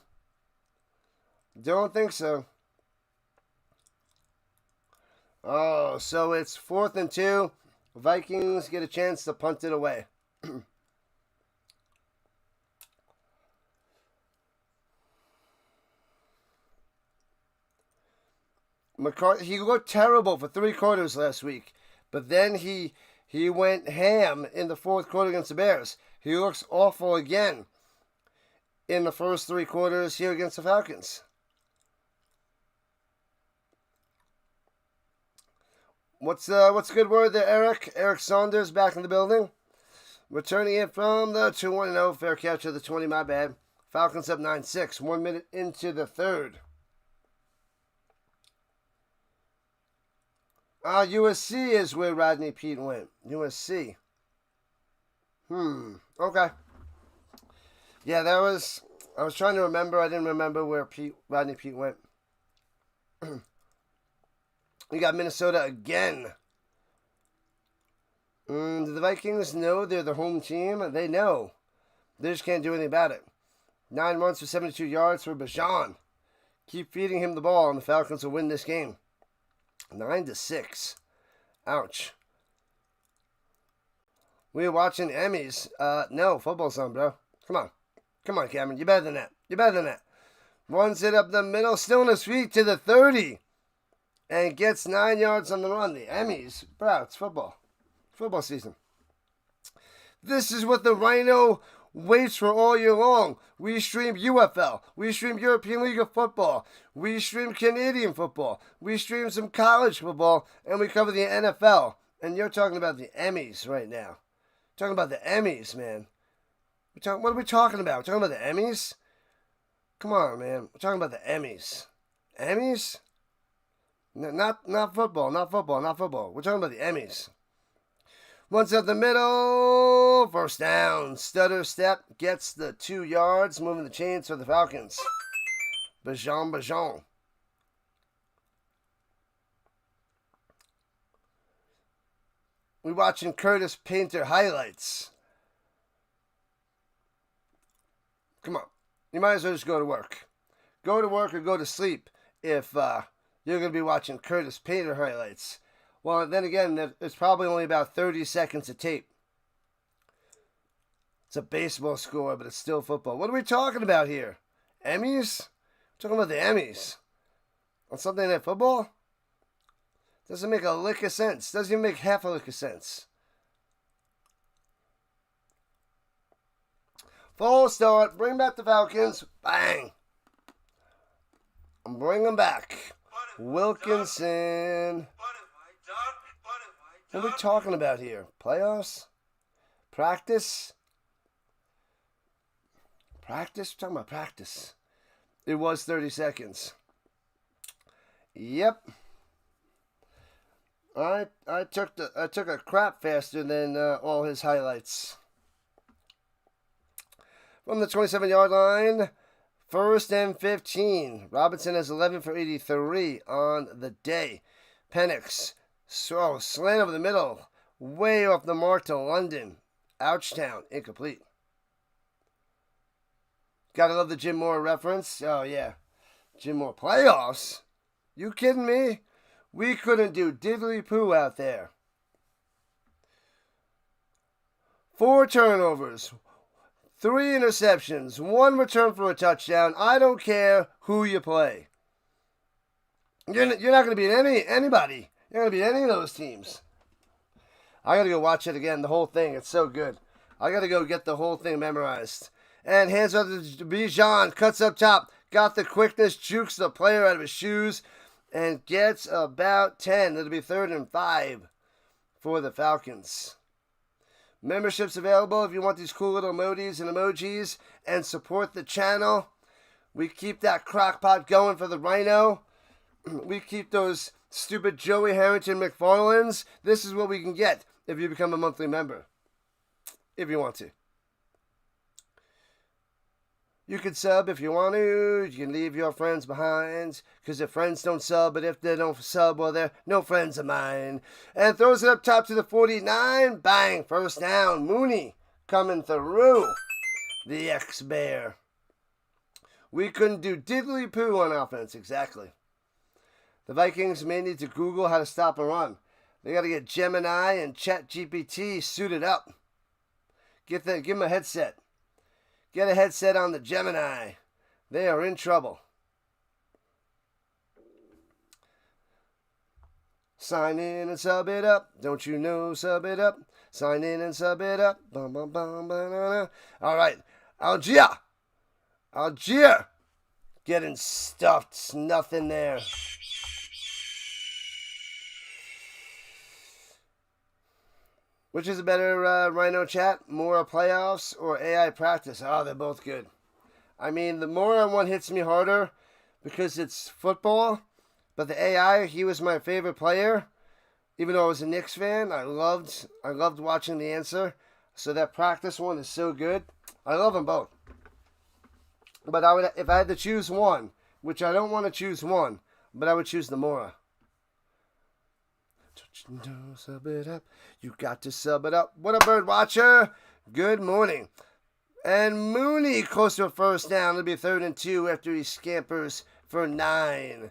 Oh, so it's 4th and 2. Vikings get a chance to punt it away. McCarthy, he looked terrible for 3 quarters last week, but then he went ham in the 4th quarter against the Bears. He looks awful again in the first 3 quarters here against the Falcons. What's good word there, Eric? Eric Saunders back in the building. Returning it from the 2-1-0. Fair catch of the 20, my bad. Falcons up 9-6. 1 minute into the 3rd. USC is where Rodney Pete went. USC. Okay. Yeah, I was trying to remember. I didn't remember where Rodney Pete went. We got Minnesota again. Do the Vikings know they're the home team? They know. They just can't do anything about it. 9 runs for 72 yards for Bijan. Keep feeding him the ball, and the Falcons will win this game. 9-6. Ouch. We were watching Emmys. No, football's on, bro. Come on. Come on, Cameron. You're better than that. You're better than that. Runs it up the middle, still on his feet to the 30. And gets 9 yards on the run. The Emmys. Bro, it's football. Football season. This is what the Rhino waits for all year long. We stream UFL. We stream European League of Football. We stream Canadian football. We stream some college football. And we cover the NFL. And you're talking about the Emmys right now. Talking about the Emmys, man. What are we talking about? We're talking about the Emmys? Come on, man. We're talking about the Emmys. Emmys? No, not football. Not football. Not football. We're talking about the Emmys. Runs up the middle. First down. Stutter step. Gets the 2 yards. Moving the chains for the Falcons. Bijan. We watching Curtis Painter highlights. Come on. You might as well just go to work. Go to work or go to sleep if you're going to be watching Curtis Painter highlights. Well, then again, it's probably only about 30 seconds of tape. It's a baseball score, but it's still football. What are we talking about here? Emmys? We're talking about the Emmys. On Sunday Night Football? Doesn't make a lick of sense. Doesn't even make half a lick of sense. Full start. Bring back the Falcons. Bang. Bring them back. Wilkinson. What are we talking about here? Playoffs? Practice? Practice? We're talking about practice. It was 30 seconds. Yep. I took a crap faster than all his highlights. From the 27-yard line, 1st and 15. Robinson has 11 for 83 on the day. Penix, slant over the middle, way off the mark to London. Ouchtown, incomplete. Gotta love the Jim Moore reference. Oh, yeah. Jim Moore. Playoffs? You kidding me? We couldn't do diddly-poo out there. 4 turnovers. 3 interceptions, 1 return for a touchdown. I don't care who you play. You're not going to beat anybody. You're not going to beat any of those teams. I got to go watch it again, the whole thing. It's so good. I got to go get the whole thing memorized. And hands up to Bijan, cuts up top. Got the quickness, jukes the player out of his shoes, and gets about 10. It'll be 3rd and 5 for the Falcons. Memberships available if you want these cool little emojis and emojis and support the channel. We keep that crock pot going for the Rhino. We keep those stupid Joey Harrington McFarlanes. This is what we can get if you become a monthly member. If you want to. You can sub if you want to. You can leave your friends behind. Because if friends don't sub, but if they don't sub, well, they're no friends of mine. And throws it up top to the 49. Bang. First down. Mooney coming through. The ex-Bear. We couldn't do diddly-poo on offense. Exactly. The Vikings may need to Google how to stop a run. They got to get Gemini and ChatGPT suited up. Give them a headset. Get a headset on the Gemini. They are in trouble. Sign in and sub it up. Don't you know, sub it up. Sign in and sub it up. Bum, bum, bum, banana. All right. Algier. Getting stuffed. Nothing there. Which is a better Rhino chat? More playoffs or AI practice? Oh, they're both good. I mean, the more one hits me harder because it's football. But the AI, he was my favorite player. Even though I was a Knicks fan, I loved watching the answer. So that practice one is so good. I love them both. But if I had to choose one, which I don't want to choose one, but I would choose the Mora. Sub it up. You got to sub it up. What a bird watcher. Good morning. And Mooney close to a first down. It'll be 3rd and 2 after he scampers for 9.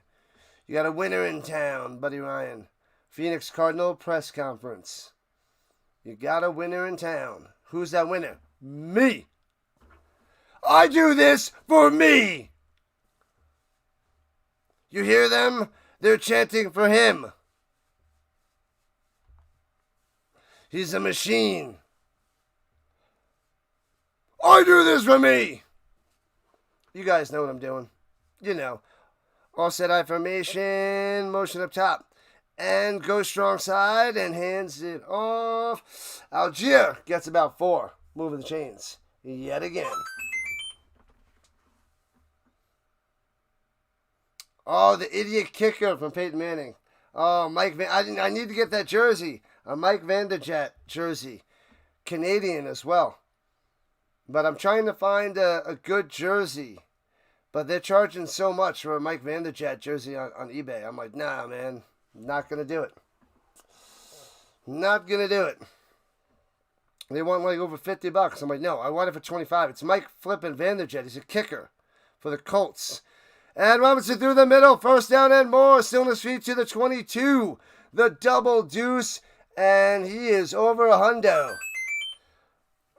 You got a winner in town, Buddy Ryan. Phoenix Cardinal press conference. You got a winner in town. Who's that winner? Me. I do this for me. You hear them? They're chanting for him. He's a machine. I do this for me. You guys know what I'm doing. You know. All set eye formation, motion up top. And go strong side and hands it off. Algier gets about 4. Moving the chains. Yet again. Oh, the idiot kicker from Peyton Manning. Oh, I need to get that jersey. A Mike Vanderjagt jersey. Canadian as well. But I'm trying to find a good jersey. But they're charging so much for a Mike Vanderjagt jersey on eBay. I'm like, nah, man. Not going to do it. Not going to do it. They want like over $50. I'm like, no, I want it for 25. It's Mike flipping Vanderjagt. He's a kicker for the Colts. And Robinson through the middle. First down and more. Still on his feet to the 22. The double deuce. And he is over a hundo.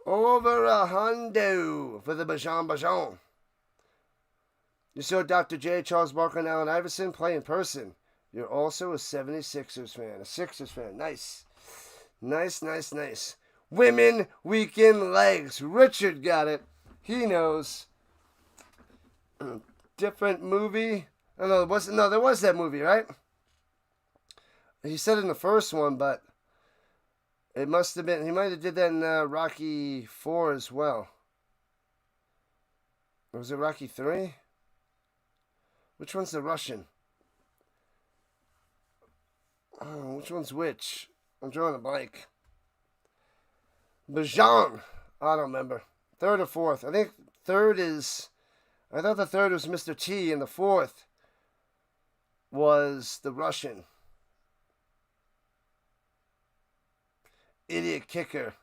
Over a hundo for the Bajan. You saw Dr. J, Charles Barkley, and Allen Iverson play in person. You're also a 76ers fan. A Sixers fan. Nice. Nice. Women weekend legs. Richard got it. He knows. Different movie. Oh, no, there was that movie, right? He said it in the first one, but it must have been. He might have did that in Rocky 4 as well. Or was it Rocky 3? Which one's the Russian? Oh, which one's which? I'm drawing a blank. Bajan. I don't remember. 3rd or 4th. I think 3rd is... I thought the 3rd was Mr. T and the 4th was the Russian. Idiot kicker.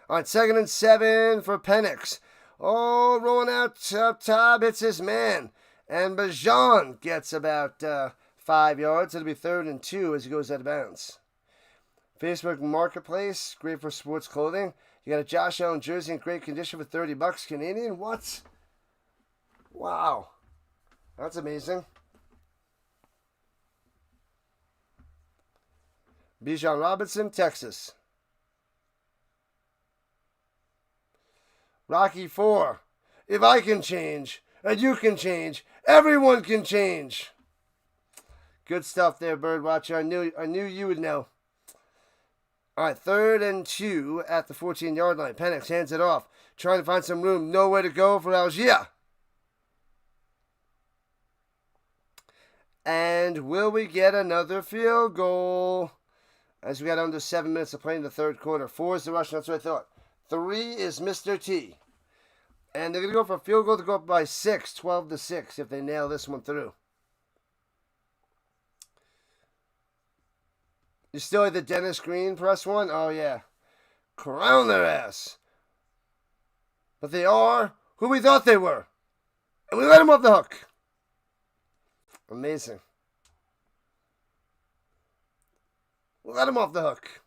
All right, 2nd and 7 for Penix. Oh, rolling out up top. It's his man. And Bajan gets about 5 yards. It'll be 3rd and 2 as he goes out of bounds. Facebook Marketplace. Great for sports clothing. You got a Josh Allen jersey in great condition for $30 Canadian. What? Wow. That's amazing. Bijan Robinson, Texas. Rocky 4. If I can change, and you can change, everyone can change. Good stuff there, Birdwatcher. I knew you would know. All right, 3rd and 2 at the 14-yard line. Penix hands it off. Trying to find some room. Nowhere to go for Algier. And will we get another field goal? As we got under 7 minutes of play in the 3rd quarter. 4 is the Russian. That's what I thought. 3 is Mr. T. And they're going to go for a field goal to go up by 6, 12-6, if they nail this one through. You still at the Dennis Green press one? Oh, yeah. Crown their ass. But they are who we thought they were. And we let them off the hook. Amazing. We let them off the hook.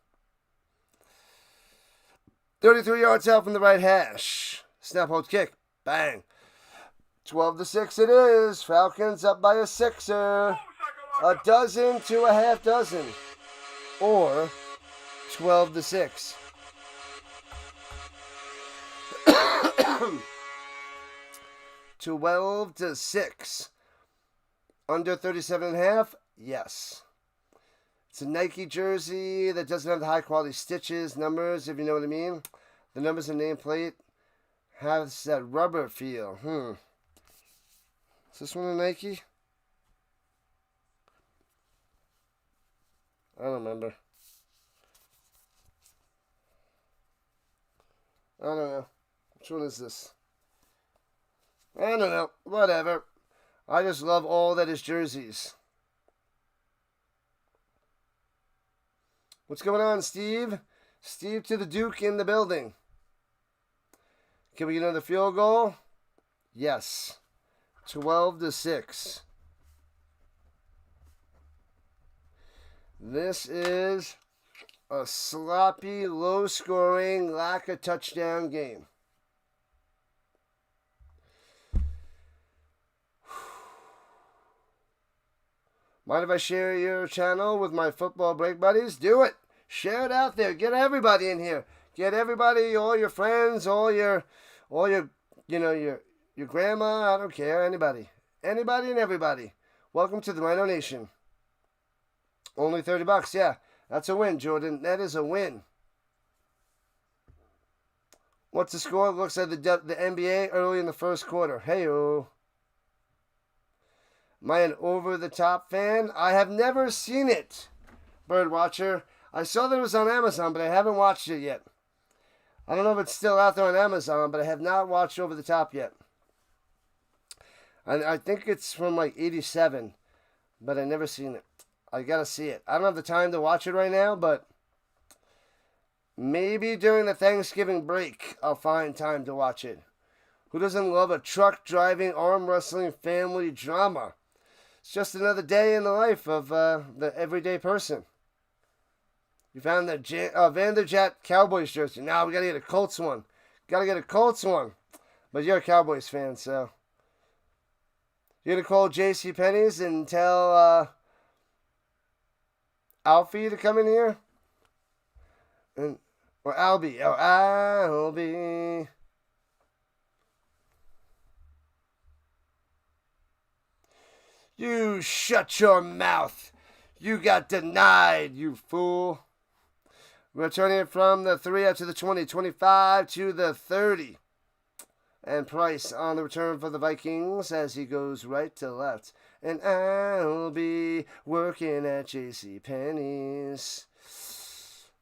33 yards out from the right hash. Snap, hold, kick. Bang. 12-6 it is. Falcons up by a 6er. A dozen to a half dozen. Or 12 to 6. 12 to 6. Under 37.5? Yes. It's a Nike jersey that doesn't have the high quality stitches, numbers, if you know what I mean. The numbers and nameplate has that rubber feel. Is this one a Nike? I don't remember. I don't know. Which one is this? I don't know. Whatever. I just love all that is jerseys. What's going on, Steve? Steve to the Duke in the building. Can we get another field goal? Yes. 12 to 6. This is a sloppy, low-scoring, lack of touchdown game. Mind if I share your channel with my football break buddies? Do it. Share it out there. Get everybody in here. Get everybody, all your friends, all your, your grandma. I don't care. Anybody and everybody. Welcome to the Rhino Nation. Only $30. Yeah, that's a win, Jordan. That is a win. What's the score? Looks like the NBA early in the first quarter. Hey-o. Am I an over-the-top fan? I have never seen it, Birdwatcher. I saw that it was on Amazon, but I haven't watched it yet. I don't know if it's still out there on Amazon, but I have not watched Over the Top yet. I think it's from like 87, but I've never seen it. I gotta see it. I don't have the time to watch it right now, but maybe during the Thanksgiving break, I'll find time to watch it. Who doesn't love a truck-driving, arm-wrestling family drama? It's just another day in the life of the everyday person. You found the Vanderjagt Cowboys jersey. Now we gotta get a Colts one. Gotta get a Colts one. But you're a Cowboys fan, so you're gonna call JCPenney's and tell Alfie to come in here? Or Albie. Oh, Albie. You shut your mouth. You got denied, you fool. Returning it from the 3 out to the 20, 25 to the 30. And Price on the return for the Vikings as he goes right to left. And I'll be working at JCPenney's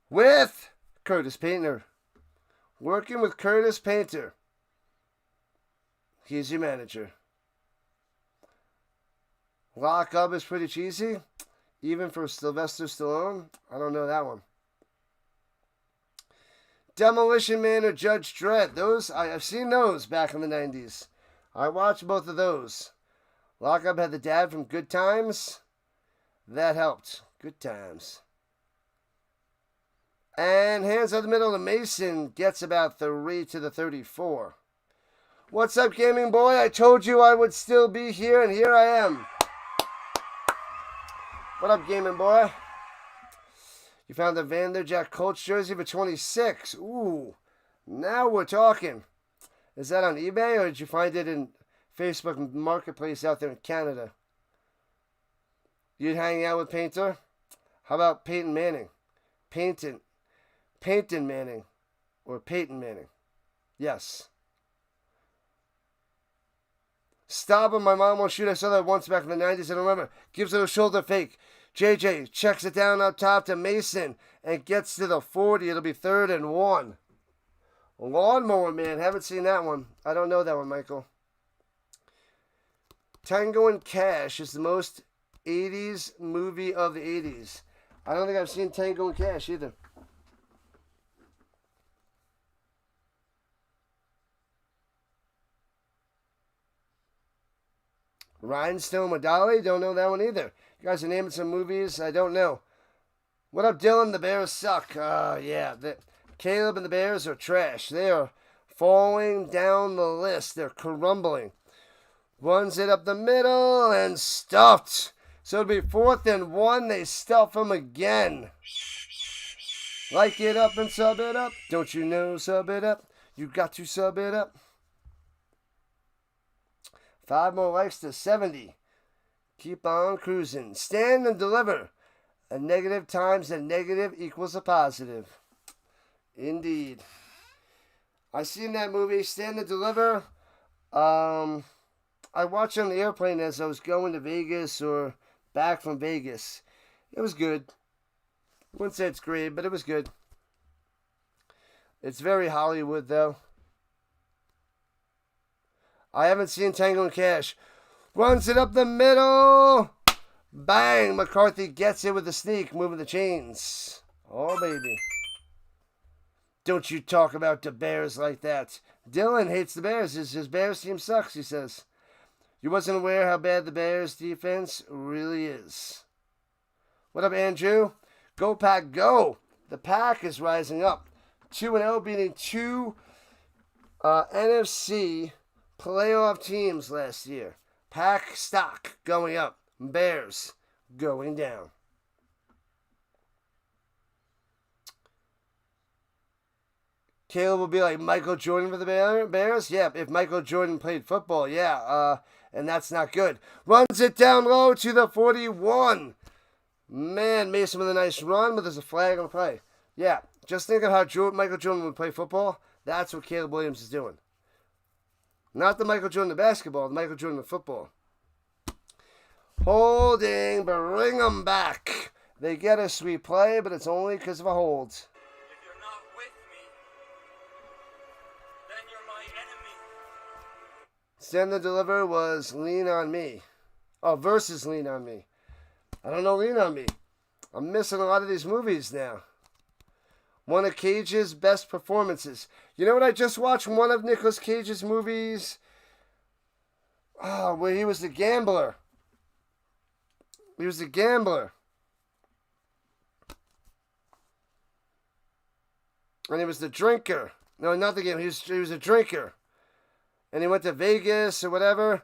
with Curtis Painter. Working with Curtis Painter. He's your manager. Lock Up is pretty cheesy. Even for Sylvester Stallone. I don't know that one. Demolition Man or Judge Dredd. Those, I've seen those back in the 90s. I watched both of those. Lock Up had the dad from Good Times. That helped. Good Times. And hands out the middle to Mason. Gets about 3 to the 34. What's up, gaming boy? I told you I would still be here, and here I am. What up, gaming boy? You found the Vanderjagt Colts jersey for 26. Ooh, now we're talking. Is that on eBay, or did you find it in Facebook Marketplace out there in Canada? You'd hang out with Painter? How about Peyton Manning? Peyton Manning. Or Peyton Manning. Yes. Stop him, my mom won't shoot. I saw that once back in the 90s. I don't remember. Gives it a shoulder fake. JJ checks it down up top to Mason and gets to the 40. It'll be 3rd and 1. Lawnmower Man. Haven't seen that one. I don't know that one, Michael. Tango and Cash is the most 80s movie of the 80s. I don't think I've seen Tango and Cash either. Rhinestone Medali, don't know that one either. You guys are naming some movies I don't know. What up, Dylan? The Bears suck. Yeah. Caleb and the Bears are trash. They are falling down the list. They're crumbling. Runs it up the middle and stuffed. So it'll be 4th and 1. They stuff him again. Like it up and sub it up. Don't you know, sub it up. You got to sub it up. 5 more likes to 70. Keep on cruising. Stand and deliver. A negative times a negative equals a positive. Indeed. I seen that movie, Stand and Deliver. I watched it on the airplane as I was going to Vegas or back from Vegas. It was good. I wouldn't say it's great, but it was good. It's very Hollywood, though. I haven't seen Tango and Cash. Runs it up the middle. Bang! McCarthy gets it with a sneak, moving the chains. Oh, baby. Don't you talk about the Bears like that. Dylan hates the Bears. His Bears team sucks, he says. You wasn't aware how bad the Bears defense really is. What up, Andrew? Go Pack, go! The Pack is rising up. 2-0, beating 2 NFC playoff teams last year. Pack stock going up. Bears going down. Caleb will be like Michael Jordan for the Bears? Yeah, if Michael Jordan played football, yeah. And that's not good. Runs it down low to the 41. Man, Mason with a nice run, but there's a flag on the play. Yeah, just think of how Michael Jordan would play football. That's what Caleb Williams is doing. Not the Michael Jordan of basketball, the Michael Jordan of football. Holding, bring them back. They get a sweet play, but it's only because of a hold. If you're not with me, then you're my enemy. Send and Deliver was Lean on Me. Oh, versus Lean on Me. I don't know Lean on Me. I'm missing a lot of these movies now. One of Cage's best performances. You know what? I just watched one of Nicolas Cage's movies. Oh, where he was the gambler. He was the gambler. And he was the drinker. No, not the gambler. He was a drinker. And he went to Vegas or whatever.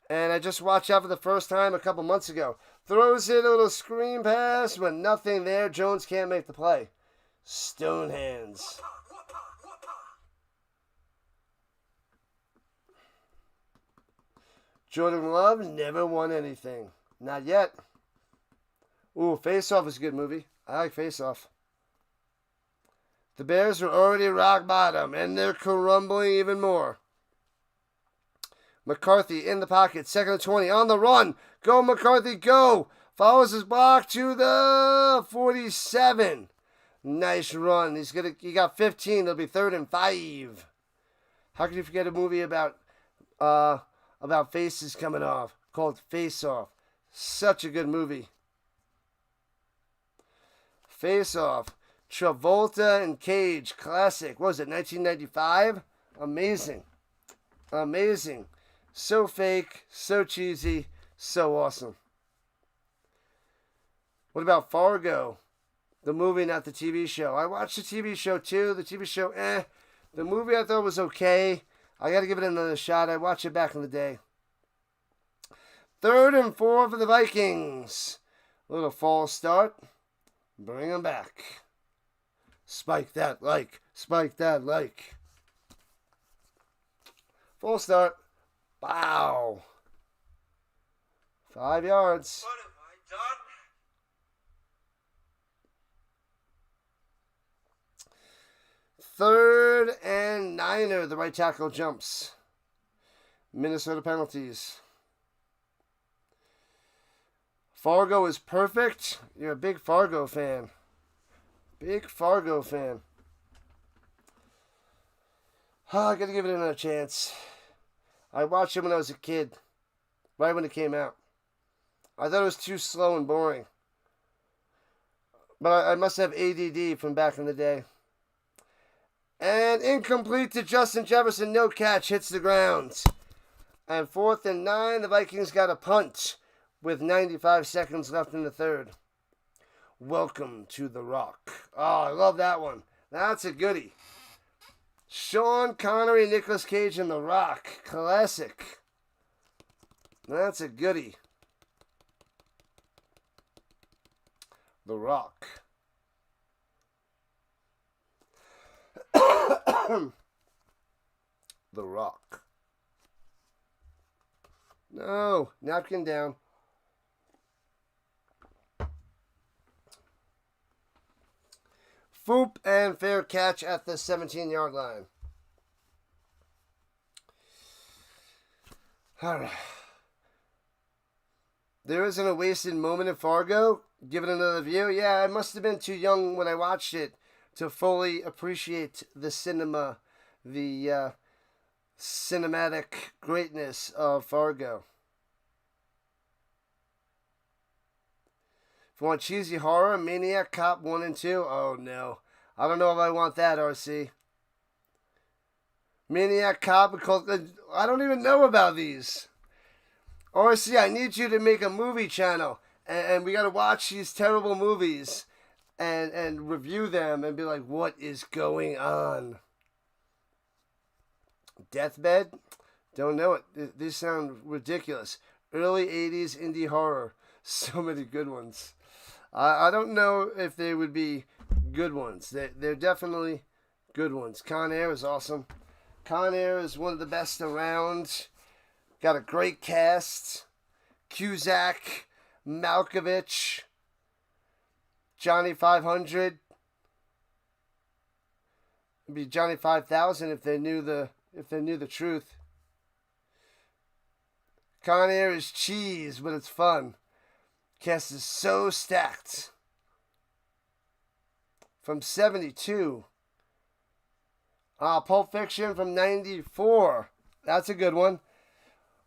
And I just watched that for the first time a couple months ago. Throws it, a little screen pass, but nothing there. Jones can't make the play. Stone hands. Jordan Love never won anything. Not yet. Ooh, Face Off is a good movie. I like Face Off. The Bears were already rock bottom, and they're crumbling even more. McCarthy in the pocket, 2nd and 20, on the run. Go, McCarthy, go! Follows his block to the 47. Nice run. He got 15. It'll be 3rd and 5. How can you forget a movie about faces coming off called Face Off? Such a good movie. Face Off. Travolta and Cage. Classic. What was it, 1995? Amazing. Amazing. So fake, so cheesy, so awesome. What about Fargo? The movie, not the TV show. I watched the TV show too. The TV show, The movie I thought was okay. I got to give it another shot. I watched it back in the day. 3rd and 4 for the Vikings. A little false start. Bring them back. Spike that like. Spike that like. Full start. Wow. 5 yards. What have I done? 3rd and 9. The right tackle jumps. Minnesota penalties. Fargo is perfect. You're a big Fargo fan. Big Fargo fan. Oh, I gotta give it another chance. I watched it when I was a kid. Right when it came out. I thought it was too slow and boring. But I must have ADD from back in the day. And incomplete to Justin Jefferson. No catch. Hits the ground. And 4th and 9. The Vikings got a punt with 95 seconds left in the 3rd. Welcome to the Rock. Oh, I love that one. That's a goodie. Sean Connery, Nicolas Cage, and The Rock. Classic. That's a goodie. The Rock. The Rock. No, napkin down. Foop and fair catch at the 17-yard line. All right. There isn't a wasted moment in Fargo. Give it another view. Yeah, I must have been too young when I watched it to fully appreciate the cinema, the cinematic greatness of Fargo. If you want cheesy horror, Maniac Cop 1 and 2. Oh, no. I don't know if I want that, RC. Maniac Cop, I don't even know about these. RC, I need you to make a movie channel. And we got to watch these terrible movies and review them and be like, what is going on? Deathbed? Don't know it. These sound ridiculous. Early 80s indie horror. So many good ones. I don't know if they would be good ones. They're definitely good ones. Con Air is awesome. Con Air is one of the best around. Got a great cast. Cusack, Malkovich, Johnny 500. It'd be Johnny 5000 if they knew the truth. Con Air is cheese, but it's fun. Cast is so stacked. From 72. Pulp Fiction from 94. That's a good one.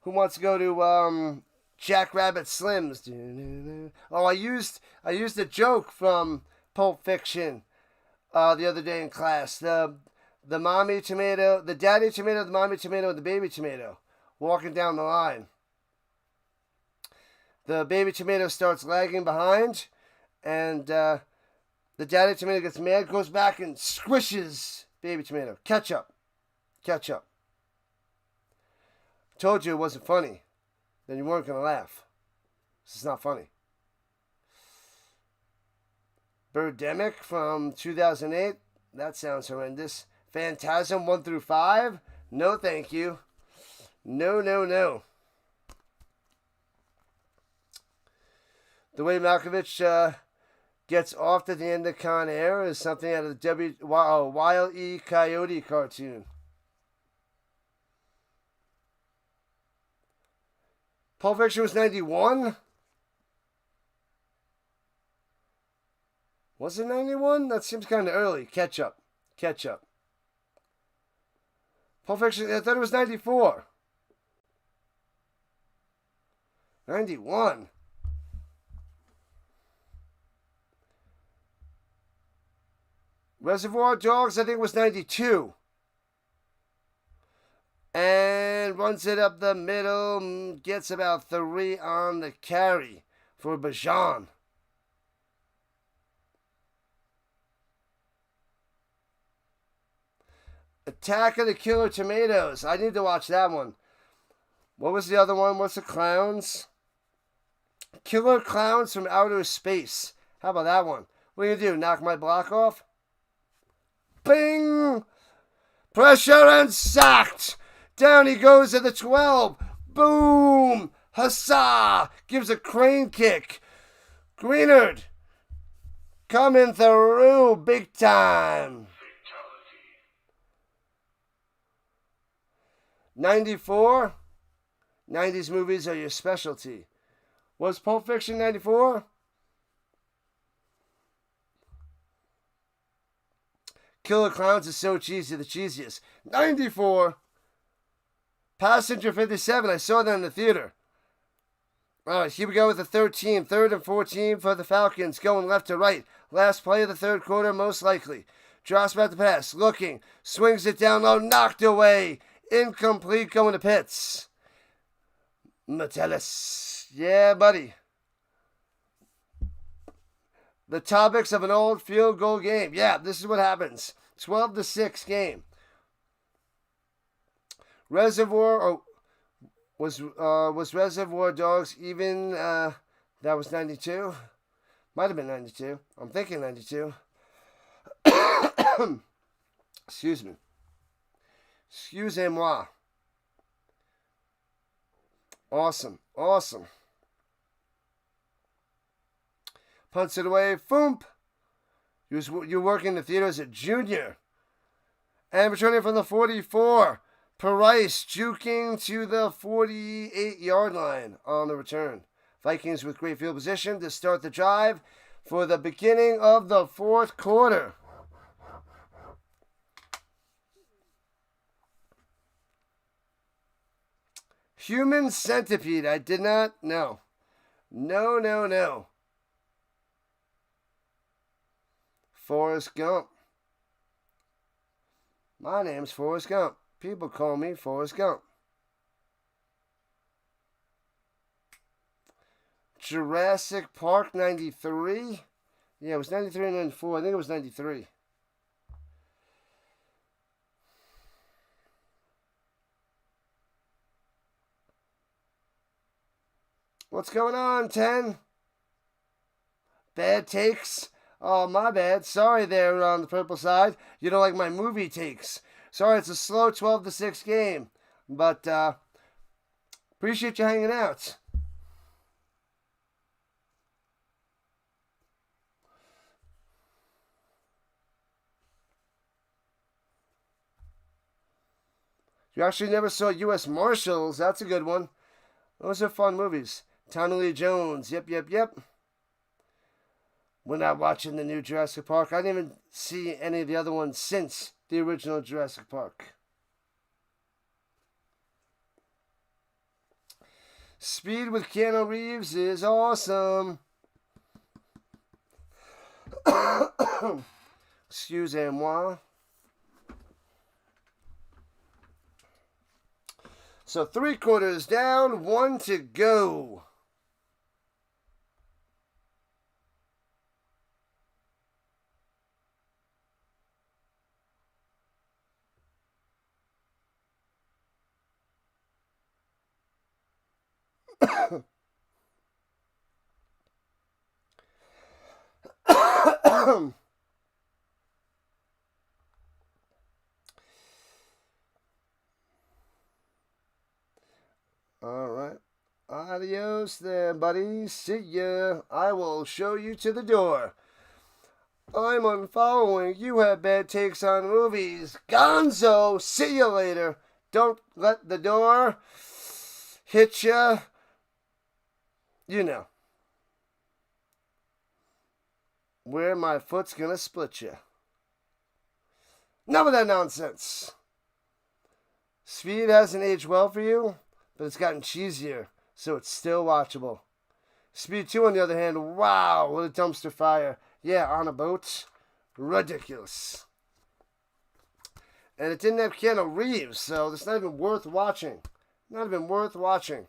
Who wants to go to Jackrabbit Slims? Oh, I used a joke from Pulp Fiction the other day in class. The mommy tomato, the daddy tomato, the mommy tomato, and the baby tomato walking down the line. The baby tomato starts lagging behind, and the daddy tomato gets mad, goes back and squishes baby tomato. Ketchup. Told you it wasn't funny. Then you weren't going to laugh. This is not funny. Birdemic from 2008. That sounds horrendous. Phantasm 1 through 5. No, thank you. No. The way Malkovich gets off at the end of Con Air is something out of the Wile E. Coyote cartoon. Pulp Fiction was 91? Was it 91? That seems kind of early. Catch up. Pulp Fiction, I thought it was 94. 91. Reservoir Dogs, I think, was 92. And runs it up the middle, gets about 3 on the carry for Bajan. Attack of the Killer Tomatoes. I need to watch that one. What was the other one? What's the clowns? Killer Clowns from Outer Space. How about that one? What are you going to do? Knock my block off? Bing! Pressure and sacked! Down he goes at the 12. Boom! Huzzah! Gives a crane kick. Greenard coming through big time. 94. 90s movies are your specialty. Was Pulp Fiction 94? Killer Clowns is so cheesy, the cheesiest. 94. Passenger 57. I saw that in the theater. All right, here we go with the 13. 3rd and 14 for the Falcons. Going left to right. Last play of the third quarter, most likely. Drops back the pass. Looking. Swings it down low. Knocked away. Incomplete. Going to Pitts. Metellus. Yeah, buddy. The topics of an old field goal game. Yeah, this is what happens. 12-6 game. Was Reservoir Dogs even? That was 92. Might have been 92. I'm thinking 92. Excuse me. Excusez-moi. Awesome. Awesome. Punts it away. Foomp. You're working the theater as a junior. And returning from the 44. Price juking to the 48-yard line on the return. Vikings with great field position to start the drive for the beginning of the fourth quarter. Human centipede. I did not know. No. Forrest Gump. My name's Forrest Gump. People call me Forrest Gump. Jurassic Park 93. Yeah, it was 93 and 94. I think it was 93. What's going on, 10? Bad takes? Oh, my bad. Sorry there on the purple side. You don't like my movie takes. Sorry, it's a slow 12-6 game. But, appreciate you hanging out. You actually never saw U.S. Marshals. That's a good one. Those are fun movies. Tommy Lee Jones. Yep. We're not watching the new Jurassic Park. I didn't even see any of the other ones since the original Jurassic Park. Speed with Keanu Reeves is awesome. Excusez-moi. So 3 quarters down, 1 to go. All right. Adios there, buddy. See ya. I will show you to the door. I'm unfollowing. You have bad takes on movies. Gonzo. See you later. Don't let the door hit ya. You know. Where my foot's gonna split ya. None of that nonsense. Speed hasn't aged well for you, but it's gotten cheesier, so it's still watchable. Speed 2, on the other hand, wow, what a dumpster fire. Yeah, on a boat. Ridiculous. And it didn't have Keanu Reeves, so it's not even worth watching. Not even worth watching.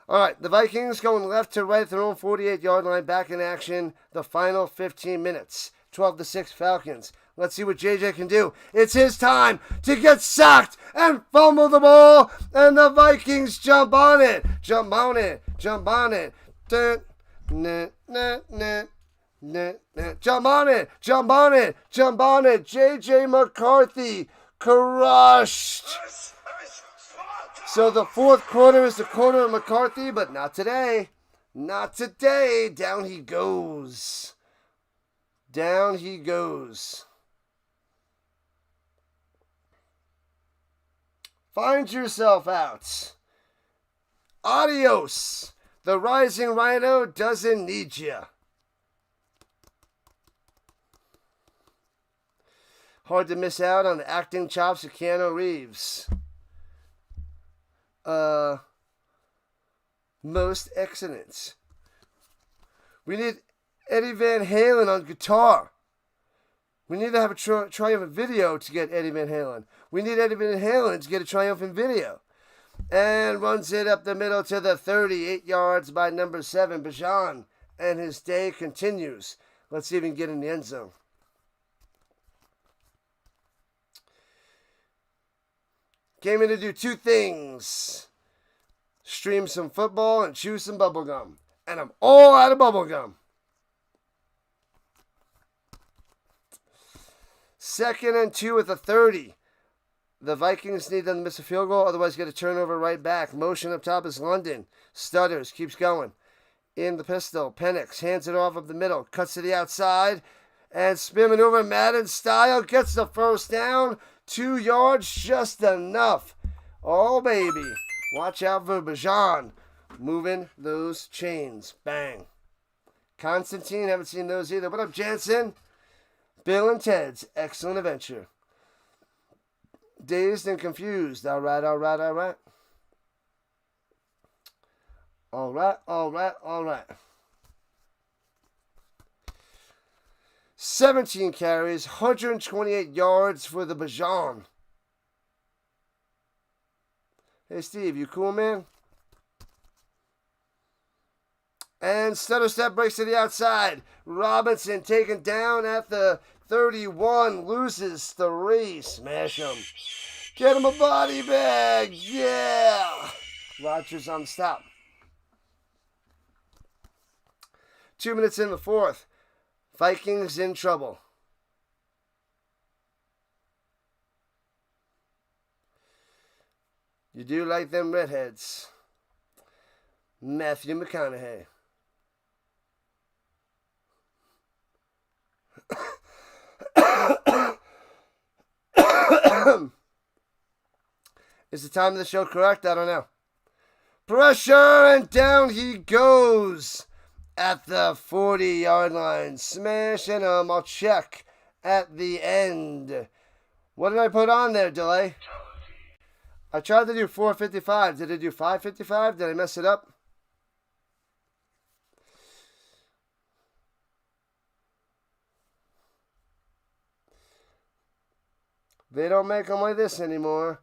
All right, the Vikings going left to right at their own 48-yard line, back in action the final 15 minutes. 12-6 Falcons. Let's see what JJ can do. It's his time to get sacked and fumble the ball, and the Vikings jump on it. Jump on it. Jump on it. Jump on it. Jump on it. Jump on it. JJ McCarthy crushed. So the fourth quarter is the quarter of McCarthy, but not today. Not today. Down he goes. Down he goes. Find yourself out. Adios. The rising Rhino doesn't need you. Hard to miss out on the acting chops of Keanu Reeves. Most excellent. We need Eddie Van Halen on guitar. We need to have a triumphant video to get Eddie Van Halen. We need Eddie Van Halen to get a triumphant video. And runs it up the middle to the 38 yards by number 7, Bajan. And his day continues. Let's see if we can get in the end zone. Came in to do 2 things. stream some football, and chew some bubble gum. And I'm all out of bubble gum. 2nd and 2 at the 30. The Vikings need them to miss a field goal, otherwise get a turnover right back. Motion up top is London. Stutters, keeps going. In the pistol, Penix hands it off up the middle, cuts to the outside, and spin maneuver Madden style, gets the first down. 2 yards, just enough. Oh, baby. Watch out for Bajan. Moving those chains. Bang. Constantine, haven't seen those either. What up, Jansen? Bill and Ted's Excellent Adventure. Dazed and confused. All right. All right. 17 carries, 128 yards for the Bajan. Hey, Steve, you cool, man? And stutter step breaks to the outside. Robinson taken down at the 31, loses 3. Smash him. Get him a body bag. Yeah. Rodgers on the stop. 2 minutes in the 4th. Vikings in trouble. You do like them redheads. Matthew McConaughey. Is the time of the show correct? I don't know. Pressure, and down he goes at the 40-yard line. Smashing him. I'll check at the end. What did I put on there, Delay? I tried to do 4:55. Did I do 5:55? Did I mess it up? They don't make them like this anymore.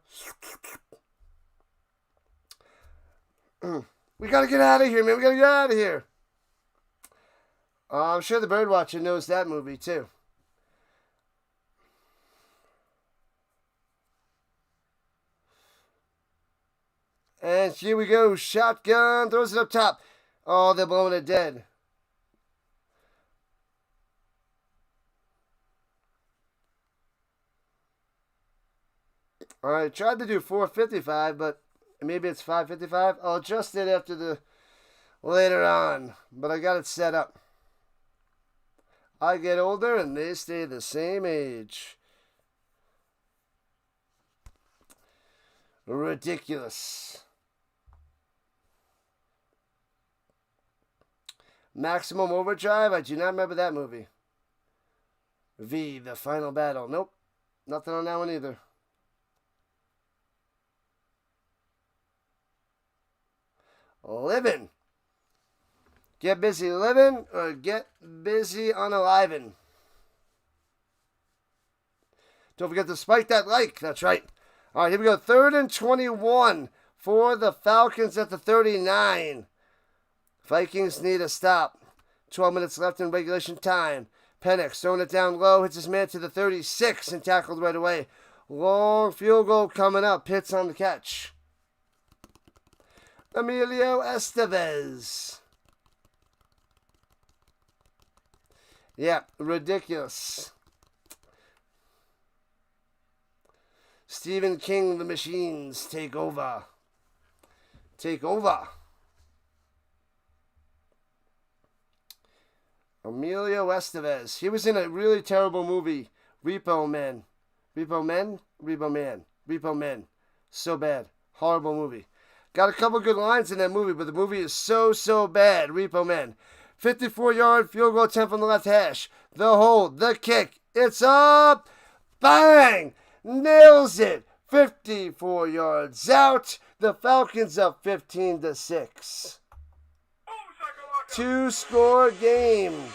We gotta get out of here, man. We gotta get out of here. I'm sure the birdwatcher knows that movie, too. And here we go. Shotgun. Throws it up top. Oh, they're blowing it dead. All right, tried to do 4:55, but maybe it's 5:55. I'll adjust it after the later on, but I got it set up. I get older and they stay the same age. Ridiculous. Maximum Overdrive. I do not remember that movie. V, The Final Battle. Nope, nothing on that one either. Living. Get busy living or get busy unaliving. Don't forget to spike that like. That's right. All right, here we go. 3rd and 21 for the Falcons at the 39. Vikings need a stop. 12 minutes left in regulation time. Penix throwing it down low. Hits his man to the 36 and tackled right away. Long field goal coming up. Pitts on the catch. Emilio Estevez. Yeah, ridiculous. Stephen King, the machines take over. Take over. Emilio Estevez. He was in a really terrible movie, Repo Man. Repo Men? Repo Man. Repo Men. So bad. Horrible movie. Got a couple good lines in that movie, but the movie is so bad. Repo Man. 54-yard field goal attempt from the left hash. The hold, the kick. It's up. Bang! Nails it. 54 yards out. The Falcons up 15-6. 2-score game.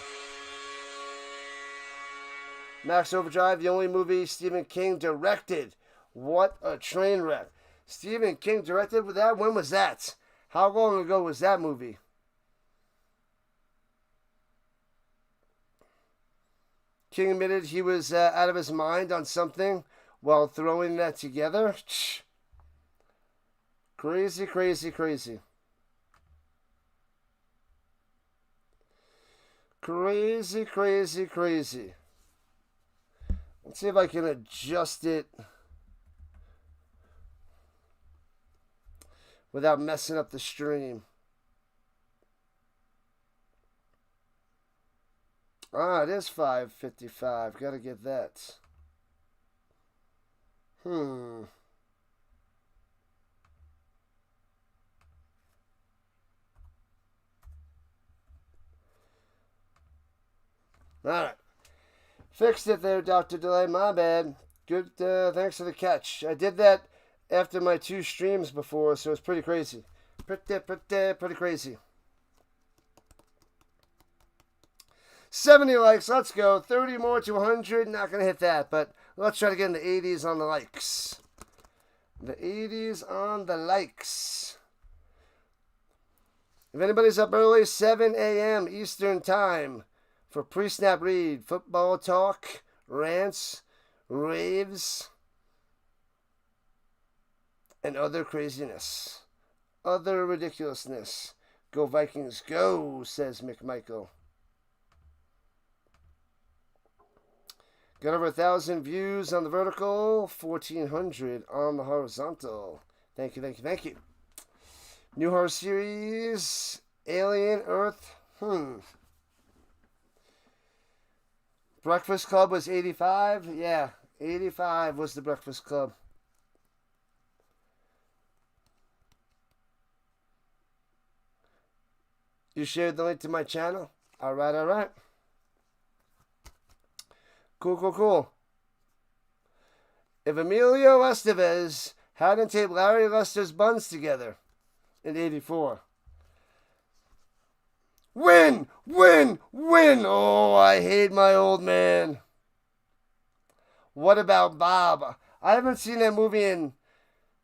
Max Overdrive, the only movie Stephen King directed. What a train wreck. Stephen King directed with that? When was that? How long ago was that movie? King admitted he was out of his mind on something while throwing that together. Crazy. Crazy, crazy, crazy. Let's see if I can adjust it without messing up the stream. Ah, it is 5:55. Gotta get that. Alright. Fixed it there, Dr. Delay. My bad. Good. Thanks for the catch. I did that after my 2 streams before, so it's pretty crazy. Pretty crazy. 70 likes. Let's go. 30 more to 100. Not going to hit that, but let's try to get in the 80s on the likes. The 80s on the likes. If anybody's up early, 7 a.m. Eastern Time for pre-snap read, football talk, rants, raves, and other craziness. Other ridiculousness. Go Vikings, go, says McMichael. Got over 1,000 views on the vertical, 1,400 on the horizontal. Thank you, thank you, thank you. New horror series, Alien Earth. Breakfast Club was 85. Yeah, 85 was the Breakfast Club. You shared the link to my channel? All right, all right. Cool. If Emilio Estevez hadn't taped Larry Lester's buns together in 84. Win! Oh, I hate my old man. What about Bob? I haven't seen that movie in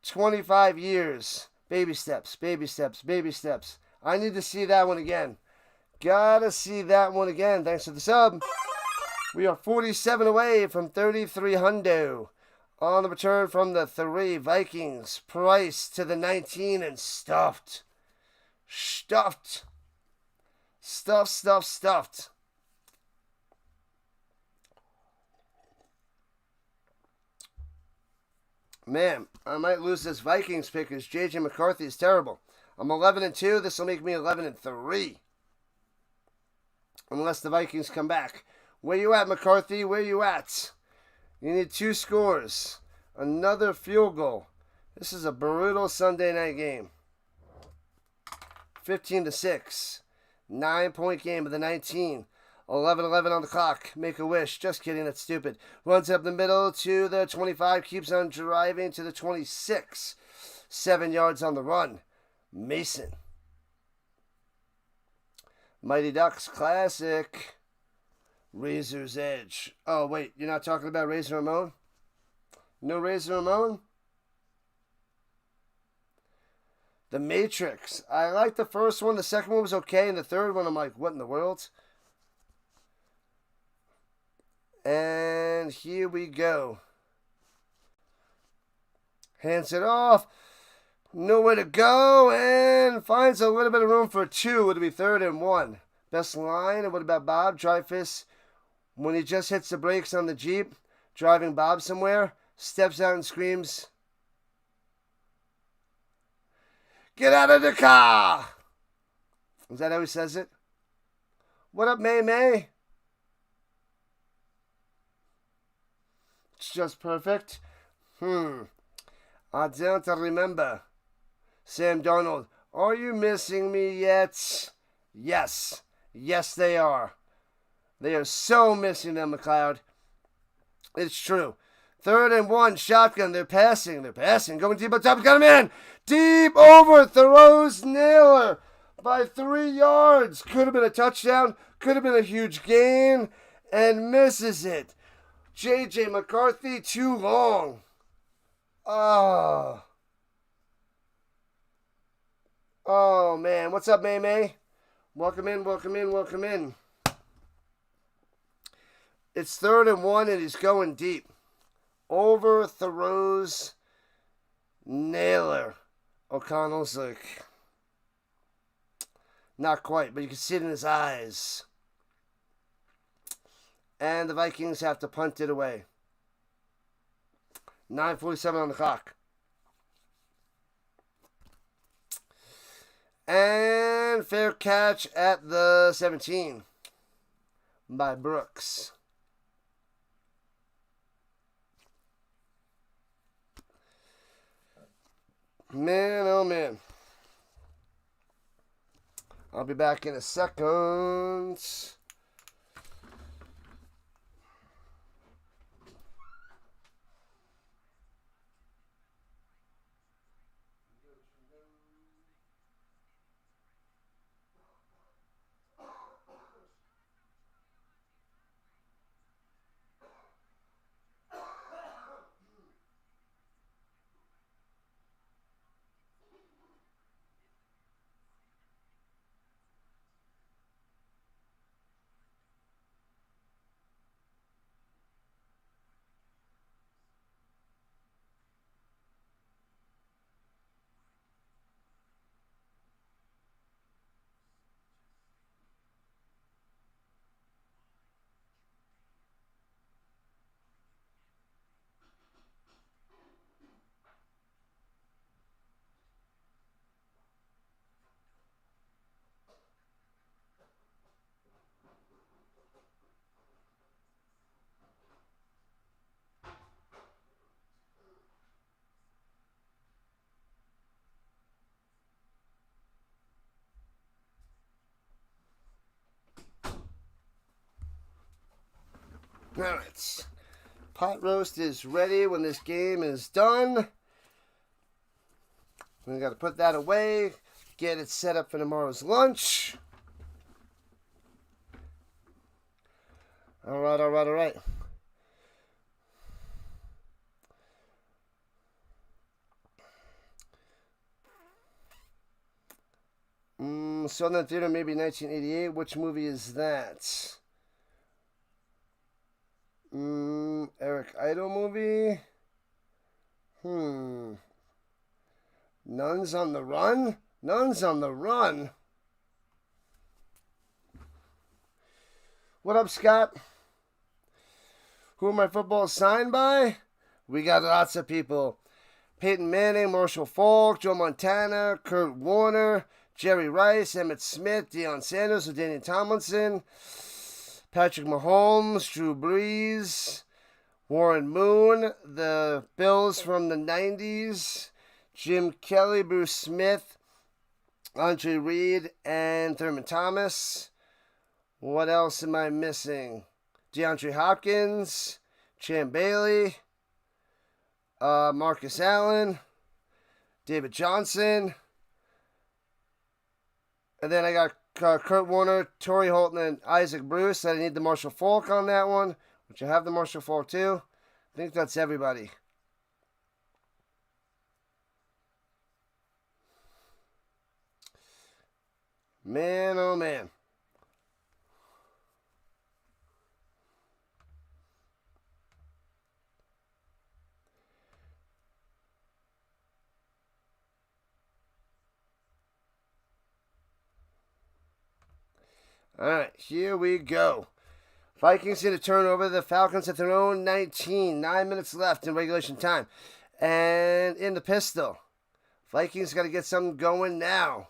25 years. Baby steps. I need to see that one again. Gotta see that one again. Thanks for the sub. We are 47 away from 3300 on the return from the 3 Vikings. Price to the 19 and stuffed. Stuffed. Man, I might lose this Vikings pick because J.J. McCarthy is terrible. I'm 11-2. This will make me 11-3. Unless the Vikings come back. Where you at, McCarthy? Where you at? You need 2 scores. Another field goal. This is a brutal Sunday night game. 15-6. 9-point game of the 19. 11-11 on the clock. Make a wish. Just kidding. That's stupid. Runs up the middle to the 25. Keeps on driving to the 26. 7 yards on the run. Mason. Mighty Ducks classic. Razor's Edge. Oh, wait. You're not talking about Razor Ramon? No Razor Ramon? The Matrix. I liked the first one. The second one was okay. And the third one, I'm like, what in the world? And here we go. Hands it off. Nowhere to go. And finds a little bit of room for 2. It'll be 3rd and 1. Best line. And what about Bob Dreyfus? When he just hits the brakes on the Jeep, driving Bob somewhere, steps out and screams, "Get out of the car!" Is that how he says it? What up, May May? It's just perfect. I don't remember. Sam Darnold, are you missing me yet? Yes. Yes, they are. They are so missing them, McLeod. It's true. 3rd and 1, shotgun. They're passing. Going deep on top. Got him in. Deep over. Throws Naylor by 3 yards. Could have been a touchdown. Could have been a huge gain. And misses it. J.J. McCarthy, too long. Oh, man. What's up, May May? Welcome in. It's 3rd and 1, and he's going deep. Overthrows Naylor. O'Connell's like, not quite, but you can see it in his eyes. and the Vikings have to punt it away. 9:47 on the clock. And fair catch at the 17 by Brooks. Man, oh man. I'll be back in a second. Alright. Pot roast is ready when this game is done. We got to put that away. Get it set up for tomorrow's lunch. Alright. Southern Theater, maybe 1988. Which movie is that? Eric Idle movie? Nuns on the Run? Nuns on the Run? What up, Scott? Who are my footballs signed by? We got lots of people. Peyton Manning, Marshall Faulk, Joe Montana, Kurt Warner, Jerry Rice, Emmitt Smith, Deion Sanders, Daniel Tomlinson, Patrick Mahomes, Drew Brees, Warren Moon, the Bills from the 90s, Jim Kelly, Bruce Smith, Andre Reed, and Thurman Thomas. What else am I missing? DeAndre Hopkins, Champ Bailey, Marcus Allen, David Johnson, and then I got Kurt Warner, Torrey Holton, and Isaac Bruce. I need the Marshall Faulk on that one, which I have the Marshall Faulk too. I think that's everybody. Man, oh man. All right, here we go. Vikings get a turnover. The Falcons at their own 19. 9 minutes left in regulation time. And in the pistol. Vikings got to get something going now.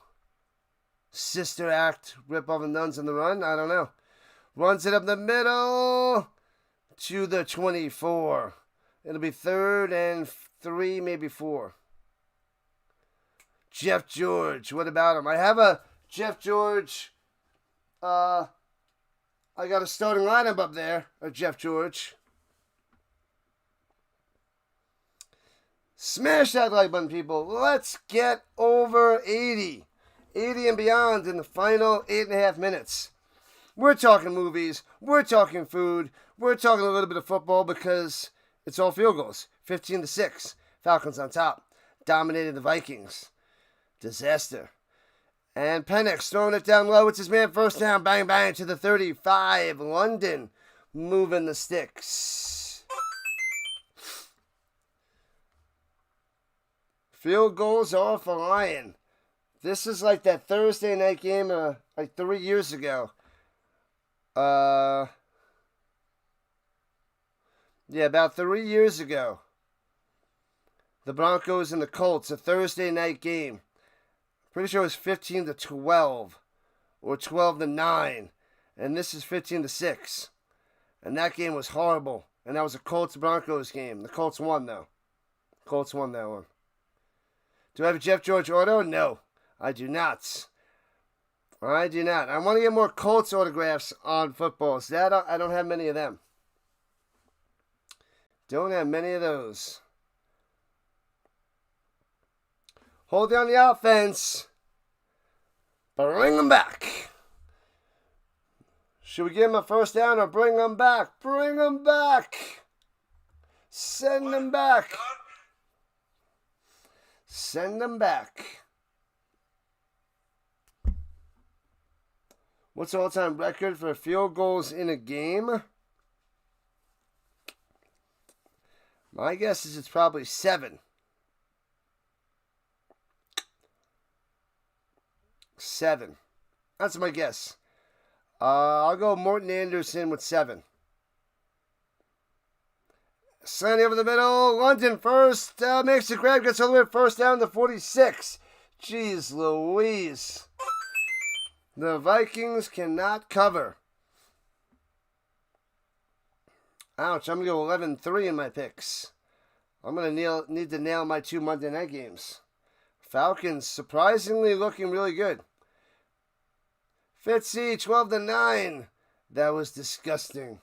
Sister Act, rip off the Nuns on the Run. I don't know. Runs it up the middle to the 24. It'll be 3rd and 3, maybe 4. Jeff George. What about him? I have a Jeff George. I got a starting lineup up there of Jeff George. Smash that like button, people. Let's get over 80. 80 and beyond in the final 8.5 minutes. We're talking movies. We're talking food. We're talking a little bit of football because it's all field goals. 15-6. Falcons on top. Dominated the Vikings. Disaster. And Penix throwing it down low. It's his man. First down. Bang, bang to the 35. London moving the sticks. Field goals are flying. This is like that Thursday night game like 3 years ago. Yeah, about 3 years ago. The Broncos and the Colts, a Thursday night game. Pretty sure it was 15-12 or 12-9. And this is 15-6. And that game was horrible. And that was a Colts-Broncos game. The Colts won, though. Colts won that one. Do I have a Jeff George auto? No, I do not. I do not. I want to get more Colts autographs on footballs. That I don't have many of them. Don't have many of those. Hold down the offense. Bring them back. Should we give them a first down or bring them back? Bring them back. Send them back. Send them back. What's the all-time record for field goals in a game? My guess is it's probably 7. 7. That's my guess. I'll go Morton Anderson with 7. Slanty over the middle. London first. Makes the grab. Gets all the way first down to 46. Jeez Louise. The Vikings cannot cover. Ouch. I'm going to go 11-3 in my picks. I'm going to need to nail my 2 Monday night games. Falcons surprisingly looking really good. Fitzy, 12-9. That was disgusting.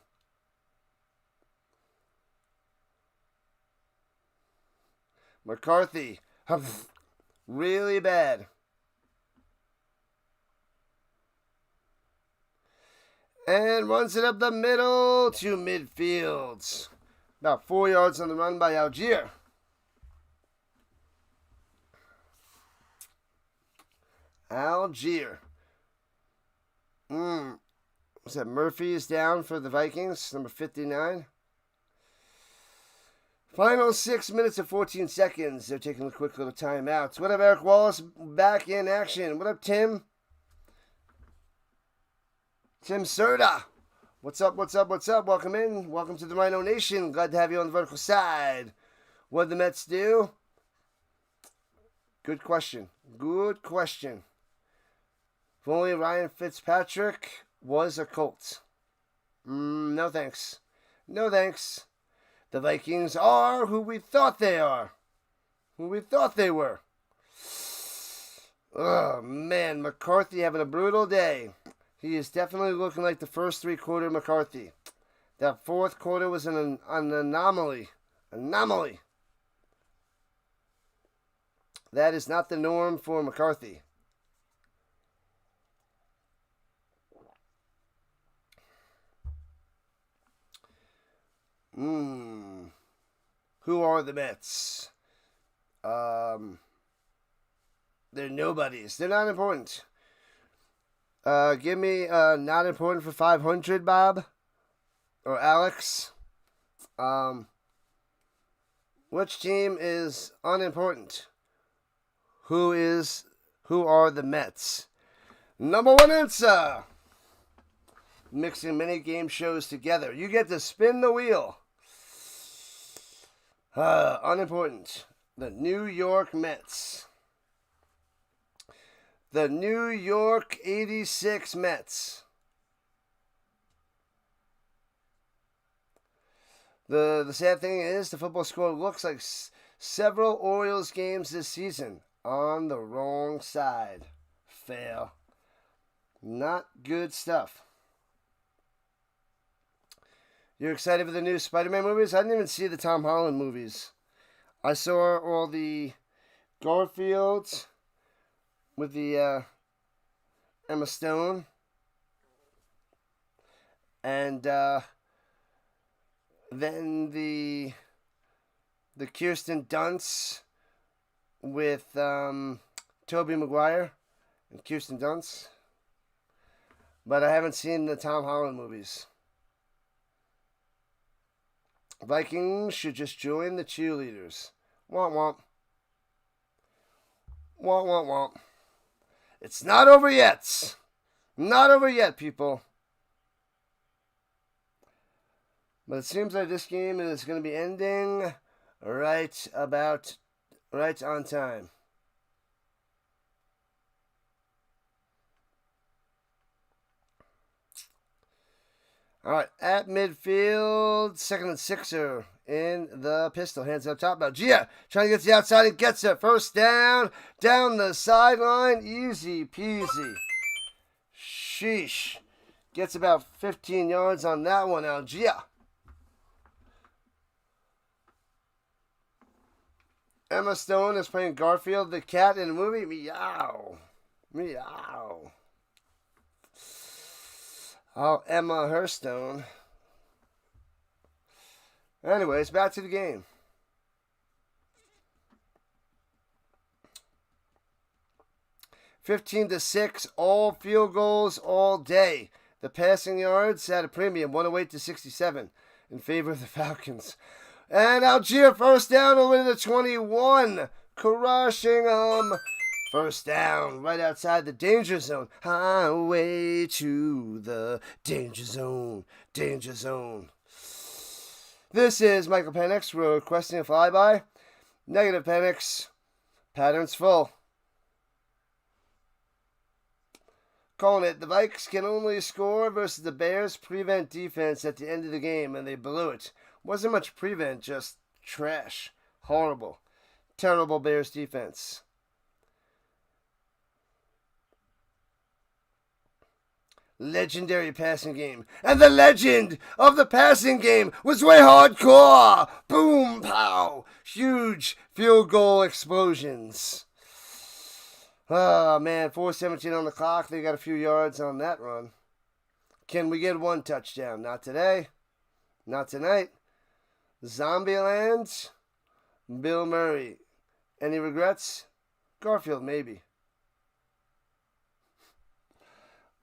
McCarthy, really bad. And runs it up the middle to midfield. About 4 yards on the run by Algier. Algier. Was that Murphy is down for the Vikings, number 59. Final 6 minutes and 14 seconds. They're taking a quick little timeout. What up, Eric Wallace? Back in action. What up, Tim? Tim Serta. What's up, what's up, what's up? Welcome in. Welcome to the Rhino Nation. Glad to have you on the vertical side. What did the Mets do? Good question. Good question. If only Ryan Fitzpatrick was a Colt. No thanks. No thanks. The Vikings are who we thought they are. Who we thought they were. Oh, man. McCarthy having a brutal day. He is definitely looking like the first 3-quarter McCarthy. That fourth quarter was an anomaly. Anomaly. That is not the norm for McCarthy. Who are the Mets? They're nobodies. They're not important. Give me not important for 500, Bob. Or Alex. Which team is unimportant? Who are the Mets? Number 1 answer. Mixing many game shows together. You get to spin the wheel. Unimportant. The New York Mets. The New York 86 Mets. The sad thing is the football score looks like several Orioles games this season on the wrong side. Fail. Not good stuff. You're excited for the new Spider-Man movies? I didn't even see the Tom Holland movies. I saw all the Garfields with the Emma Stone. And then the Kirsten Dunst with Tobey Maguire and Kirsten Dunst. But I haven't seen the Tom Holland movies. Vikings should just join the cheerleaders. Womp womp. Womp womp womp. It's not over yet. Not over yet, people. But it seems like this game is going to be ending right on time. All right, at midfield, 2nd and 6er in the pistol. Hands up top now. Gia trying to get to the outside and gets it. First down the sideline. Easy peasy. Sheesh. Gets about 15 yards on that one now. Gia. Emma Stone is playing Garfield the cat in the movie. Meow. Meow. Oh, Emma Hurstone. Anyways, back to the game. (15-6), all field goals all day. The passing yards at a premium, 108-67, in favor of the Falcons. And Algier first down all the way to the 21, crushing them. First down, right outside the danger zone. Highway to the danger zone. Danger zone. This is Michael Penix requesting a flyby. Negative Penix. Patterns full. Calling it. The Vikes can only score versus the Bears' prevent defense at the end of the game, and they blew it. Wasn't much prevent, just trash. Horrible. Terrible Bears defense. Legendary passing game. And the legend of the passing game was way hardcore. Boom, pow. Huge field goal explosions. Oh, man. 4:17 on the clock. They got a few yards on that run. Can we get one touchdown? Not today. Not tonight. Zombieland. Bill Murray. Any regrets? Garfield, maybe.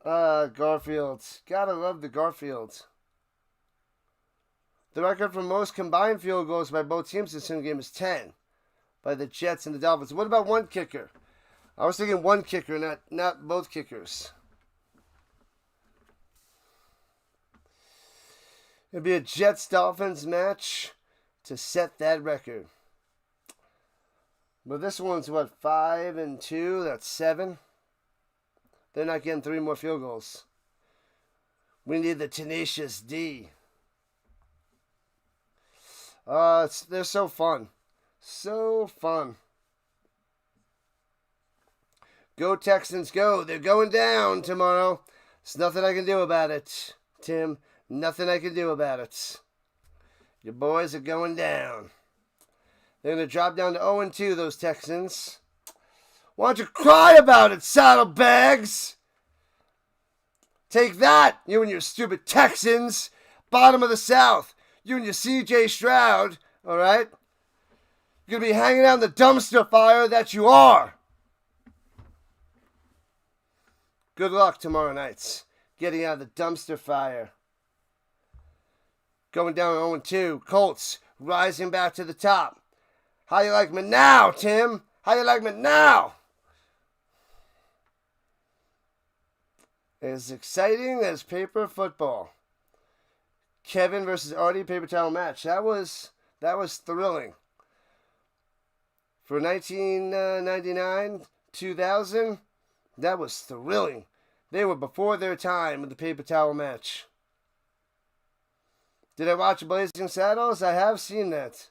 Garfield. Gotta love the Garfield. The record for most combined field goals by both teams this game is 10. By the Jets and the Dolphins. What about one kicker? I was thinking one kicker, not both kickers. It'd be a Jets-Dolphins match to set that record. But this one's, 5-2? That's 7. They're not getting 3 more field goals. We need the tenacious D. They're so fun. So fun. Go Texans, go. They're going down tomorrow. There's nothing I can do about it, Tim. Nothing I can do about it. Your boys are going down. They're going to drop down to 0-2, those Texans. Why don't you cry about it, saddlebags? Take that, you and your stupid Texans. Bottom of the South. You and your C.J. Stroud, all right? You're going to be hanging out in the dumpster fire that you are. Good luck tomorrow nights. Getting out of the dumpster fire. Going down 0-2. Colts rising back to the top. How you like me now, Tim? How you like me now? As exciting as paper football. Kevin versus Artie paper towel match. That was thrilling. For 1999, 2000, that was thrilling. They were before their time with the paper towel match. Did I watch Blazing Saddles? I have seen that.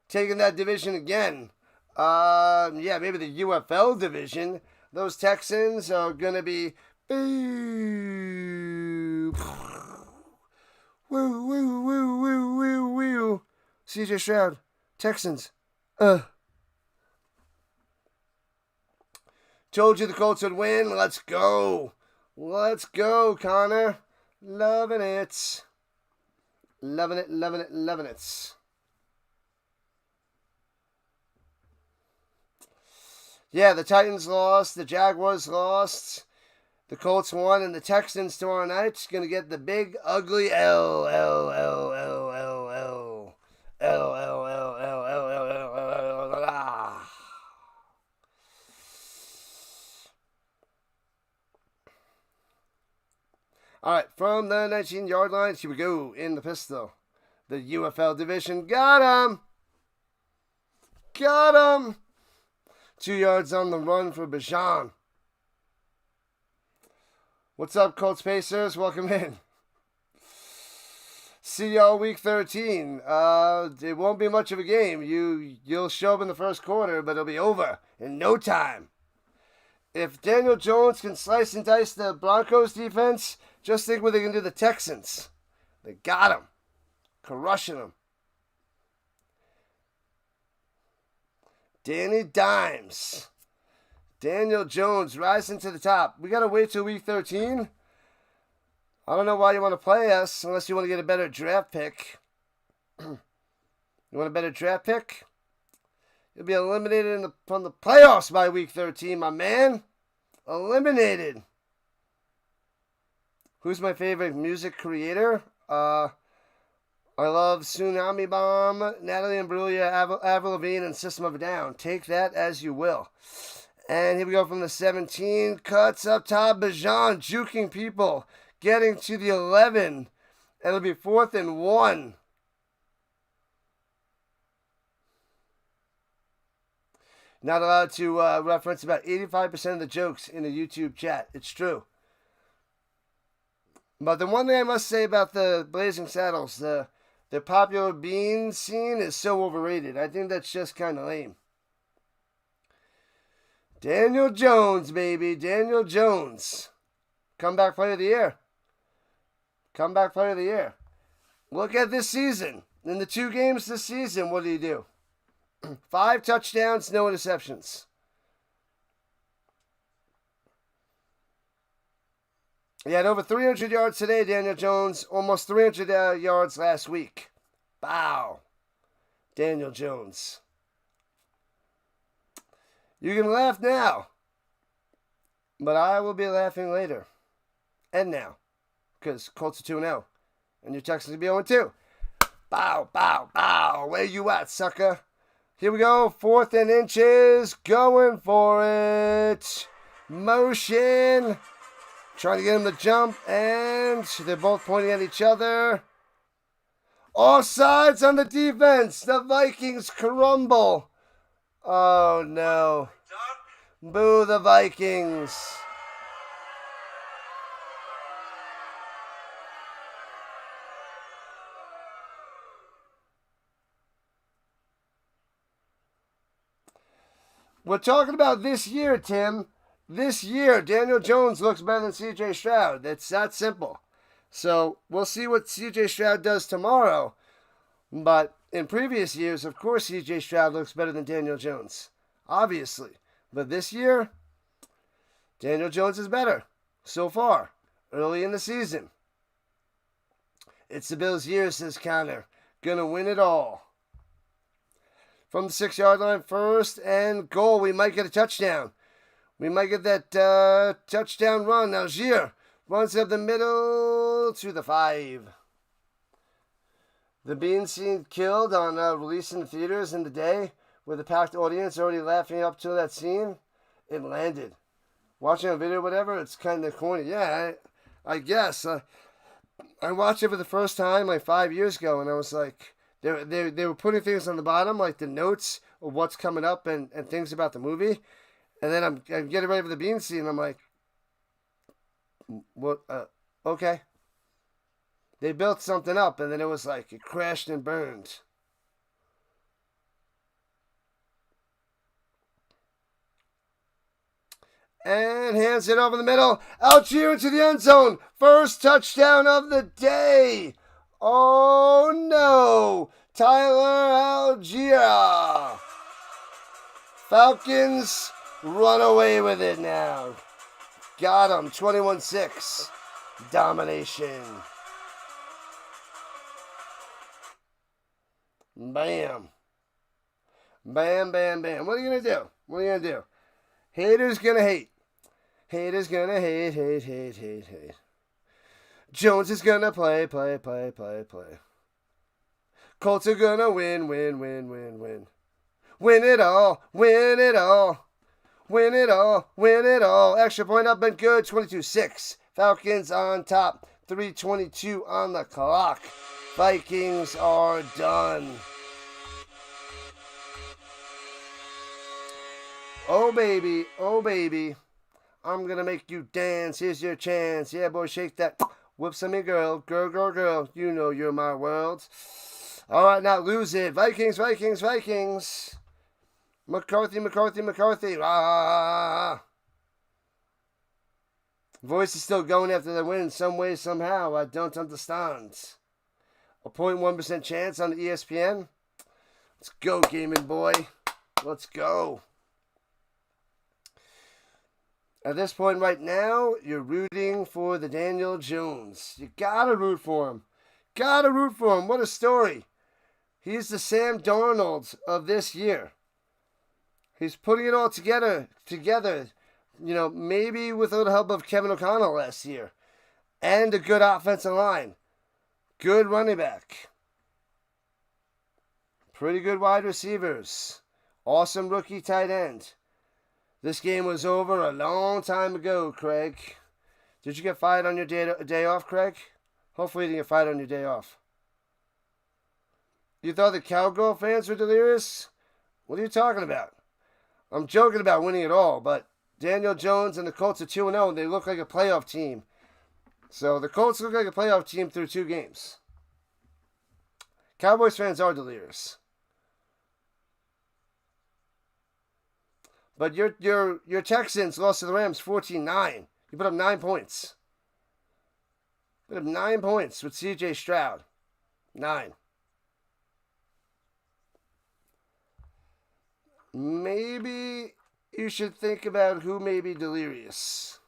Taking that division again. Yeah, maybe the UFL division. Those Texans are going to be... Woo, woo, woo, woo, woo, woo. CJ Stroud. Texans. Told you the Colts would win. Let's go. Let's go, Connor. Loving it. Loving it, loving it, loving it. Yeah, the Titans lost. The Jaguars lost. The Colts won. And the Texans tomorrow night going to get the big, ugly L. All right, from the 19-yard line, here we go in the pistol. the UFL division. Got him! Got him! 2 yards on the run for Bijan. What's up, Colts Pacers? Welcome in. See y'all week 13. It won't be much of a game. You'll show up in the first quarter, but it'll be over in no time. If Daniel Jones can slice and dice the Broncos defense, just think what they can do to the Texans. They got him. Crushing them. Danny Dimes. Daniel Jones rising to the top. We got to wait till week 13. I don't know why you want to play us unless you want to get a better draft pick. You want a better draft pick? You'll be eliminated from the playoffs by week 13, my man. Eliminated. Who's my favorite music creator? I love Tsunami Bomb, Natalie Imbruglia, Avril Lavigne, and System of a Down. Take that as you will. And here we go from the 17. Cuts up top. Bijan juking people. Getting to the 11. And it'll be 4th and 1. Not allowed to reference about 85% of the jokes in the YouTube chat. It's true. But the one thing I must say about the Blazing Saddles, the popular bean scene is so overrated. I think that's just kind of lame. Daniel Jones, baby. Daniel Jones. Comeback player of the year. Comeback player of the year. Look at this season. In the 2 games this season, what did he do? 5 touchdowns, no interceptions. He had over 300 yards today, Daniel Jones. Almost 300 yards last week. Wow. Daniel Jones. You can laugh now, but I will be laughing later. And now. Because Colts are 2-0. And your Texans will be 0-2. Bow, bow, bow. Where you at, sucker? Here we go. 4th and inches. Going for it. Motion. Trying to get him to jump. And they're both pointing at each other. Offsides on the defense. The Vikings crumble. Oh, no. Boo the Vikings. We're talking about this year, Tim. This year, Daniel Jones looks better than C.J. Stroud. It's that simple. So we'll see what C.J. Stroud does tomorrow. But in previous years, of course, C.J. Stroud looks better than Daniel Jones. Obviously. But this year, Daniel Jones is better. So far. Early in the season. It's the Bills' year, says Connor. Gonna win it all. From the 6-yard line, 1st and goal. We might get a touchdown. We might get that touchdown run. Algier runs up the middle to the 5. The bean scene killed on release in the theaters in the day with a packed audience already laughing up to that scene. It landed. Watching a video or whatever, it's kind of corny. Yeah, I guess. I watched it for the first time like 5 years ago, and I was like, they were putting things on the bottom, like the notes of what's coming up and things about the movie. And then I'm getting ready for the bean scene, and I'm like, what? Okay. They built something up, and then it was like, it crashed and burned. And hands it over the middle. Algier into the end zone. First touchdown of the day. Oh, no. Tyler Algier. Falcons run away with it now. Got him. 21-6. Domination. Bam. Bam, bam, bam. What are you going to do? What are you going to do? Haters going to hate. Haters going to hate. Jones is going to play. Colts are going to win. Win it all. Extra point up and good. 22-6. Falcons on top. 3:22 on the clock. Vikings are done. Oh baby, I'm gonna make you dance. Here's your chance. Yeah, boy, shake that. Whips on me, girl. Girl. You know you're my world. All right, now lose it. Vikings. McCarthy. Ah. Voice is still going after the win some way, somehow. I don't understand. A 0.1% chance on the ESPN. Let's go, gaming boy. Let's go. At this point right now, you're rooting for the Daniel Jones. You gotta root for him. What a story. He's the Sam Darnold of this year. He's putting it all together. You know, maybe with a little help of Kevin O'Connell last year. And a good offensive line. Good running back. Pretty good wide receivers. Awesome rookie tight end. This game was over a long time ago, Craig. Did you get fired on your day off, Craig? Hopefully you didn't get fired on your day off. You thought the Cowgirl fans were delirious? What are you talking about? I'm joking about winning it all, but Daniel Jones and the Colts are 2-0, and they look like a playoff team. So the Colts look like a playoff team through 2 games. Cowboys fans are delirious. But your Texans lost to the Rams 14-9. You put up 9 points. Put up 9 points with C.J. Stroud. 9. Maybe you should think about who may be delirious.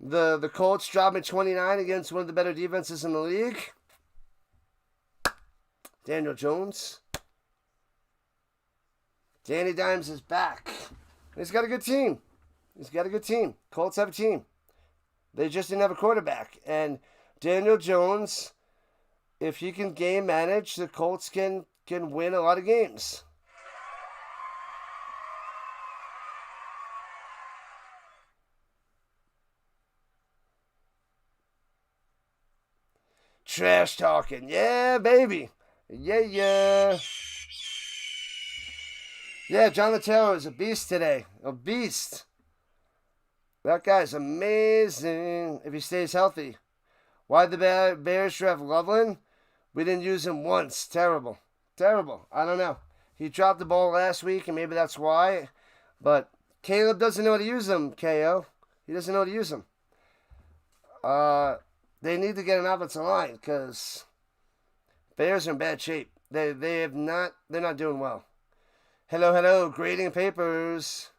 The Colts dropping 29 against one of the better defenses in the league. Daniel Jones. Danny Dimes is back. He's got a good team. Colts have a team. They just didn't have a quarterback. And Daniel Jones, if he can game manage, the Colts can win a lot of games. Trash talking. Yeah, baby. Yeah. Yeah, Jonathan Taylor is a beast today. A beast. That guy's amazing if he stays healthy. Why the Bears draft Loveland? We didn't use him once. Terrible. I don't know. He dropped the ball last week, and maybe that's why. But Caleb doesn't know how to use him, KO. He doesn't know how to use him. They need to get an offensive line because Bears are in bad shape. They're not doing well. Hello, grading papers.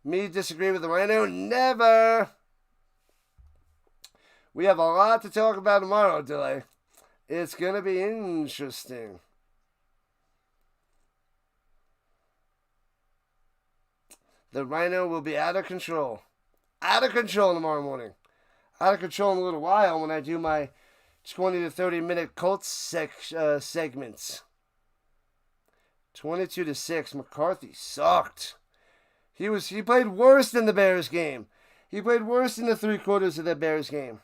Me disagree with the Rhino? Never. We have a lot to talk about tomorrow, Delay. It's going to be interesting. The Rhino will be out of control. Out of control tomorrow morning. Out of control in a little while when I do my 20 to 30 minute Colts segments. 22-6. McCarthy sucked. He played worse than the Bears game. He played worse than the 3 quarters of the Bears game.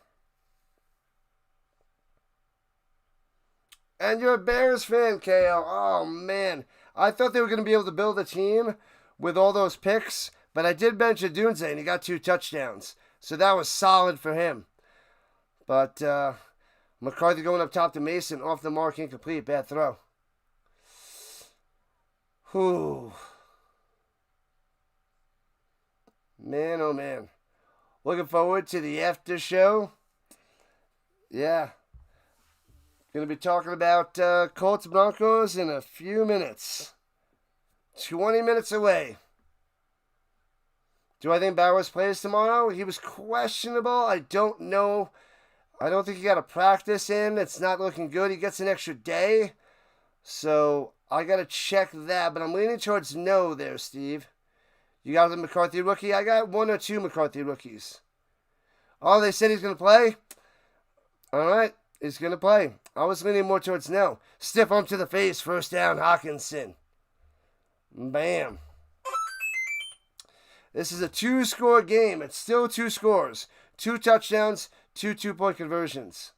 And you're a Bears fan, KO. Oh, man. I thought they were going to be able to build a team with all those picks, but I did bench Adunze, and he got 2 touchdowns. So that was solid for him. But McCarthy going up top to Mason, off the mark, incomplete, bad throw. Whew. Man, oh man. Looking forward to the after show. Yeah. Going to be talking about Colts Broncos in a few minutes. 20 minutes away. Do I think Bowers plays tomorrow? He was questionable. I don't know. I don't think he got a practice in. It's not looking good. He gets an extra day. So I got to check that. But I'm leaning towards no there, Steve. You got the McCarthy rookie? I got 1 or 2 McCarthy rookies. Oh, they said he's going to play? All right. He's going to play. I was leaning more towards no. Stiff arm to the face. First down, Hockenson. Bam. This is a 2-score game. It's still 2 scores. 2 touchdowns, 2 2-point conversions.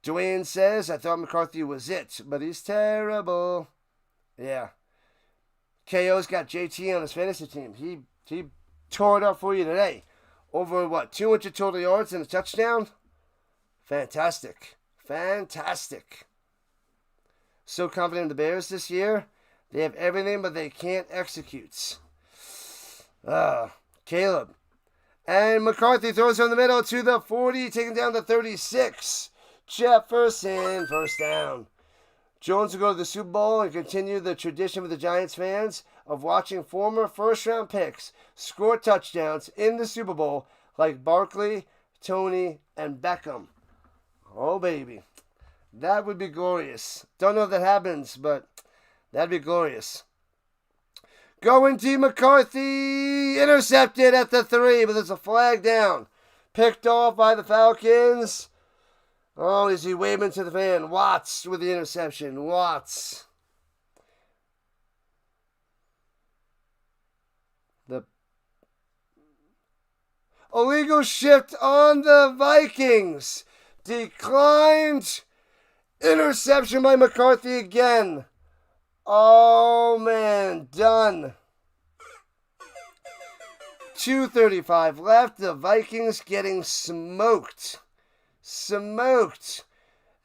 Dwayne says, I thought McCarthy was it, but he's terrible. Yeah. KO's got JT on his fantasy team. He tore it up for you today. Over, 200 total yards and a touchdown? Fantastic. Fantastic. So confident in the Bears this year. They have everything, but they can't execute. Caleb. And McCarthy throws from the middle to the 40, taking down the 36. Jefferson, first down. Jones will go to the Super Bowl and continue the tradition with the Giants fans of watching former first-round picks score touchdowns in the Super Bowl like Barkley, Tony, and Beckham. Oh, baby. That would be glorious. Don't know if that happens, but that'd be glorious. Going to McCarthy. Intercepted at the 3, but there's a flag down. Picked off by the Falcons. Oh, is he waving to the fan? Watts with the interception. Watts. The illegal shift on the Vikings. Declined. Interception by McCarthy again. Oh, man. Done. 2:35 left. The Vikings getting smoked. Smoked.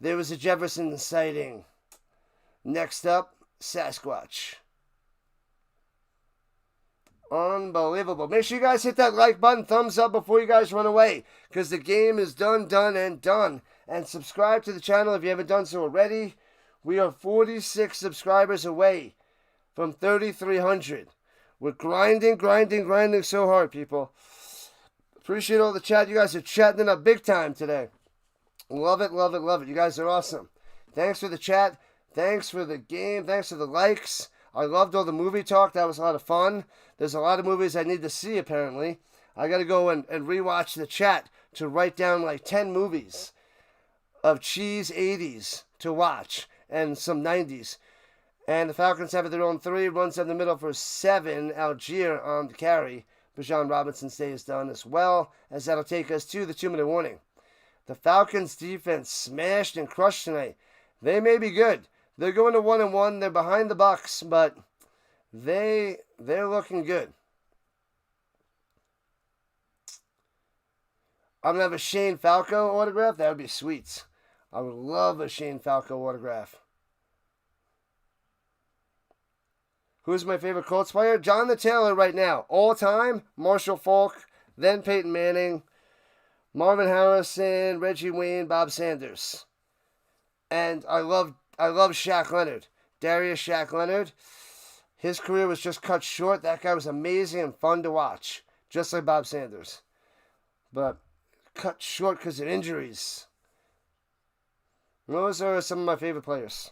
There was a Jefferson sighting. Next up, Sasquatch. Unbelievable. Make sure you guys hit that like button, thumbs up before you guys run away, because the game is done, and done. And subscribe to the channel if you haven't done so already. We are 46 subscribers away from 3,300. We're grinding so hard, people. Appreciate all the chat. You guys are chatting up big time today. Love it, love it, love it. You guys are awesome. Thanks for the chat. Thanks for the game. Thanks for the likes. I loved all the movie talk. That was a lot of fun. There's a lot of movies I need to see, apparently. I got to go and rewatch the chat to write down like 10 movies of cheese 80s to watch and some 90s. And the Falcons have their own 3. Runs down the middle for 7. Algier on the carry. Bijan Robinson's day is done as well, as that'll take us to the 2-minute warning. The Falcons defense smashed and crushed tonight. They may be good. They're going to 1-1. They're behind the Bucks, but they're looking good. I'm going to have a Shane Falco autograph. That would be sweet. I would love a Shane Falco autograph. Who's my favorite Colts player? Jonathan Taylor right now. All time, Marshall Faulk, then Peyton Manning, Marvin Harrison, Reggie Wayne, Bob Sanders. And I love Shaq Leonard. Darius Shaq Leonard. His career was just cut short. That guy was amazing and fun to watch. Just like Bob Sanders. But cut short because of injuries. Those are some of my favorite players.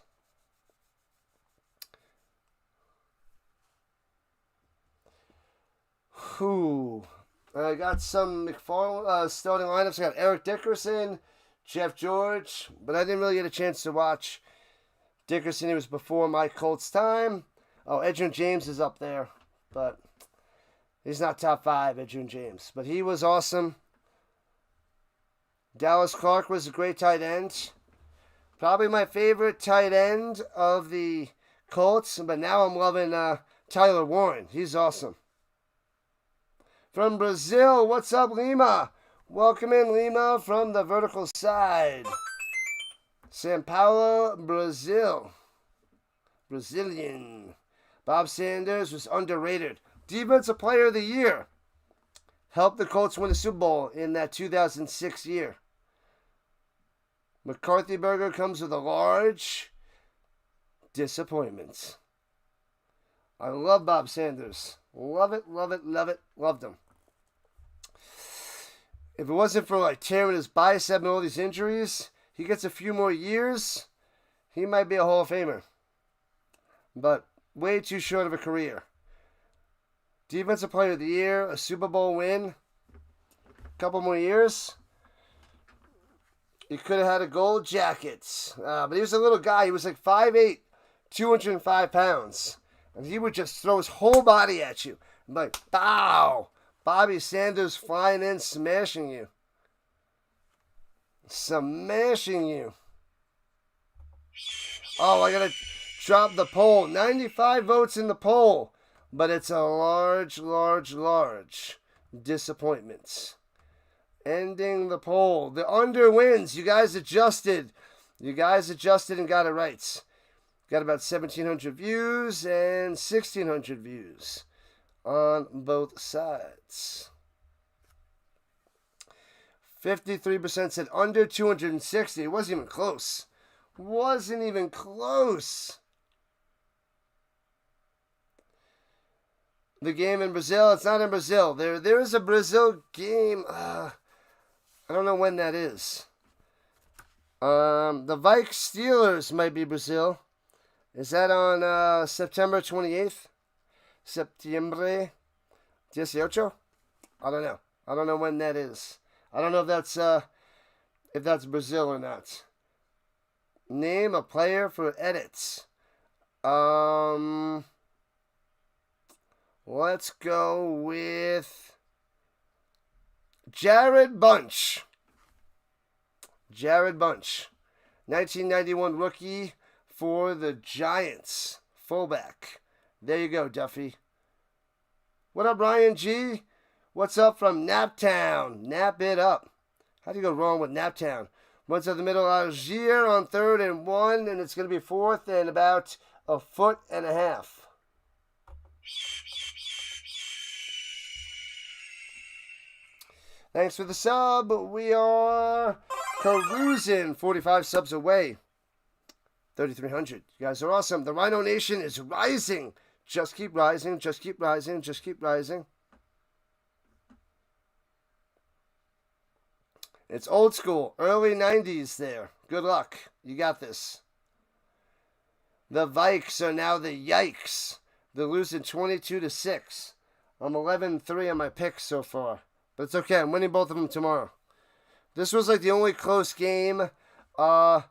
I got some McFarland starting lineups. I got Eric Dickerson, Jeff George, but I didn't really get a chance to watch Dickerson. He was before my Colts time. Oh, Edgerrin James is up there, but he's not top 5, Edgerrin James. But he was awesome. Dallas Clark was a great tight end. Probably my favorite tight end of the Colts, but now I'm loving Tyler Warren. He's awesome. From Brazil, what's up, Lima? Welcome in, Lima, from the vertical side. São Paulo, Brazil. Brazilian. Bob Sanders was underrated. Defensive Player of the Year. Helped the Colts win the Super Bowl in that 2006 year. McCarthy Burger comes with a large disappointment. I love Bob Sanders. Love it, love it, love it. Loved him. If it wasn't for tearing his bicep and all these injuries, he gets a few more years, he might be a Hall of Famer. But way too short of a career. Defensive Player of the Year, a Super Bowl win, a couple more years. He could have had a gold jacket. But he was a little guy. He was like 5'8", 205 pounds. And he would just throw his whole body at you. Like, bow! Bobby Sanders flying in, smashing you. Smashing you. Oh, I gotta drop the poll. 95 votes in the poll. But it's a large, large, large disappointment. Ending the poll. The under wins. You guys adjusted. You guys adjusted and got it right. Got about 1,700 views and 1,600 views on both sides. 53% said under 260. It wasn't even close. Wasn't even close. The game in Brazil, it's not in Brazil. There is a Brazil game. I don't know when that is. The Vikes Steelers might be Brazil. Is that on September 28th? Septiembre 18? I don't know. I don't know when that is. I don't know if that's Brazil or not. Name a player for edits. Let's go with Jared Bunch. Jared Bunch. 1991 rookie for the Giants. Fullback. There you go, Duffy. What up, Ryan G? What's up from Naptown? Nap it up. How do you go wrong with Naptown? Runs up the middle, Algier on 3rd and 1, and it's going to be 4th and about a foot and a half. Thanks for the sub. We are cruising 45 subs away. 3,300. You guys are awesome. The Rhino Nation is rising. Just keep rising. Just keep rising. Just keep rising. It's old school. Early 90s there. Good luck. You got this. The Vikes are now the Yikes. They're losing 22-6. I'm 11-3 on my picks so far. But it's okay. I'm winning both of them tomorrow. This was like the only close game. Like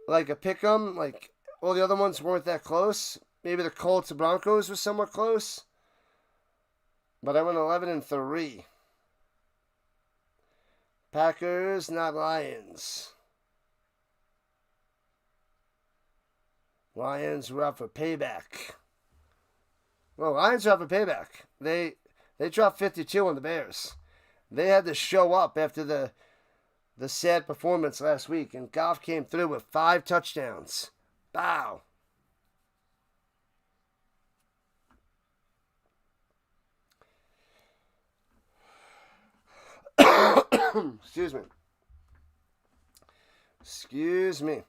a pick'em. Like all the other ones weren't that close. Maybe the Colts Broncos was somewhat close. But I went 11-3. Packers, not Lions. Lions were out for payback. Well, Lions are out for payback. They dropped 52 on the Bears. They had to show up after the sad performance last week, and Goff came through with 5 touchdowns. Bow. Excuse me. Excuse me.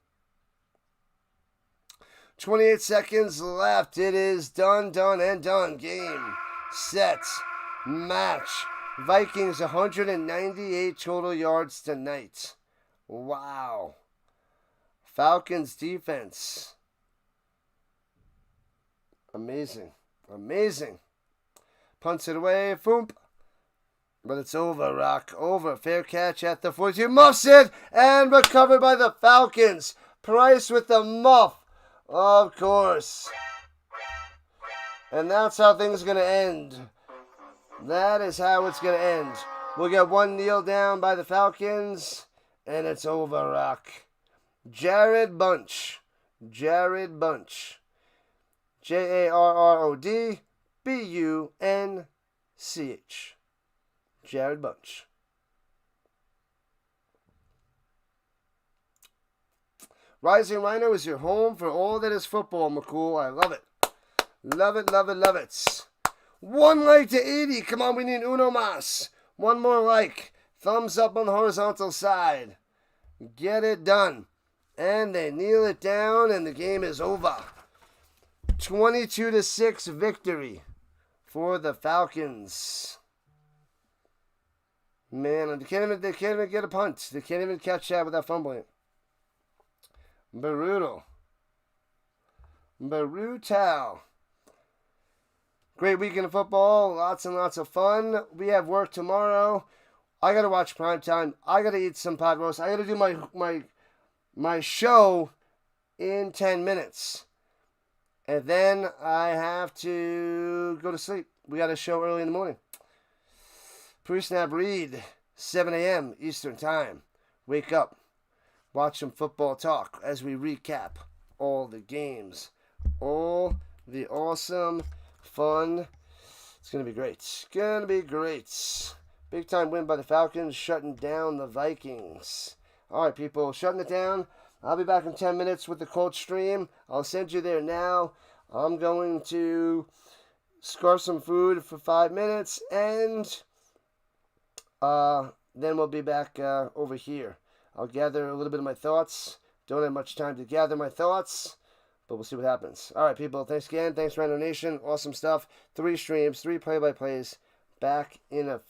28 seconds left. It is done, and done. Game, set, match. Vikings 198 total yards tonight. Wow. Falcons defense. Amazing. Amazing. Punts it away. Foomp. But it's over, Rock. Over. Fair catch at the 42. Muffs it. And recovered by the Falcons. Price with the muff. Of course. And that's how things are going to end. That is how it's going to end. We'll get one kneel down by the Falcons. And it's over, Rock. Jared Bunch. Jared Bunch. Jarrodbunch. Jared Bunch. Rising Rhino is your home for all that is football, McCool. I love it. Love it, love it, love it. 1 like to 80. Come on, we need uno mas. 1 more like. Thumbs up on the horizontal side. Get it done. And they kneel it down, and the game is over. 22-6 victory for the Falcons. Man, they can't even get a punt. They can't even catch that without fumbling. Brutal. Brutal. Great weekend of football. Lots and lots of fun. We have work tomorrow. I got to watch primetime. I got to eat some pot roast. I got to do my show in 10 minutes. And then I have to go to sleep. We got a show early in the morning. Pre-snap read, 7 a.m. Eastern Time. wake up, watch some football talk as we recap all the games, all the awesome, fun. It's going to be great. It's going to be great. Big time win by the Falcons, shutting down the Vikings. All right, people, shutting it down. I'll be back in 10 minutes with the cold stream. I'll send you there now. I'm going to scarf some food for 5 minutes, and then we'll be back over here. I'll gather a little bit of my thoughts. Don't have much time to gather my thoughts, but we'll see what happens. All right, people, thanks again. Thanks, Rhino Nation. Awesome stuff. 3 streams, 3 play-by-plays. Back in a few.